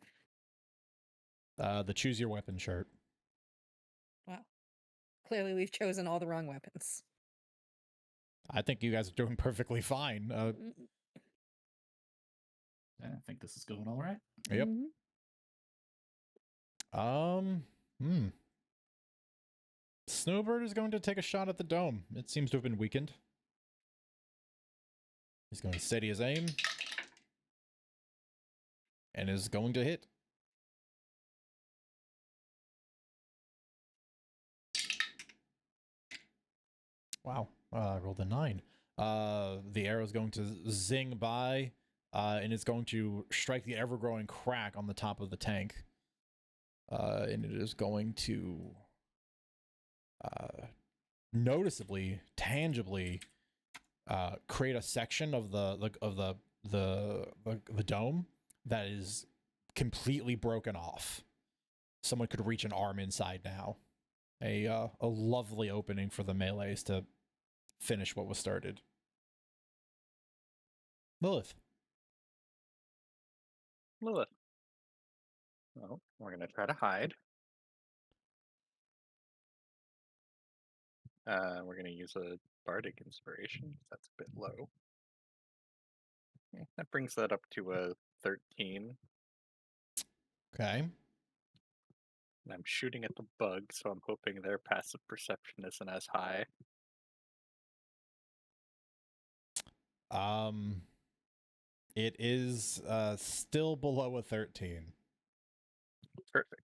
The choose your weapon shirt. Wow. Clearly, we've chosen all the wrong weapons. I think you guys are doing perfectly fine. I think this is going all right. Yep. Snowbird is going to take a shot at the dome. It seems to have been weakened. He's going to steady his aim. And is going to hit. Wow. I rolled a 9. The arrow is going to zing by, and it's going to strike the ever-growing crack on the top of the tank. And it is going to noticeably, tangibly create a section of the dome that is completely broken off. Someone could reach an arm inside now. A lovely opening for the melees to finish what was started. Lilith. Lilith. Well, we're gonna try to hide. We're gonna use a bardic inspiration. That's a bit low. That brings that up to a 13. Okay. And I'm shooting at the bug, so I'm hoping their passive perception isn't as high. It is still below a 13. Perfect.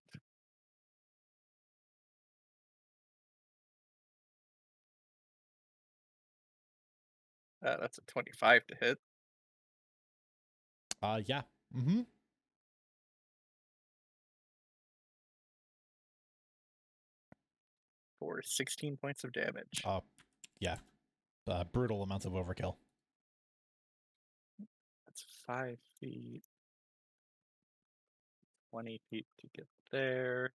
That's a 25 to hit. Yeah. Mm-hmm. For 16 points of damage. Yeah. Brutal amounts of overkill. That's 5 feet. 20 feet to get there.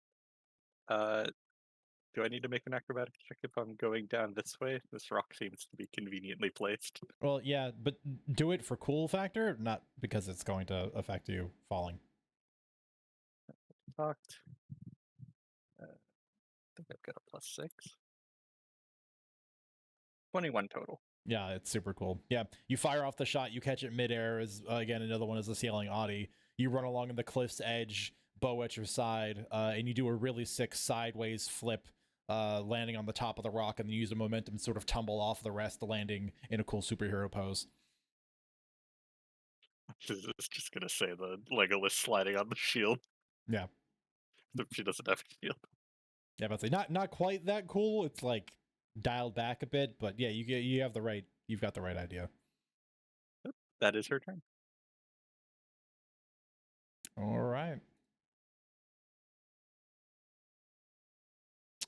Do I need to make an acrobatic check if I'm going down this way? This rock seems to be conveniently placed. Well, yeah, but do it for cool factor, not because it's going to affect you falling. Talked. I think I've got a +6. 21 total. Yeah, it's super cool. Yeah, you fire off the shot, you catch it midair. As again, another one is the sailing Audie. You run along the cliff's edge, bow at your side, and you do a really sick sideways flip, landing on the top of the rock, and then you use the momentum to sort of tumble off the rest, landing in a cool superhero pose. It's just gonna say the Legolas sliding on the shield. Yeah. She doesn't have a shield. Yeah, but say not quite that cool. It's like dialed back a bit, but yeah, you've got the right idea. That is her turn. All right.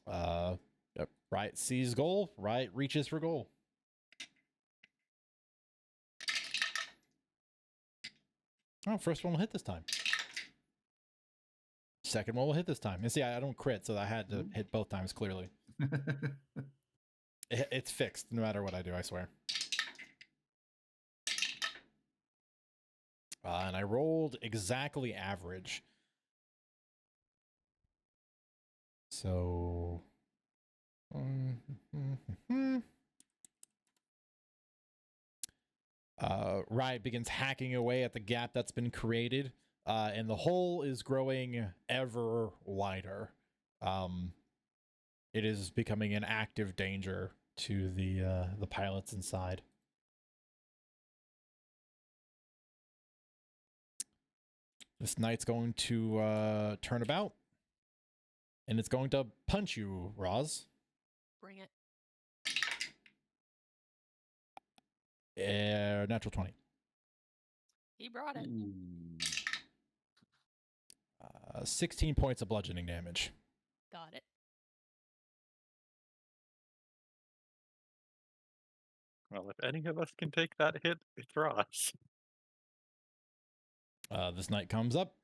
Yep. Riot sees goal. Riot reaches for goal. Oh, first one will hit this time. Second one will hit this time. And see, I don't crit, so I had to hit both times clearly. It's fixed no matter what I do, I swear. And I rolled exactly average. So... Riot begins hacking away at the gap that's been created, and the hole is growing ever wider. It is becoming an active danger to the pilots inside. This knight's going to turn about, and it's going to punch you, Roz. Bring it. Natural 20. He brought it. 16 points of bludgeoning damage. Got it. Well, if any of us can take that hit, it's Ross. This knight comes up.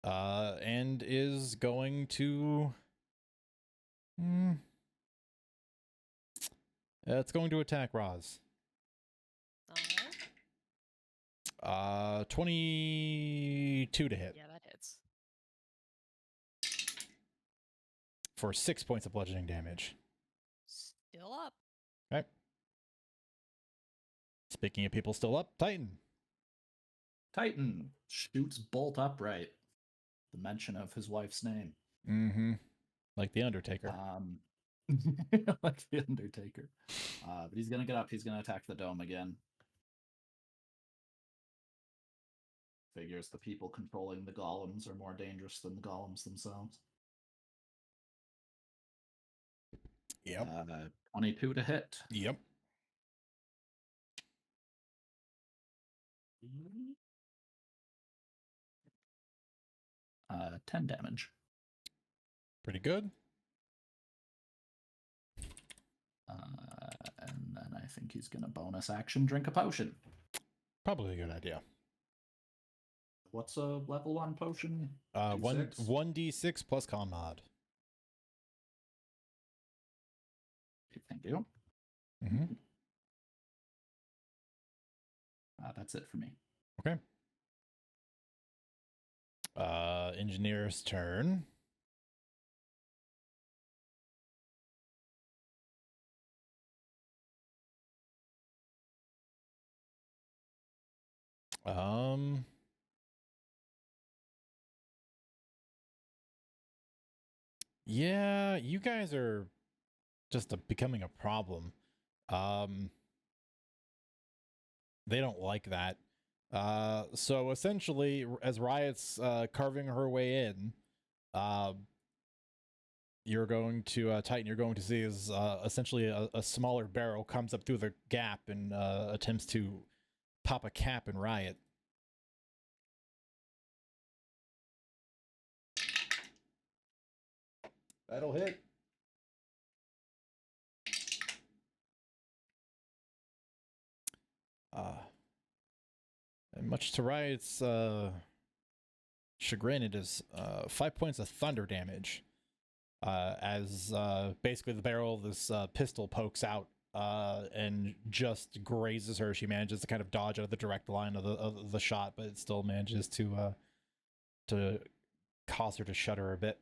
And is going to... it's going to attack Roz. All right. 22 to hit. Yeah, that hits. For 6 points of bludgeoning damage. Still up. Okay. Speaking of people still up, Titan. Titan shoots bolt upright. The mention of his wife's name. Mm-hmm. Like the Undertaker. Like the Undertaker. But he's gonna get up. He's gonna attack the dome again. Figures the people controlling the golems are more dangerous than the golems themselves. Yep. 22 to hit. Yep. Mm-hmm. 10 damage. Pretty good. And then I think he's going to bonus action drink a potion. Probably a good idea. What's a level 1 potion? 1d6 plus con mod. Thank you. Mm-hmm. That's it for me. Okay. Engineer's turn. Yeah, you guys are just becoming a problem. They don't like that. So essentially, as Riot's carving her way in, you're going to Titan. You're going to see is essentially a smaller barrel comes up through the gap and attempts to pop a cap in Riot. That'll hit. And much to Riot's chagrin, it is 5 points of thunder damage. As basically the barrel of this pistol pokes out and just grazes her. She manages to kind of dodge out of the direct line of the shot, but it still manages to cause her to shudder a bit.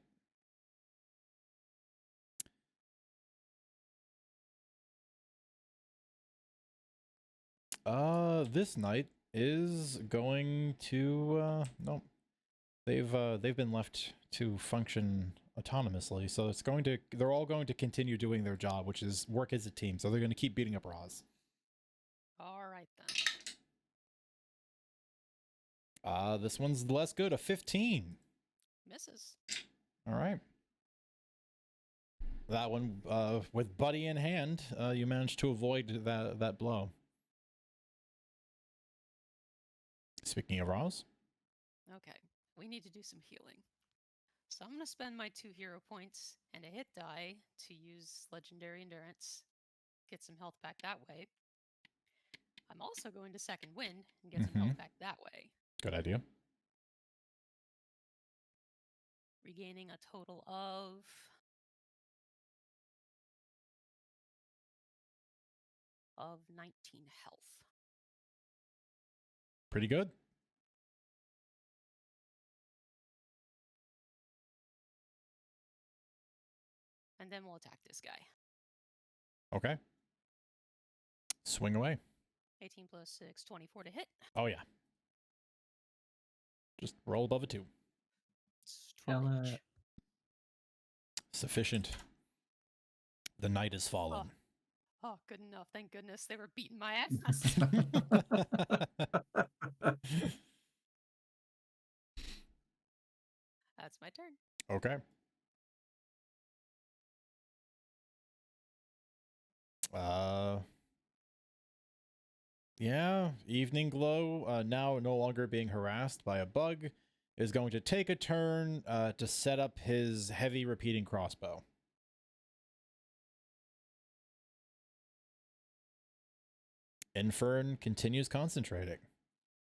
This knight is going to no. They've been left to function autonomously, so they're all going to continue doing their job, which is work as a team. So they're going to keep beating up Roz. All right then. This one's less good, a 15. Misses. All right. That one, with Buddy in hand, you managed to avoid that blow. Speaking of Roz. Okay, we need to do some healing. So I'm going to spend my 2 hero points and a hit die to use Legendary Endurance. Get some health back that way. I'm also going to second wind and get some health back that way, Good idea. regaining a total of 19 health. Pretty good. And then we'll attack this guy. Okay. Swing away. 18 plus 6, 24 to hit. Oh, yeah. Just roll above a 2. It's 12 Kill damage. it. Sufficient. The night has fallen. Oh, good enough. Thank goodness they were beating my ass. That's my turn. Okay. Yeah, Evening Glow, now no longer being harassed by a bug, is going to take a turn to set up his heavy repeating crossbow. Infern continues concentrating.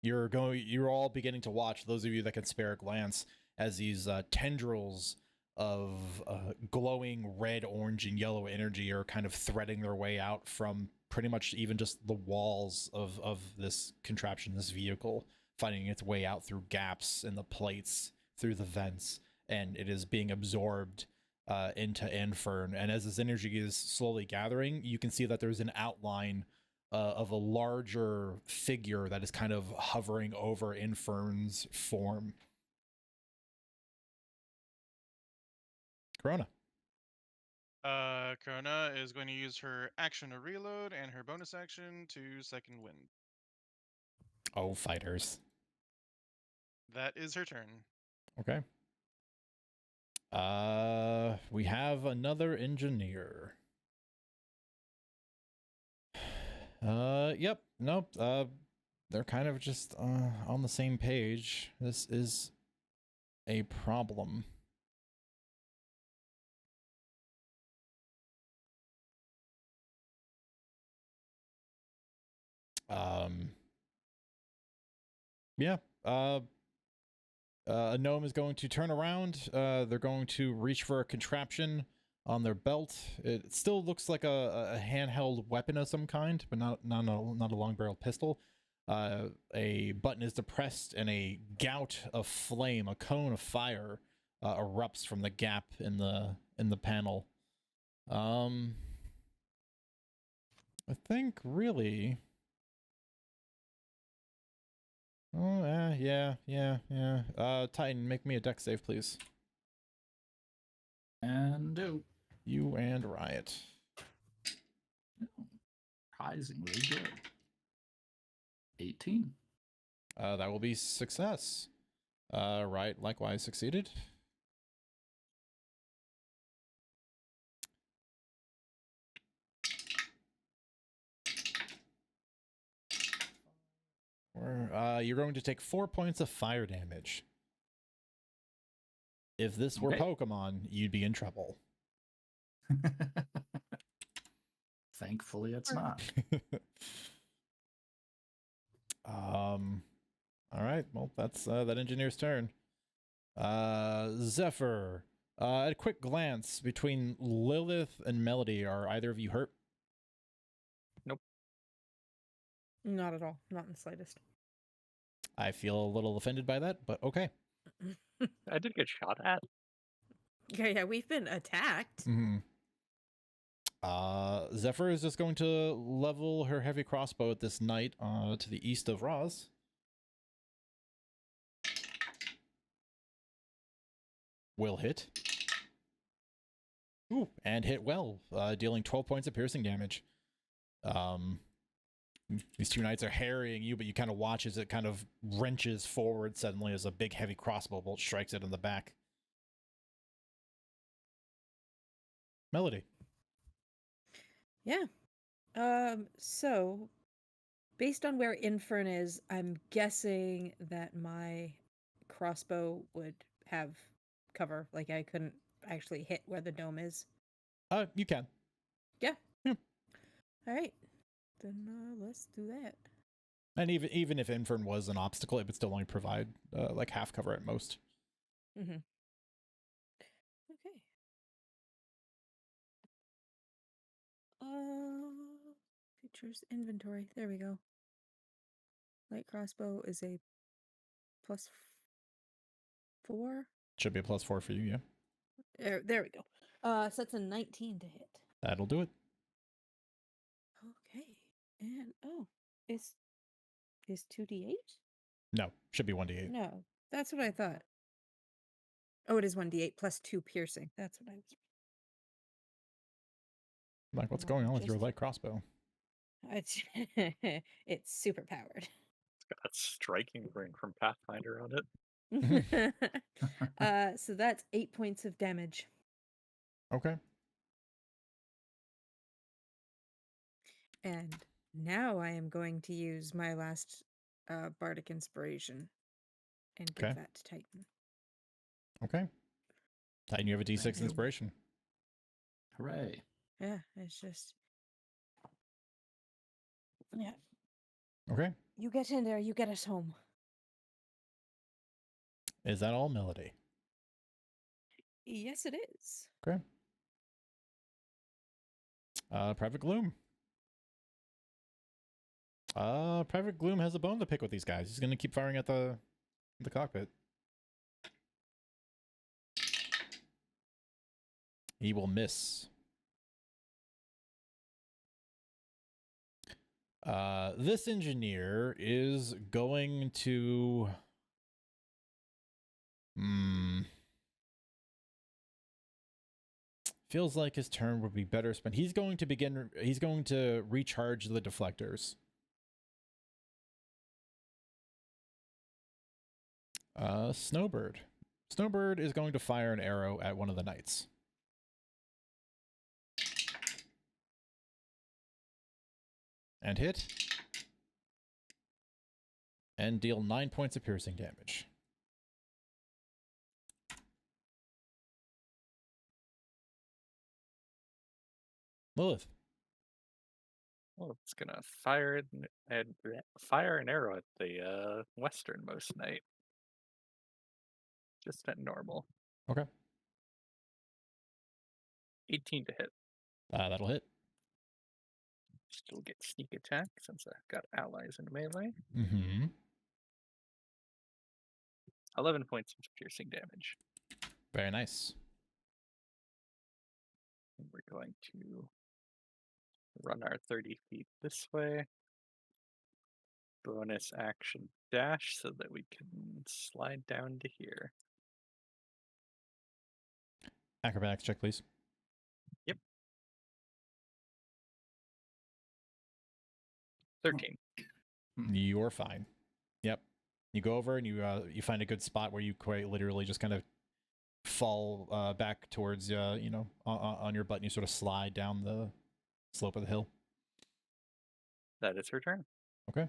You're all beginning to watch, those of you that can spare a glance, as these tendrils of glowing red, orange, and yellow energy are kind of threading their way out from pretty much even just the walls of this contraption, this vehicle, finding its way out through gaps in the plates, through the vents, and it is being absorbed into Infern. And as this energy is slowly gathering, you can see that there's an outline of a larger figure that is kind of hovering over Infern's form. Corona. Corona is going to use her action to reload and her bonus action to second wind. Oh, fighters. That is her turn. Okay. We have another engineer. Yep. Nope. They're kind of just on the same page. This is a problem. Yeah. A gnome is going to turn around. They're going to reach for a contraption on their belt. It still looks like a handheld weapon of some kind, but not a long barrel pistol. A button is depressed, and a gout of flame, a cone of fire, erupts from the gap in the panel. I think really. Oh, yeah. Titan, make me a dex save, please. And do. You and Riot. Surprisingly good. 18. That will be success. Riot likewise succeeded. You're going to take 4 points of fire damage. If this were Okay. Pokemon, you'd be in trouble. Thankfully, it's not. All right. Well, that's that engineer's turn. Zephyr. At a quick glance between Lilith and Melody, are either of you hurt? Not at all. Not in the slightest. I feel a little offended by that, but okay. I did get shot at. Yeah, we've been attacked. Mm-hmm. Zephyr is just going to level her heavy crossbow at this knight to the east of Roz. Will hit. Ooh, and hit well, dealing 12 points of piercing damage. These two knights are harrying you, but you kind of watch as it kind of wrenches forward suddenly as a big heavy crossbow bolt strikes it in the back. Melody. Yeah. So based on where Infern is, I'm guessing that my crossbow would have cover. Like I couldn't actually hit where the dome is. You can. Yeah. Yeah. All right. then let's do that. And even if Infern was an obstacle, it would still only provide like half cover at most. Mm-hmm. Okay. Features inventory. There we go. Light crossbow is a +4. Should be a +4 for you, yeah. There we go. So that's a 19 to hit. That'll do it. Okay. And is 2d8? No, should be 1d8. No, that's what I thought. Oh, it is 1d8 +2 piercing. That's what I was. Like, what's Well, going on with your just- light crossbow? It's super powered. It's got a striking ring from Pathfinder on it. So that's 8 points of damage. Okay. And now I am going to use my last bardic inspiration and give Okay. that to Titan. Okay. Titan, you have a D6 Thank you. inspiration. Hooray. Yeah, it's just. Yeah, Okay. you get in there, you get us home. Is that all, Melody? Yes, it is. Okay. Private Gloom. Private Gloom has a bone to pick with these guys. He's going to keep firing at the cockpit. He will miss. This engineer is going to... Feels like his turn would be better spent. He's going to recharge the deflectors. Snowbird. Snowbird is going to fire an arrow at one of the knights. And hit. And deal 9 points of piercing damage. Lilith. Well, it's gonna fire fire an arrow at the westernmost knight. Just at normal. Okay. 18 to hit. That'll hit. Still get sneak attack since I've got allies in melee. Mm-hmm. 11 points of piercing damage. Very nice. And we're going to run our 30 feet this way. Bonus action dash so that we can slide down to here. Acrobatics check, please. Yep. 13. You're fine. Yep. You go over and you find a good spot where you quite literally just kind of fall back towards on your butt, and you sort of slide down the slope of the hill. That is her turn. Okay.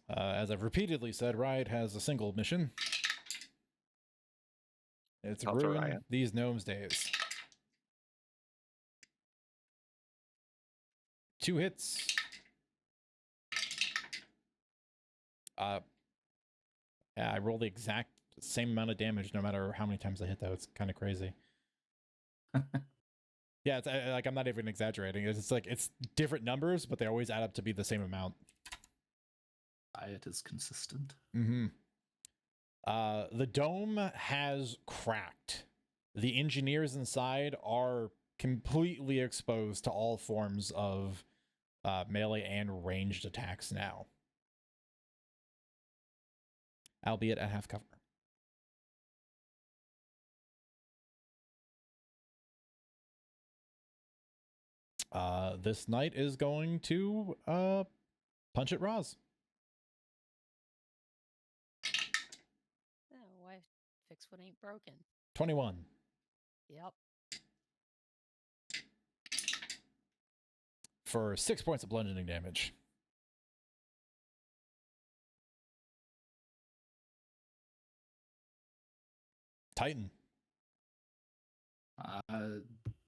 As I've repeatedly said, Riot has a single mission. It's How's ruin Riot? these gnomes' days. 2 hits. Yeah, I roll the exact same amount of damage no matter how many times I hit, though. It's kind of crazy. Yeah, it's like I'm not even exaggerating. It's like it's different numbers, but they always add up to be the same amount. Riot is consistent. Mm-hmm. The dome has cracked. The engineers inside are completely exposed to all forms of melee and ranged attacks now, albeit at half cover. This knight is going to punch at Roz. Oh, why fix what ain't broken? 21 Yep. for 6 points of bludgeoning damage. Titan.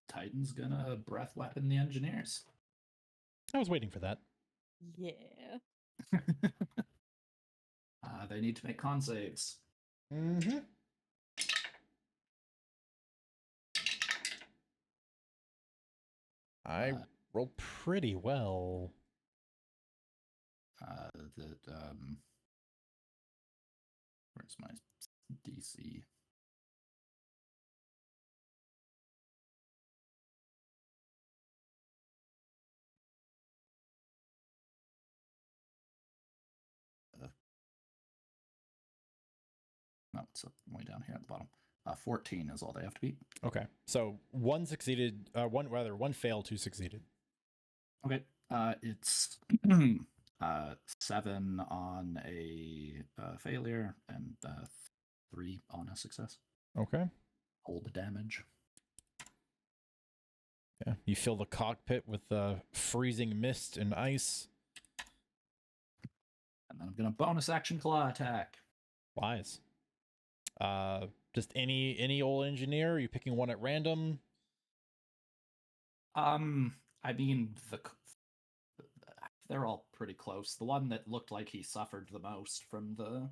Titan's gonna breath weapon the engineers. I was waiting for that. Yeah. They need to make con saves. Mm-hmm. I rolled pretty well. Where's my DC? No, it's way down here at the bottom. 14 is all they have to beat. Okay, so one succeeded. One failed, two succeeded. Okay. It's 7 on a failure and 3 on a success. Okay. Hold the damage. Yeah, you fill the cockpit with freezing mist and ice. And then I'm gonna bonus action claw attack. Wise. Just any old engineer? Are you picking one at random? I mean they're all pretty close. The one that looked like he suffered the most from the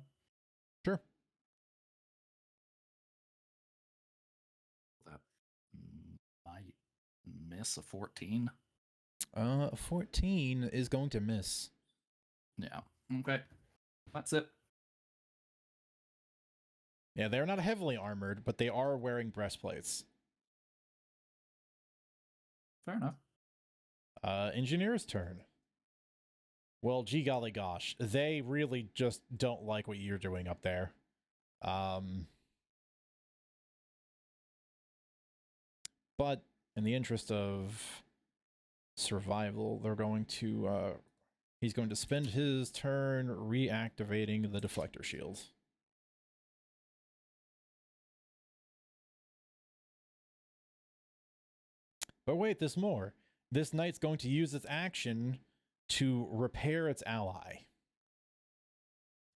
Sure. That might miss a 14. 14 is going to miss. Yeah. Okay. That's it. Yeah, they're not heavily armored, but they are wearing breastplates. Fair enough. Engineer's turn. Well, gee golly gosh, they really just don't like what you're doing up there. But in the interest of survival, they're going to he's going to spend his turn reactivating the deflector shield. But wait, there's more. This knight's going to use its action to repair its ally.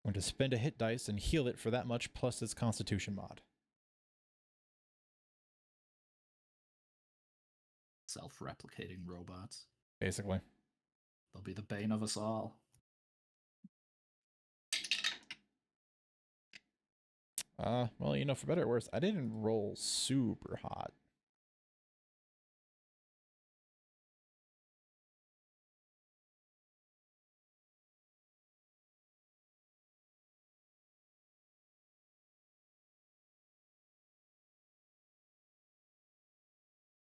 Going to spend a hit dice and heal it for that much plus its constitution mod. Self-replicating robots. Basically. They'll be the bane of us all. Well, you know, for better or worse, I didn't roll super hot.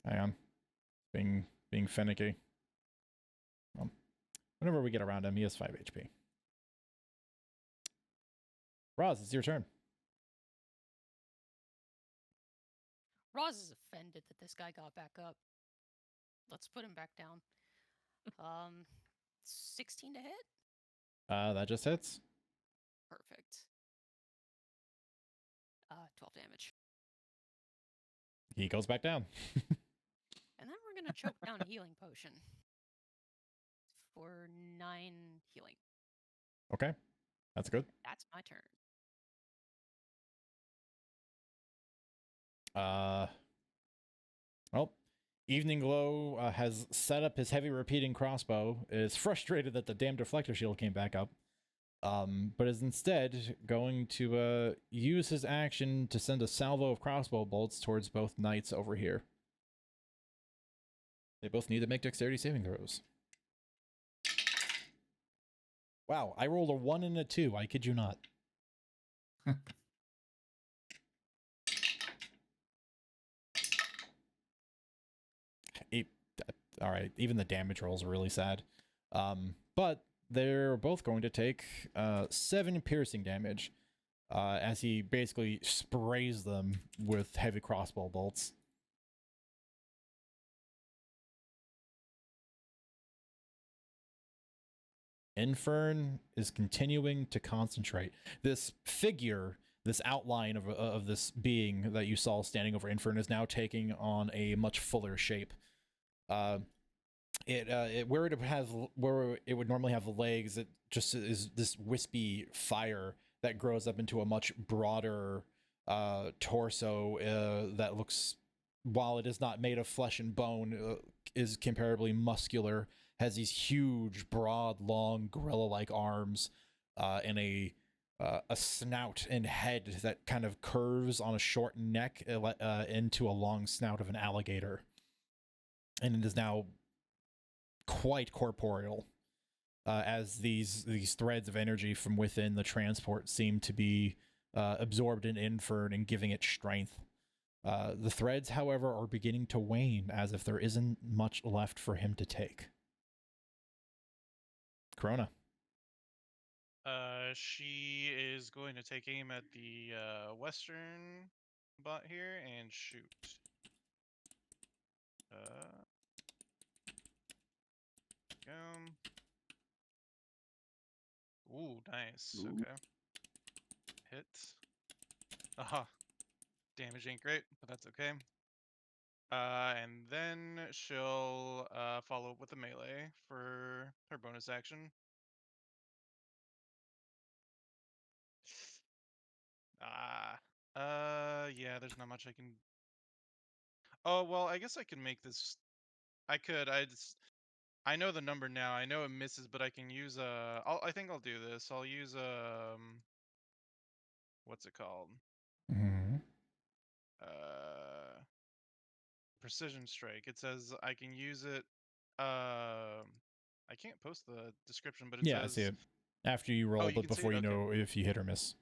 Hang on. Being finicky. Well, whenever we get around him, he has 5 HP. Roz, it's your turn. Roz is offended that this guy got back up. Let's put him back down. 16 to hit? That just hits. Perfect. 12 damage. He goes back down. And then we're going to choke down a healing potion for 9 healing. Okay. That's good. That's my turn. Well, Evening Glow has set up his heavy repeating crossbow. Is frustrated that the damn deflector shield came back up. But is instead going to use his action to send a salvo of crossbow bolts towards both knights over here. They both need to make dexterity saving throws. Wow, I rolled a 1 and a 2. I kid you not. All right, even the damage rolls are really sad. But they're both going to take 7 piercing damage as he basically sprays them with heavy crossbow bolts. Infern is continuing to concentrate. This figure, this outline of this being that you saw standing over Infern is now taking on a much fuller shape. Where it would normally have legs, it just is this wispy fire that grows up into a much broader torso that looks while it is not made of flesh and bone, is comparably muscular, has these huge, broad, long, gorilla-like arms, and a snout and head that kind of curves on a short neck into a long snout of an alligator. And it is now quite corporeal, as these threads of energy from within the transport seem to be absorbed in Infern and giving it strength. The threads, however, are beginning to wane, as if there isn't much left for him to take. Corona. She is going to take aim at the western bot here and shoot. Ooh, nice. Ooh. Okay. Hit. Aha. Damage ain't great, but that's okay. And then she'll follow up with a melee for her bonus action. Yeah, there's not much I can. Oh, well, I guess I can make this. I could. I know the number now. I know it misses, but I can use I think I'll do this. I'll use what's it called? Mm-hmm. Precision strike. It says I can use it. I can't post the description, but it Yeah, I says. see it. After you roll, you but can see before it? you Okay. know if you hit or miss.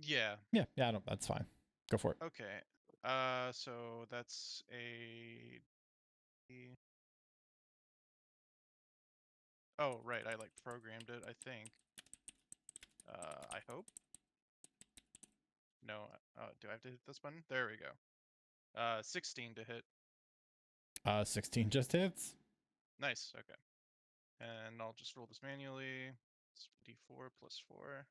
Yeah. Yeah, I don't. That's fine. Go for it. Okay. So that's a. Oh, right. I like programmed it, I think. I hope. No. Do I have to hit this button? There we go. 16 to hit. 16 just hits. Nice. Okay. And I'll just roll this manually. It's d4 plus 4.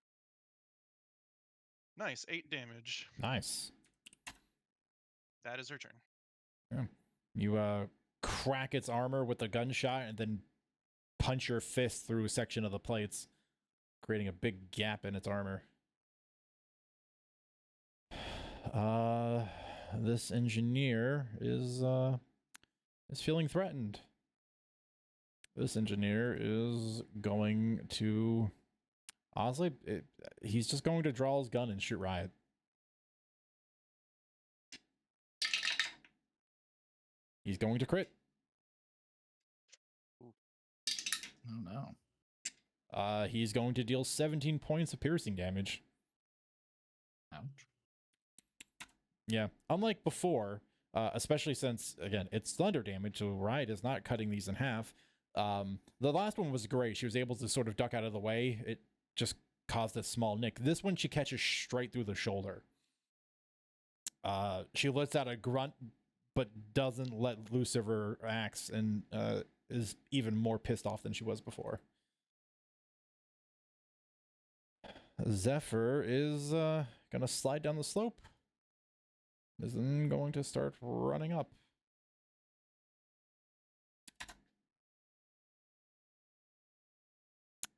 Nice. 8 damage. Nice. That is her turn. Yeah. You crack its armor with a gunshot and then punch your fist through a section of the plates, creating a big gap in its armor. This engineer is feeling threatened. This engineer is going to, honestly, he's just going to draw his gun and shoot Riot. He's going to crit. Oh no. He's going to deal 17 points of piercing damage. Ouch. Yeah, unlike before, especially since, again, it's thunder damage, so Riot is not cutting these in half. The last one was great. She was able to sort of duck out of the way. It just caused a small nick. This one, she catches straight through the shoulder. She lets out a grunt, but doesn't let loose of her axe, and is even more pissed off than she was before. Zephyr is gonna slide down the slope. Is then going to start running up.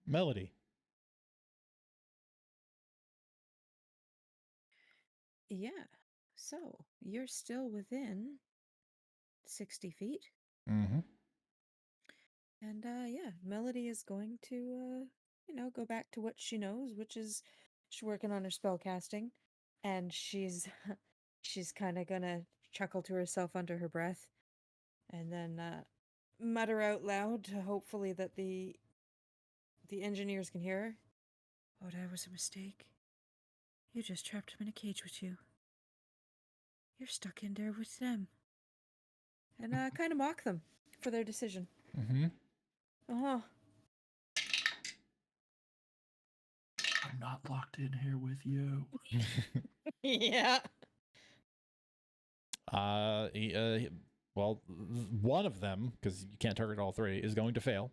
Melody. Yeah. So you're still within 60 feet. Mm-hmm. And yeah, Melody is going to, go back to what she knows, which is she's working on her spell casting. And she's she's kind of gonna chuckle to herself under her breath and then mutter out loud, hopefully that the engineers can hear her. Oh, that was a mistake. You just trapped him in a cage with you. You're stuck in there with them. And kind of mock them for their decision. Mm-hmm. Uh-huh. I'm not locked in here with you. Yeah. Well, one of them, because you can't target all three, is going to fail.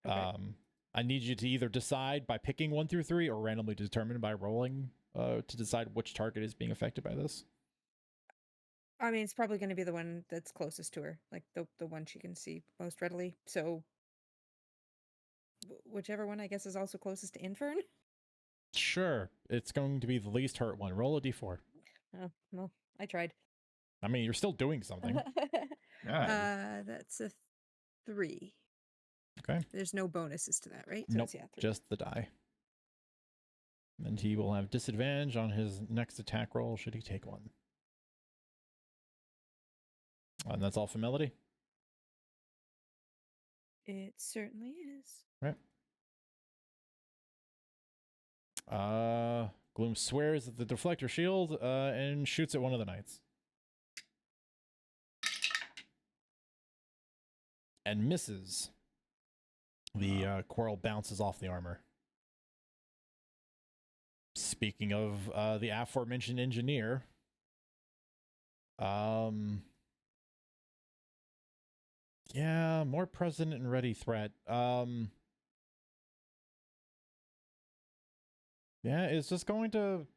Okay. I need you to either decide by picking 1 through 3 or randomly determine by rolling to decide which target is being affected by this. I mean, it's probably going to be the one that's closest to her, like the one she can see most readily. So, whichever one I guess is also closest to Infern. Sure, it's going to be the least hurt one. Roll a d4. Oh, well, I tried. I mean, you're still doing something. Yeah. That's a 3. Okay. There's no bonuses to that, right? Nope. It's, yeah, 3. Just the die. And he will have disadvantage on his next attack roll should he take one. And that's all for Melody. It certainly is. Right. Gloom swears at the deflector shield and shoots at one of the knights. And misses. The quarrel bounces off the armor. Speaking of the aforementioned engineer, yeah, more present and ready threat. Yeah, it's just going to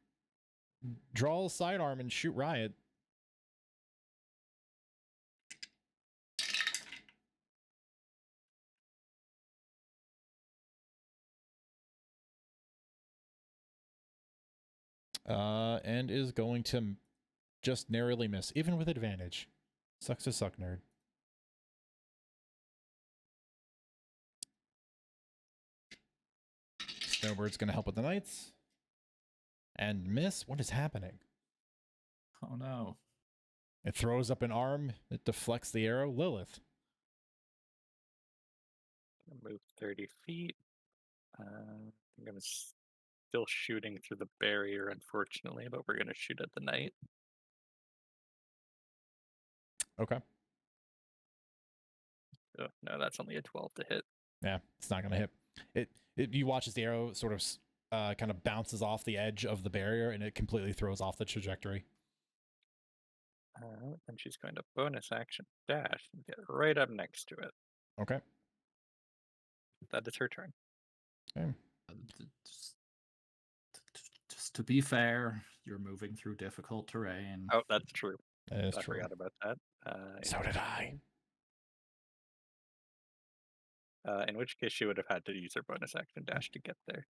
draw a sidearm and shoot Riot. And is going to just narrowly miss, even with advantage. Sucks to suck, nerd. Snowbird's going to help with the knights. And miss? What is happening? Oh no. It throws up an arm. It deflects the arrow. Lilith. Move 30 feet. I'm going to still shooting through the barrier, unfortunately, but we're going to shoot at the knight. Okay. Oh, no, that's only a 12 to hit. Yeah, it's not going to hit. You watch as the arrow sort of kind of bounces off the edge of the barrier and it completely throws off the trajectory. And she's going to bonus action dash and get right up next to it. Okay. That is her turn. Okay. Just to be fair, you're moving through difficult terrain. Oh, that's true. That is I true. forgot about that. So did I. In which case, she would have had to use her bonus action dash to get there.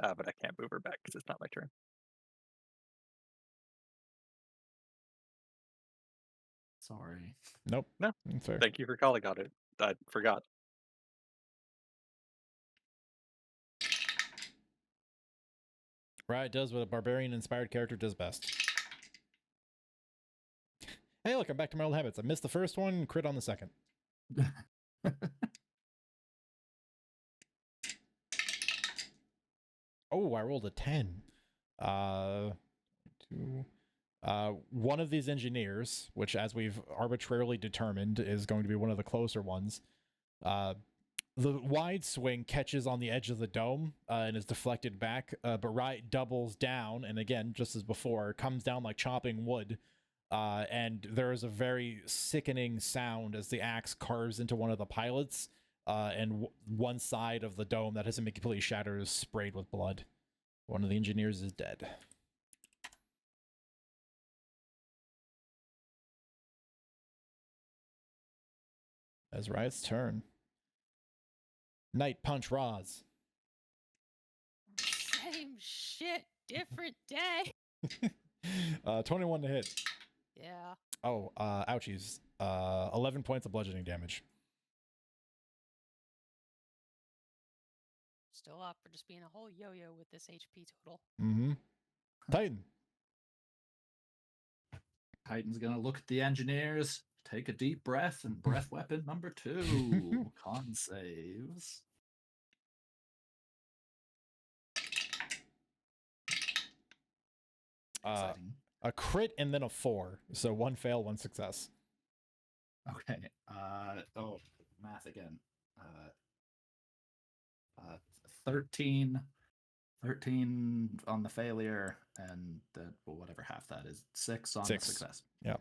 But I can't move her back because it's not my turn. Sorry. Nope. No. That's fair. Thank you for calling on it. I forgot. Riot does what a barbarian-inspired character does best. Hey, look, I'm back to my old habits. I missed the first one, crit on the second. Oh, I rolled a 10. One of these engineers, which as we've arbitrarily determined is going to be one of the closer ones, the wide swing catches on the edge of the dome and is deflected back, but Riot doubles down, and again, just as before, comes down like chopping wood, and there is a very sickening sound as the axe carves into one of the pilots, and one side of the dome that hasn't been completely shattered is sprayed with blood. One of the engineers is dead. As Riot's turn. Night punch Roz. Same shit, different day. 21 to hit. Yeah. Oh, ouchies. 11 points of bludgeoning damage. Still up for just being a whole yo-yo with this HP total. Mm-hmm. Titan. Titan's gonna look at the engineers, take a deep breath, and breath weapon number 2. Con saves. Exciting. A crit and then a 4. So 1 fail, 1 success. Okay. Oh, math again. 13 on the failure, and whatever half that is, 6 on 6. the success. Yeah.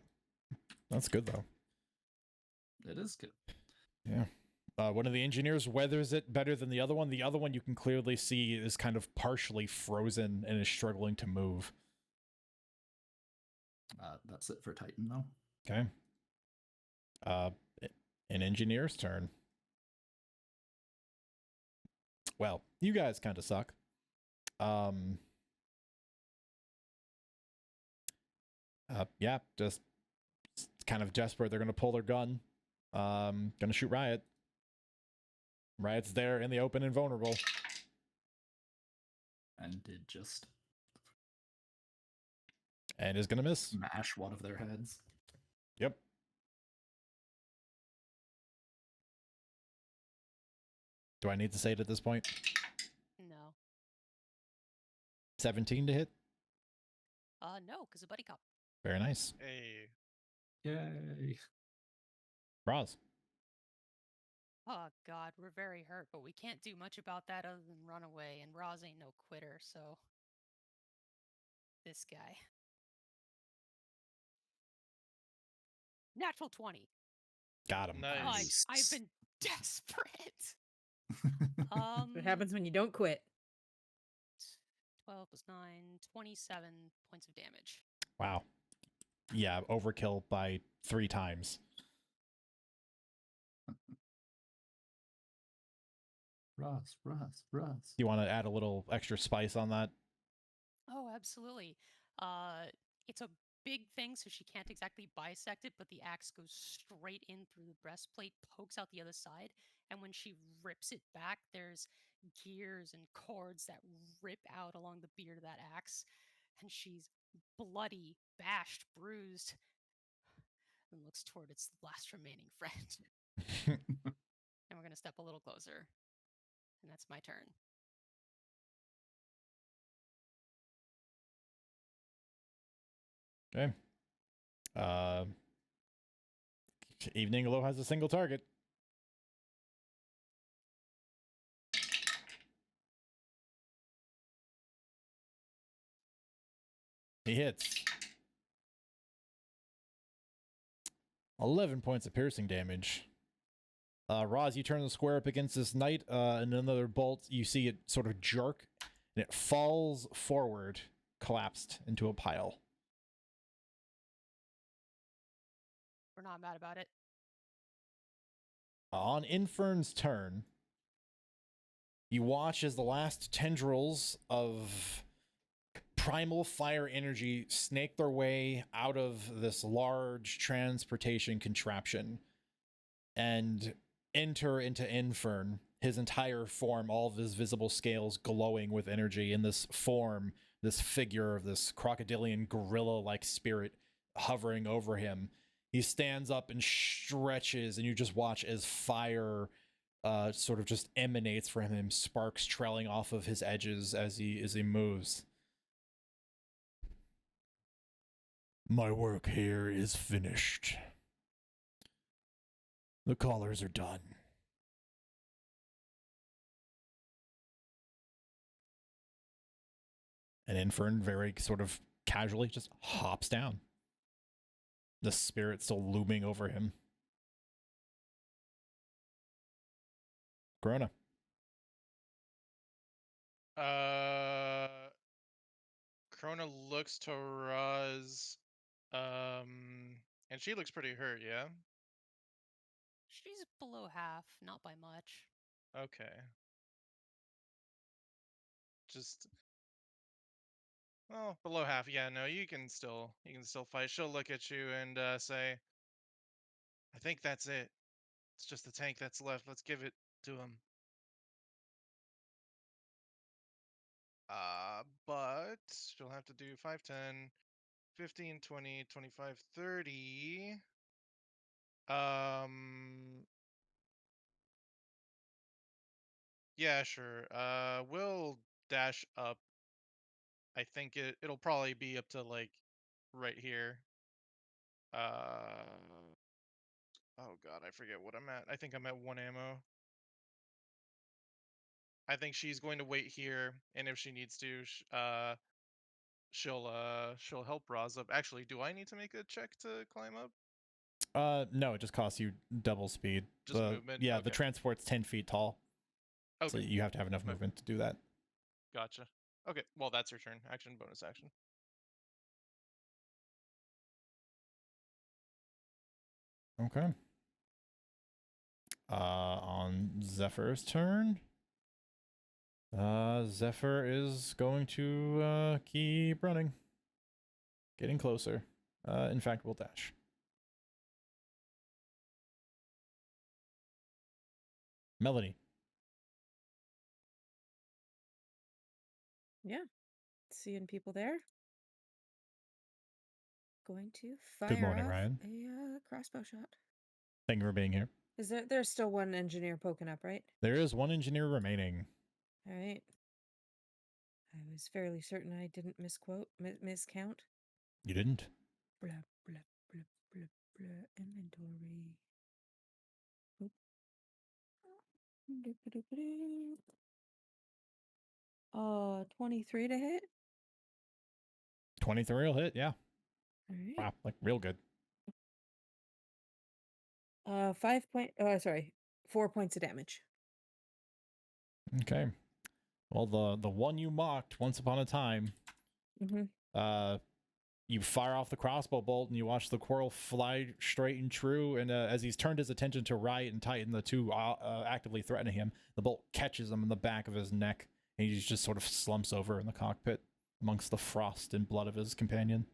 That's good, though. It is good. Yeah. One of the engineers weathers it better than the other one. The other one you can clearly see is kind of partially frozen and is struggling to move. That's it for Titan, though. Okay. An engineer's turn. Well, you guys kind of suck. Yeah, just kind of desperate. They're going to pull their gun. Going to shoot Riot. Riot's there in the open and vulnerable. And did just And is going to miss. smash one of their heads. Yep. Do I need to say it at this point? No. 17 to hit. No, because a buddy cop. Very nice. Hey. Yay. Roz. Oh God, we're very hurt, but we can't do much about that other than run away. And Roz ain't no quitter, so this guy. Natural 20. Got him. God, Nice. I've been desperate. What happens when you don't quit? 12 plus 9, 27 points of damage. Wow. Yeah, overkill by 3 times. Russ. You want to add a little extra spice on that? Oh, absolutely. It's a big thing, so she can't exactly bisect it, but the axe goes straight in through the breastplate, pokes out the other side, and when she rips it back, there's gears and cords that rip out along the beard of that axe, and she's bloody, bashed, bruised, and looks toward its last remaining friend. And we're going to step a little closer, and that's my turn. Okay. Evening Glow has a single target. He hits. 11 points of piercing damage. Roz, you turn the square up against this knight, and another bolt, you see it sort of jerk, and it falls forward, collapsed into a pile. We're not mad about it. On Infern's turn, you watch as the last tendrils of primal fire energy snake their way out of this large transportation contraption and enter into Infern, his entire form, all of his visible scales glowing with energy in this form, this figure of this crocodilian gorilla-like spirit hovering over him. He stands up and stretches, and you just watch as fire sort of just emanates from him, sparks trailing off of his edges as he moves. My work here is finished. The callers are done. And Infern very sort of casually just hops down. The spirit still looming over him. Corona. Krona looks to Roz, and she looks pretty hurt, yeah? She's below half, not by much. Okay. Just below half. Yeah, no, you can still fight. She'll look at you and say, "I think that's it. It's just the tank that's left. Let's give it to him." But she'll have to do 5, 10, 15, 20, 25, 30. Yeah, sure. We'll dash up. I think it'll probably be up to like right here. Oh god, I forget what I'm at. I think I'm at 1 ammo. I think she's going to wait here, and if she needs to, she'll help Roz up. Actually, do I need to make a check to climb up? No, it just costs you double speed. Just movement? Yeah, the Okay. transport's 10 feet tall. Okay. So you have to have enough movement to do that. Gotcha. Okay, well, that's your turn. Action, bonus action. Okay. On Zephyr's turn, Zephyr is going to keep running, getting closer. In fact, we'll dash. Melody. Yeah. Seeing people there. Going to fire Good morning, off Ryan. a crossbow shot. Thank you for being here. Is there's still one engineer poking up, right? There is one engineer remaining. All right. I was fairly certain I didn't miscount. You didn't? Blah, blah, blah, blah, blah. Inventory. Oop. Doop-a-doop-a-doop. 23 to hit. 23 will hit, yeah. All right. Wow, like real good. 4 points of damage. Okay. Well, the one you mocked once upon a time, you fire off the crossbow bolt and you watch the quarrel fly straight and true. And as he's turned his attention to Riot and Titan, the two actively threatening him, the bolt catches him in the back of his neck, and he just sort of slumps over in the cockpit amongst the frost and blood of his companion.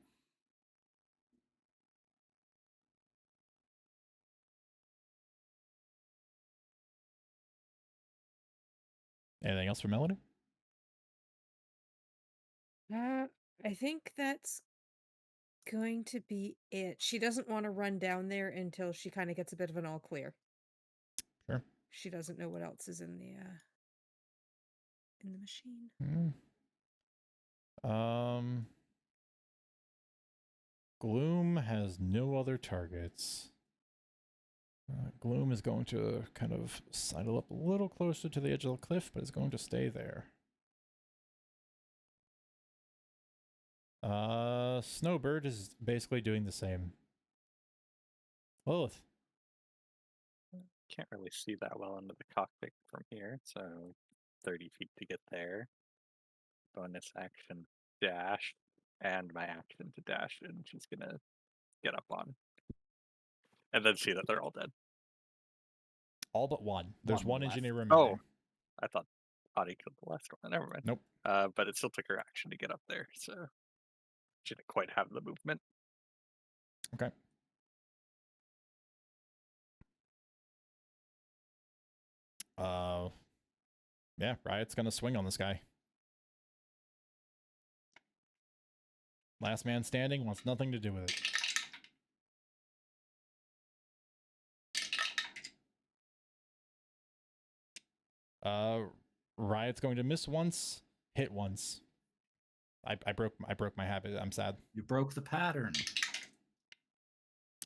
Anything else for Melody? I think that's going to be it. She doesn't want to run down there until she kind of gets a bit of an all clear. Sure. She doesn't know what else is in the machine. Gloom has no other targets. Gloom is going to kind of sidle up a little closer to the edge of the cliff, but is going to stay there. Snowbird is basically doing the same. Lilith. Can't really see that well into the cockpit from here, so 30 feet to get there. Bonus action dash, and my action to dash, and she's gonna get up on. And then see that they're all dead. All but one. There's one left. engineer remaining. Oh, I thought Audie killed the last one. Never mind. Nope. But it still took her action to get up there, so she didn't quite have the movement. Okay. Yeah, Riot's gonna swing on this guy. Last man standing wants nothing to do with it. Riot's going to miss once, hit once. I broke my habit. I'm sad. You broke the pattern.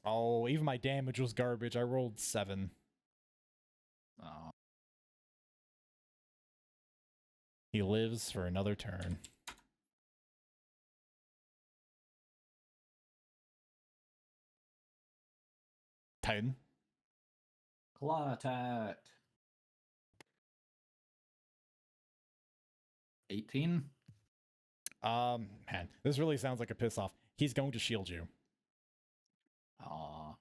Oh, even my damage was garbage. I rolled 7. Oh. He lives for another turn. Titan. Claw attack. 18. Man, this really sounds like a piss off. He's going to shield you. Aw.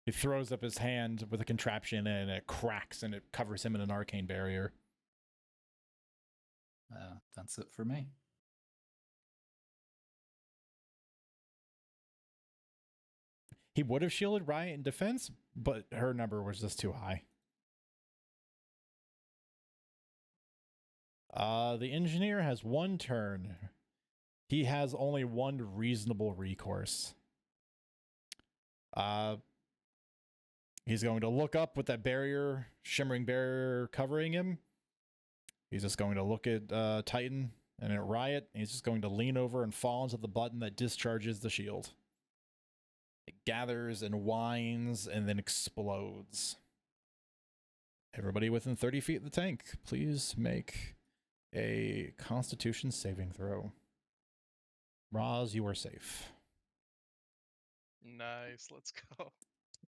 He throws up his hand with a contraption and it cracks and it covers him in an arcane barrier. That's it for me. He would have shielded Riot in defense, but her number was just too high. The engineer has 1 turn. He has only 1 reasonable recourse. He's going to look up with that barrier, shimmering barrier covering him. He's just going to look at Titan and at Riot. And he's just going to lean over and fall into the button that discharges the shield. It gathers and whines and then explodes. Everybody within 30 feet of the tank, please make a Constitution saving throw. Roz, you are safe. Nice. Let's go.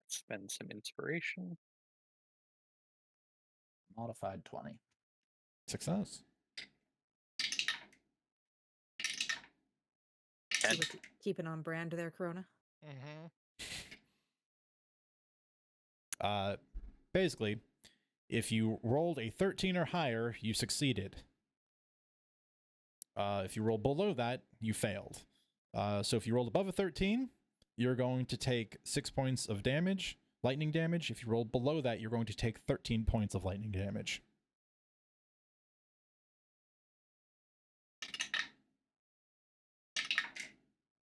Spend some inspiration. Modified 20. Success. So we're keeping on brand there, Corona. Mm-hmm. Basically, if you rolled a 13 or higher, you succeeded. If you rolled below that, you failed. So if you rolled above a 13, you're going to take 6 points of damage. lightning damage. If you roll below that, you're going to take 13 points of lightning damage.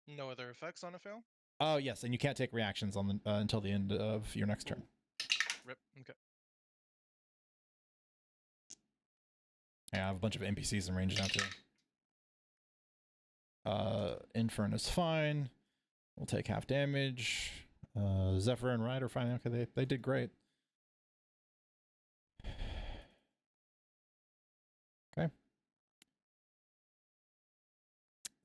No other effects on a fail? Oh, yes, and you can't take reactions on the until the end of your next turn. Rip. Okay. Yeah, I have a bunch of NPCs in range now, too. Infern is fine. We'll take half damage. Zephyr and Ride are fine. Okay, they did great. Okay.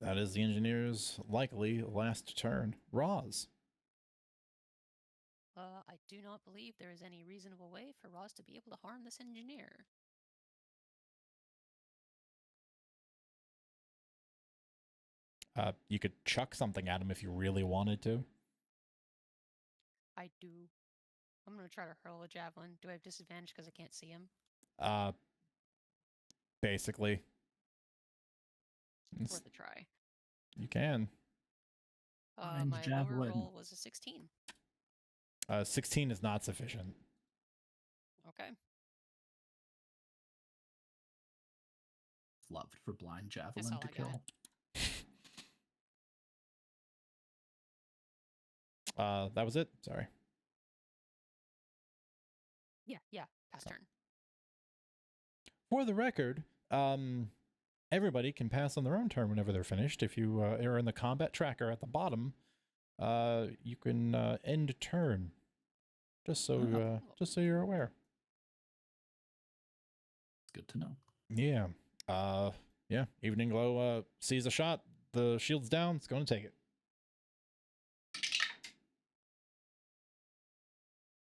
That is the engineer's likely last turn. Roz. I do not believe there is any reasonable way for Roz to be able to harm this engineer. You could chuck something at him if you really wanted to. I do. I'm going to try to hurl a javelin. Do I have disadvantage because I can't see him? Basically. It's worth a try. You can. Find My lower javelin. roll was a 16. 16 is not sufficient. Okay. Loved for blind That's javelin all to I got. kill. That was it. Sorry. Yeah. Pass turn. For the record, everybody can pass on their own turn whenever they're finished. If you are in the combat tracker at the bottom, you can end turn. Just so you're aware. It's good to know. Yeah. Yeah. Evening Glow sees a shot. The shield's down. It's going to take it.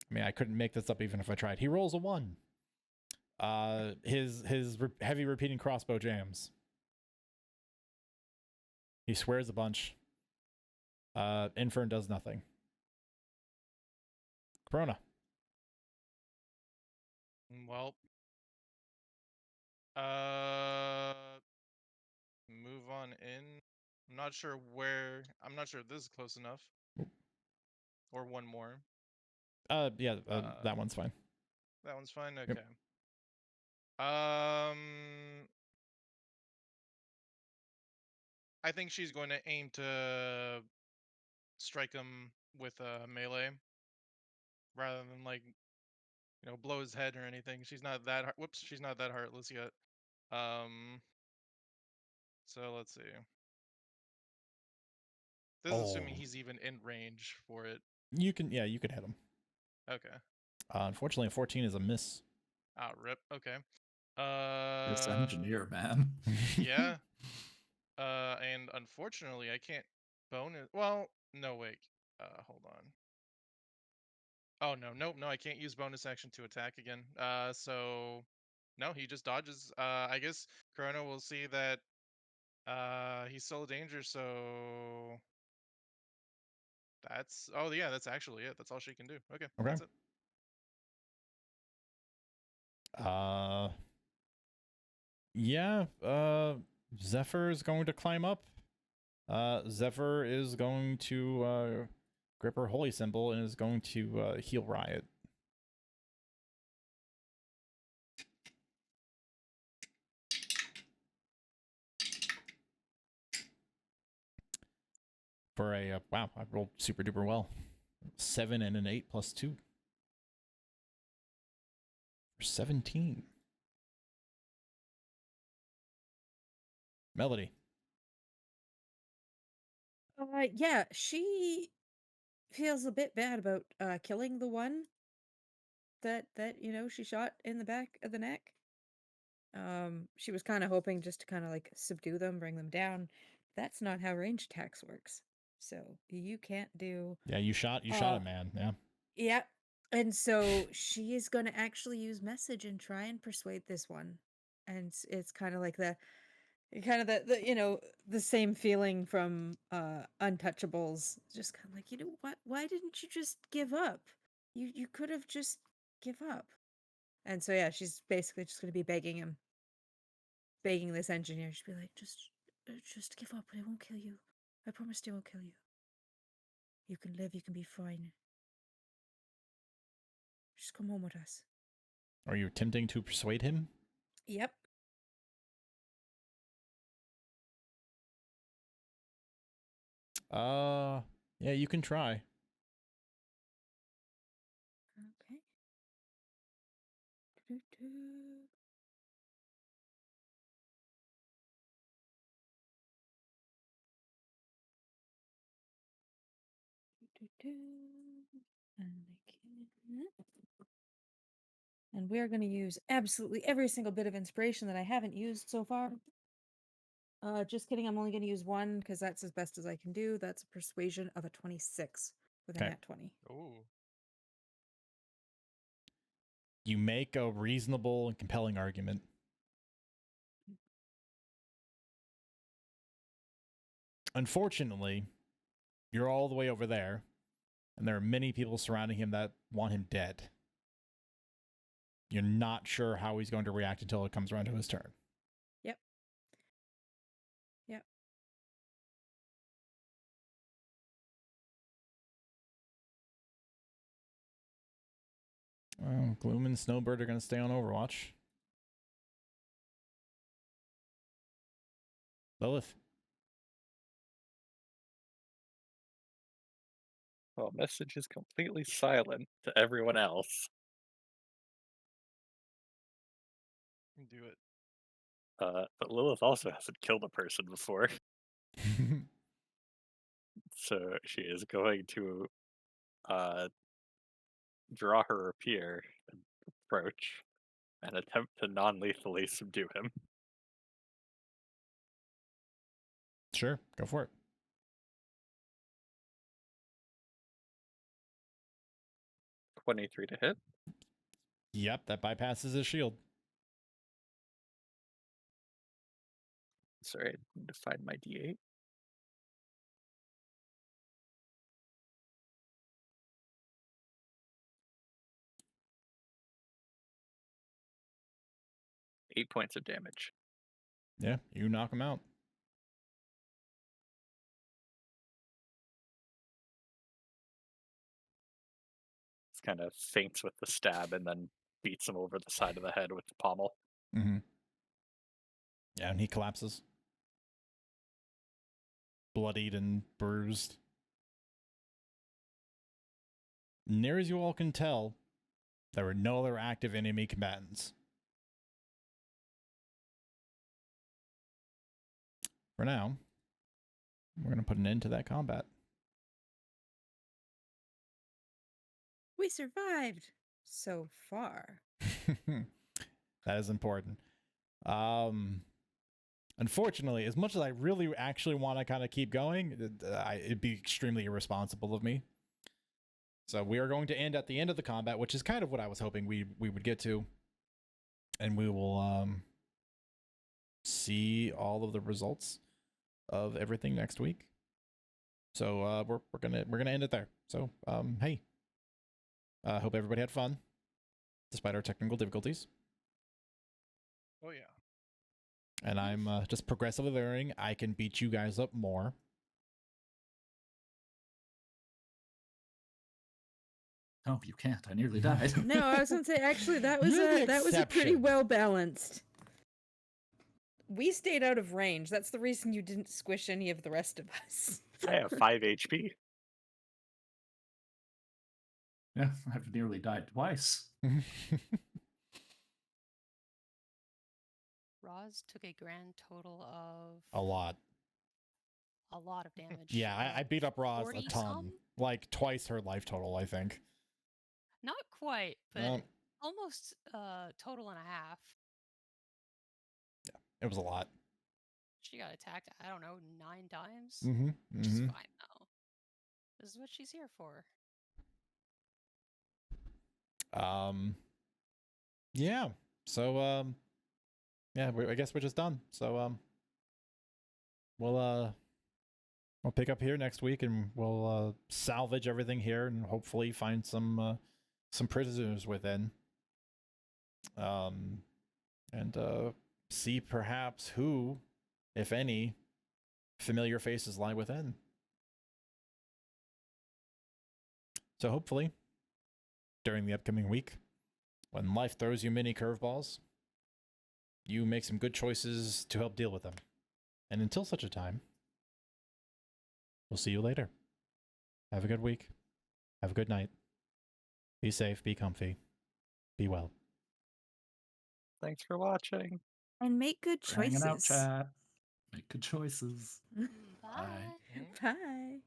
I mean, I couldn't make this up even if I tried. He rolls a 1. His heavy repeating crossbow jams. He swears a bunch. Infern does nothing. Corona. Well, move on in. I'm not sure where. I'm not sure if this is close enough. Or one more. Yeah, that one's fine. That one's fine. Okay. Yep. I think she's going to aim to strike him with a melee rather than blow his head or anything. She's not that she's not that heartless yet. So let's see. This is assuming he's even in range for it. You can hit him. Okay. Unfortunately, a 14 is a miss. Ah, rip. Okay. This engineer, man. Yeah. And unfortunately, I can't bonus. Well, no, wait. Hold on. Oh no, I can't use bonus action to attack again. So no, he just dodges. I guess Corona will see that he's still a danger, so that's that's actually it. That's all she can do. Okay. That's it. Yeah, Zephyr is going to climb up. Zephyr is going to grip her holy symbol and is going to heal Riot. For a wow, I rolled super duper well. 7 and an 8 plus 2. For 17. Melody. Yeah, she feels a bit bad about killing the one that she shot in the back of the neck. She was kind of hoping just to kind of like subdue them, bring them down. That's not how range attacks works. So you can't do. Yeah, you shot a man. Yeah. Yeah. And so she is going to actually use message and try and persuade this one. And it's kind of like the the same feeling from Untouchables. Just kind of like, what? Why didn't you just give up? You could have just give up. And so yeah, she's basically just going to be begging this engineer. She'd be like, just give up. I won't kill you. I promise I won't kill you. You can live. You can be fine. Just come home with us. Are you attempting to persuade him? Yep. Yeah, you can try. Okay. Doo-doo. Doo-doo. And I can. And we're going to use absolutely every single bit of inspiration that I haven't used so far. Just kidding. I'm only going to use one because that's as best as I can do. That's a persuasion of a 26 with a Okay. nat 20. Oh. You make a reasonable and compelling argument. Unfortunately, you're all the way over there, and there are many people surrounding him that want him dead. You're not sure how he's going to react until it comes around to his turn. Yep. Yep. Well, Gloom and Snowbird are going to stay on Overwatch. Lilith. Well, message is completely silent to everyone else. Do it. But Lilith also hasn't killed a person before, so she is going to draw her rapier and approach and attempt to non-lethally subdue him. Sure, go for it. 23 to hit. Yep, that bypasses his shield. Sorry, I need to find my D8. Eight points of damage. Yeah, you knock him out. It's kind of faints with the stab and then beats him over the side of the head with the pommel. Mm-hmm. Yeah, and he collapses. Bloodied and bruised. Near as you all can tell, there were no other active enemy combatants. For now, we're going to put an end to that combat. We survived so far. That is important. Unfortunately, as much as I really actually want to kind of keep going, it'd be extremely irresponsible of me. So we are going to end at the end of the combat, which is kind of what I was hoping we would get to. And we will see all of the results of everything next week. So we're gonna end it there. So hey, hope everybody had fun, despite our technical difficulties. Oh yeah. And I'm just progressively learning I can beat you guys up more. Oh, you can't. I nearly died. No, I was going to say actually that was You're the that was a pretty exception. well balanced. We stayed out of range. That's the reason you didn't squish any of the rest of us. I have 5 HP. Yeah, I've nearly died twice. Roz took a grand total of A lot. a lot of damage. Yeah, I beat up Roz a 40 ton. some? Like twice her life total, I think. Not quite, but No. almost total and a half. It was a lot. She got attacked, I don't know, 9 times? Mm-hmm. Which is fine, though. This is what she's here for. Yeah. So yeah, I guess we're just done. So we'll pick up here next week and we'll salvage everything here and hopefully find some prisoners within. And see perhaps who, if any, familiar faces lie within. So hopefully during the upcoming week. When life throws you many curveballs, you make some good choices to help deal with them. And until such a time, we'll see you later. Have a good week. Have a good night. Be safe, be comfy, be well. Thanks for watching. And make good For hanging out, choices. chat. Make good choices. Bye. Bye.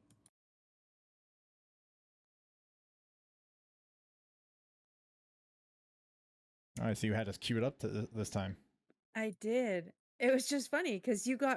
All right, so you had us queued up to this time. I did. It was just funny because you got